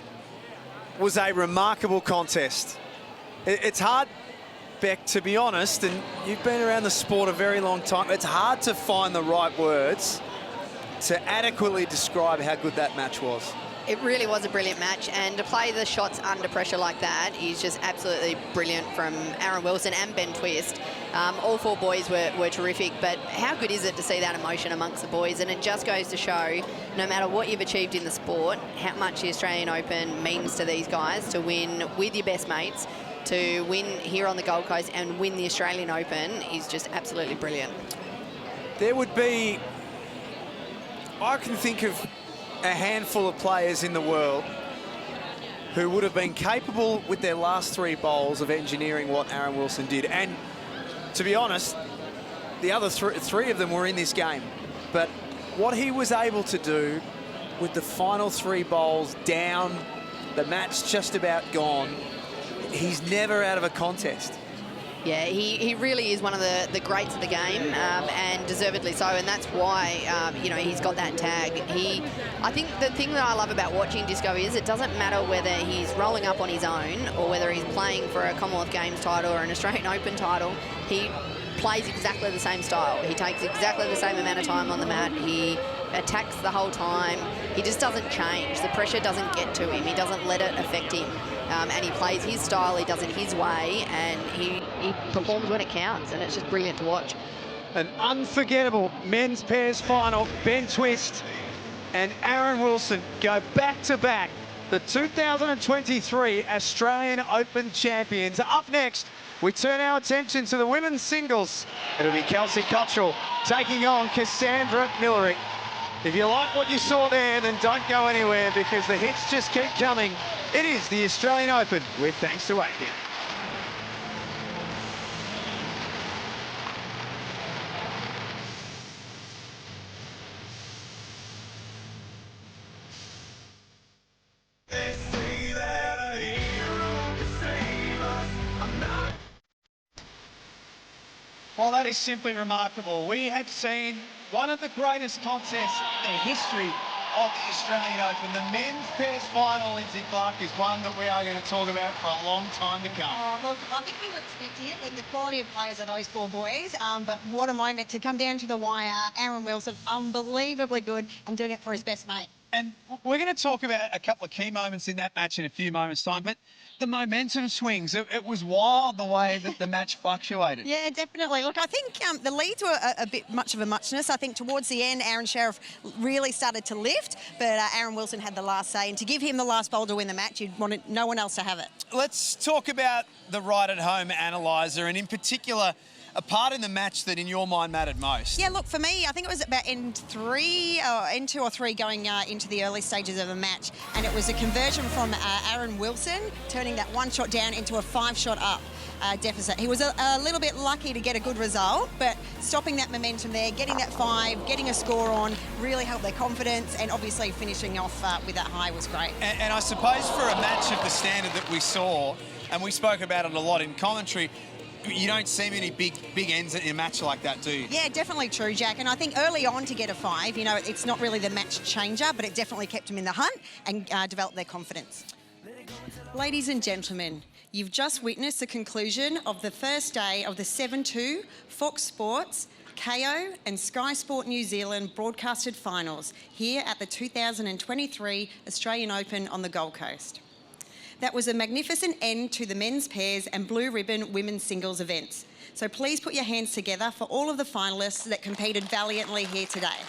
was a remarkable contest. It's hard, Beck, to be honest, and you've been around the sport a very long time. It's hard to find the right words to adequately describe how good that match was. It really was a brilliant match, and to play the shots under pressure like that is just absolutely brilliant from Aron Wilson and Ben Twist. All four boys were terrific, but how good is it to see that emotion amongst the boys? And it just goes to show, no matter what you've achieved in the sport, how much the Australian Open means to these guys to win with your best mates, to win here on the Gold Coast and win the Australian Open is just absolutely brilliant. There would be, I can think of a handful of players in the world who would have been capable with their last three bowls of engineering what Aron Wilson did. And to be honest, the other three of them were in this game. But what he was able to do with the final three bowls down, the match just about gone, he's never out of a contest. Yeah, he really is one of the greats of the game, and deservedly so, and that's why, you know, he's got that tag. I think the thing that I love about watching Disco is it doesn't matter whether he's rolling up on his own or whether he's playing for a Commonwealth Games title or an Australian Open title, he plays exactly the same style. He takes exactly the same amount of time on the mat. He attacks the whole time. He just doesn't change. The pressure doesn't get to him. He doesn't let it affect him. And he plays his style, he does it his way, and he performs when it counts, and it's just brilliant to watch. An unforgettable men's pairs final. Ben Twist and Aron Wilson go back-to-back, the 2023 Australian Open champions. Up next, we turn our attention to the women's singles. It'll be Kelsey Cottrell taking on Cassandra Millery. If you like what you saw there, then don't go anywhere because the hits just keep coming. It is the Australian Open with Thanks to Wakefield. Well, that is simply remarkable. We have seen one of the greatest contests in the history of the Australian Open. The men's pairs final, Lindsay Clark, is one that we are going to talk about for a long time to come. Look, I think we were expecting it with the quality of players of those four boys, but what a moment to come down to the wire. Aron Wilson, unbelievably good and doing it for his best mate. And we're going to talk about a couple of key moments in that match in a few moments' time, but the momentum swings, it was wild the way that the match fluctuated. Yeah, definitely. Look, I think the leads were a bit much of a muchness. I think towards the end, Aaron Sherriff really started to lift, but Aron Wilson had the last say, and to give him the last bowl to win the match, you'd want no one else to have it. Let's talk about the right-at-home analyser, and in particular, a part in the match that in your mind mattered most. Yeah, look, for me, I think it was about end 2 or 3 going into the early stages of the match, and it was a conversion from Aron Wilson, turning that one shot down into a 5-shot up deficit. He was a little bit lucky to get a good result, but stopping that momentum there, getting that 5, getting a score on, really helped their confidence, and obviously finishing off with that high was great. And I suppose for a match of the standard that we saw, and we spoke about it a lot in commentary, you don't see many big ends in a match like that, do you? Yeah, definitely true, Jack. And I think early on to get a 5, you know, it's not really the match changer, but it definitely kept them in the hunt and developed their confidence. Ladies and gentlemen, you've just witnessed the conclusion of the first day of the 7-2 Fox Sports, KO and Sky Sport New Zealand broadcasted finals here at the 2023 Australian Open on the Gold Coast. That was a magnificent end to the men's pairs and blue ribbon women's singles events. So please put your hands together for all of the finalists that competed valiantly here today.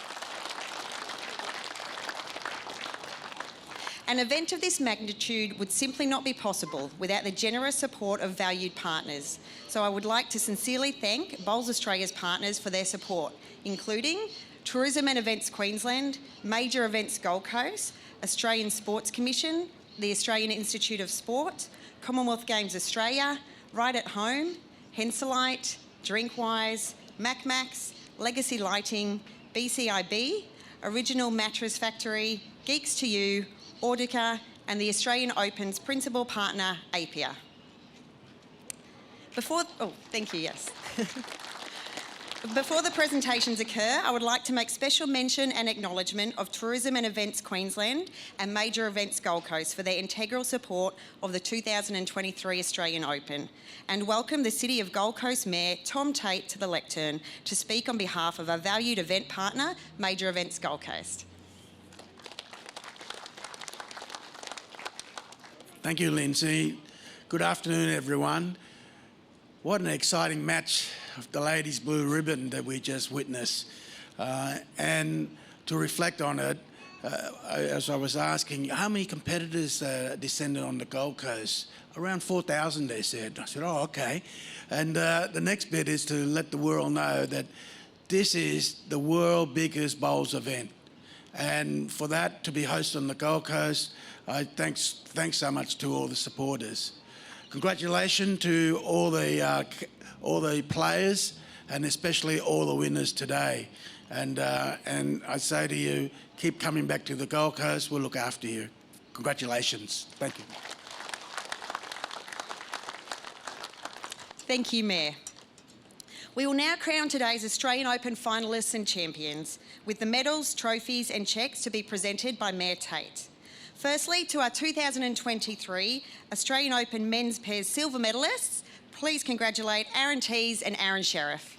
An event of this magnitude would simply not be possible without the generous support of valued partners. So I would like to sincerely thank Bowls Australia's partners for their support, including Tourism and Events Queensland, Major Events Gold Coast, Australian Sports Commission, the Australian Institute of Sport, Commonwealth Games Australia, Right at Home, Henselite, Drinkwise, MacMax, Legacy Lighting, BCIB, Original Mattress Factory, Geeks to You, Audica, and the Australian Open's principal partner, Apia. Thank you, yes. Before the presentations occur, I would like to make special mention and acknowledgement of Tourism and Events Queensland and Major Events Gold Coast for their integral support of the 2023 Australian Open, and welcome the City of Gold Coast Mayor Tom Tate to the lectern to speak on behalf of our valued event partner, Major Events Gold Coast. Thank you, Lindsay. Good afternoon, everyone. What an exciting match of the ladies' blue ribbon that we just witnessed. And to reflect on it, as I was asking, how many competitors descended on the Gold Coast? Around 4,000, they said. I said, oh, okay. And the next bit is to let the world know that this is the world's biggest bowls event. And for that to be hosted on the Gold Coast, thanks so much to all the supporters. Congratulations to all the players and especially all the winners today. And I say to you, keep coming back to the Gold Coast. We'll look after you. Congratulations. Thank you. Thank you, Mayor. We will now crown today's Australian Open finalists and champions with the medals, trophies and cheques to be presented by Mayor Tate. Firstly, to our 2023 Australian Open Men's Pairs silver medalists, please congratulate Aron Teys and Aron Sherriff.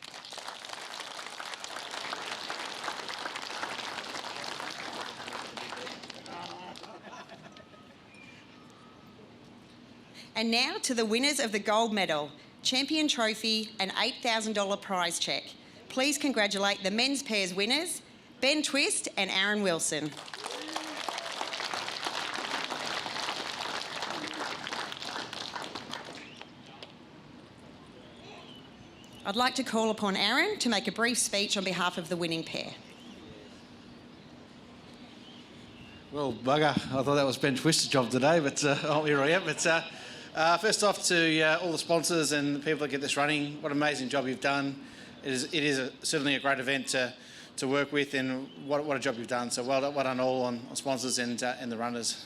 And now to the winners of the gold medal, champion trophy and $8,000 prize cheque. Please congratulate the men's pairs winners, Ben Twist and Aaron Wilson. I'd like to call upon Aron to make a brief speech on behalf of the winning pair. Well, bugger, I thought that was Ben Twist's job today, but here I am. But first off to all the sponsors and the people that get this running, what an amazing job you've done. It is certainly a great event to work with, and what a job you've done. So well done all on sponsors and the runners.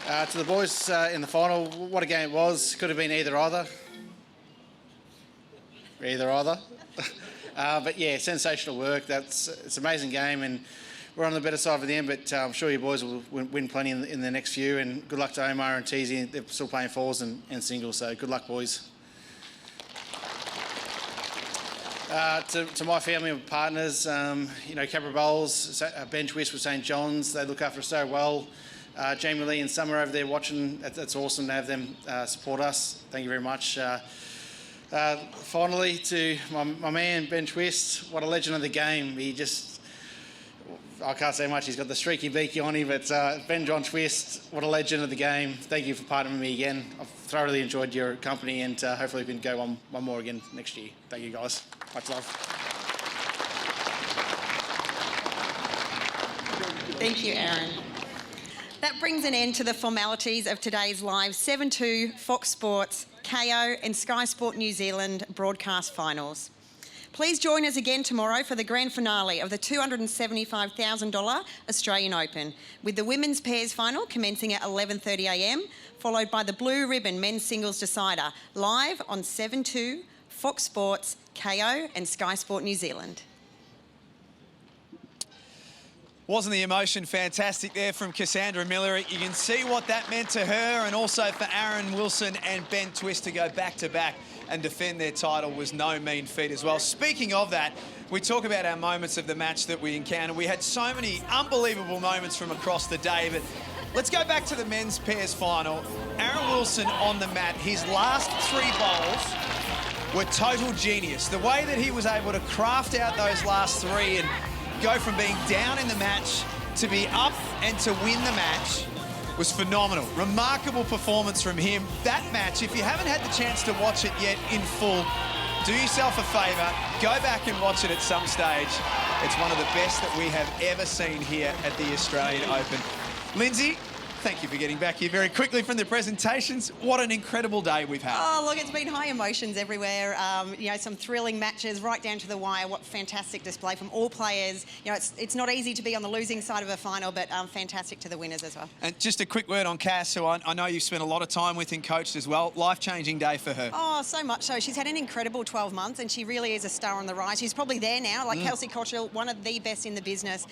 To the boys in the final, what a game it was. Could have been either. But yeah, sensational work. It's an amazing game, and we're on the better side of the end, but I'm sure you boys will win plenty in the next few, and good luck to Omar and Teys. They're still playing fours and singles, so good luck, boys. To my family and partners, Cabra Bowls, Ben Twist with St John's, they look after us so well. Jamie Lee and Summer over there watching, that's awesome to have them support us. Thank you very much. Finally, to my man, Ben Twist, what a legend of the game. I can't say much, he's got the streaky beaky on him, but Ben John Twist, what a legend of the game. Thank you for partnering with me again. I've thoroughly enjoyed your company, and hopefully we can go one more again next year. Thank you, guys. Much love. Thank you, Aaron. That brings an end to the formalities of today's live 7-2 Fox Sports, KO and Sky Sport New Zealand broadcast finals. Please join us again tomorrow for the grand finale of the $275,000 Australian Open, with the women's pairs final commencing at 11:30 a.m, followed by the blue ribbon men's singles decider, live on 7-2, Fox Sports, KO and Sky Sport New Zealand. Wasn't the emotion fantastic there from Cassandra Miller? You can see what that meant to her, and also for Aaron Wilson and Ben Twist to go back-to-back and defend their title was no mean feat as well. Speaking of that, we talk about our moments of the match that we encountered. We had so many unbelievable moments from across the day, but let's go back to the men's pairs final. Aaron Wilson on the mat, his last 3 bowls were total genius. The way that he was able to craft out those last 3 and go from being down in the match to be up and to win the match was phenomenal. Remarkable performance from him. That match, if you haven't had the chance to watch it yet in full, do yourself a favour, go back and watch it at some stage. It's one of the best that we have ever seen here at the Australian Open. Lindsay, Thank you for getting back here very quickly from the presentations. What an incredible day we've had. Oh, look, it's been high emotions everywhere. You know, some thrilling matches right down to the wire. What fantastic display from all players. You know, it's not easy to be on the losing side of a final, but fantastic to the winners as well. And just a quick word on Cass, who I know you've spent a lot of time with and coached as well. Life-changing day for her. Oh, so much so. She's had an incredible 12 months and she really is a star on the rise. She's probably there now, like Kelsey Cottrell, one of the best in the business.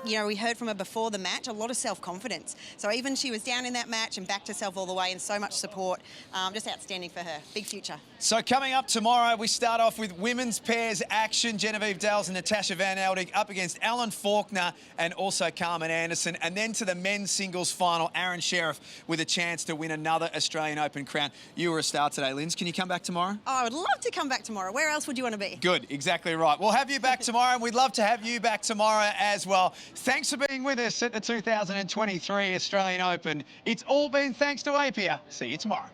You know, we heard from her before the match, a lot of self-confidence. So even she was down in that match and backed herself all the way, and so much support. Just outstanding for her. Big future. So coming up tomorrow, we start off with women's pairs action. Genevieve Dales and Natasha Van Eldig up against Ellen Faulkner and also Carmen Anderson. And then to the men's singles final, Aron Sherriff with a chance to win another Australian Open crown. You were a star today, Linz. Can you come back tomorrow? Oh, I would love to come back tomorrow. Where else would you want to be? Good, exactly right. We'll have you back tomorrow, and we'd love to have you back tomorrow as well. Thanks for being with us at the 2023 Australian Open. It's all been thanks to Apia. See you tomorrow.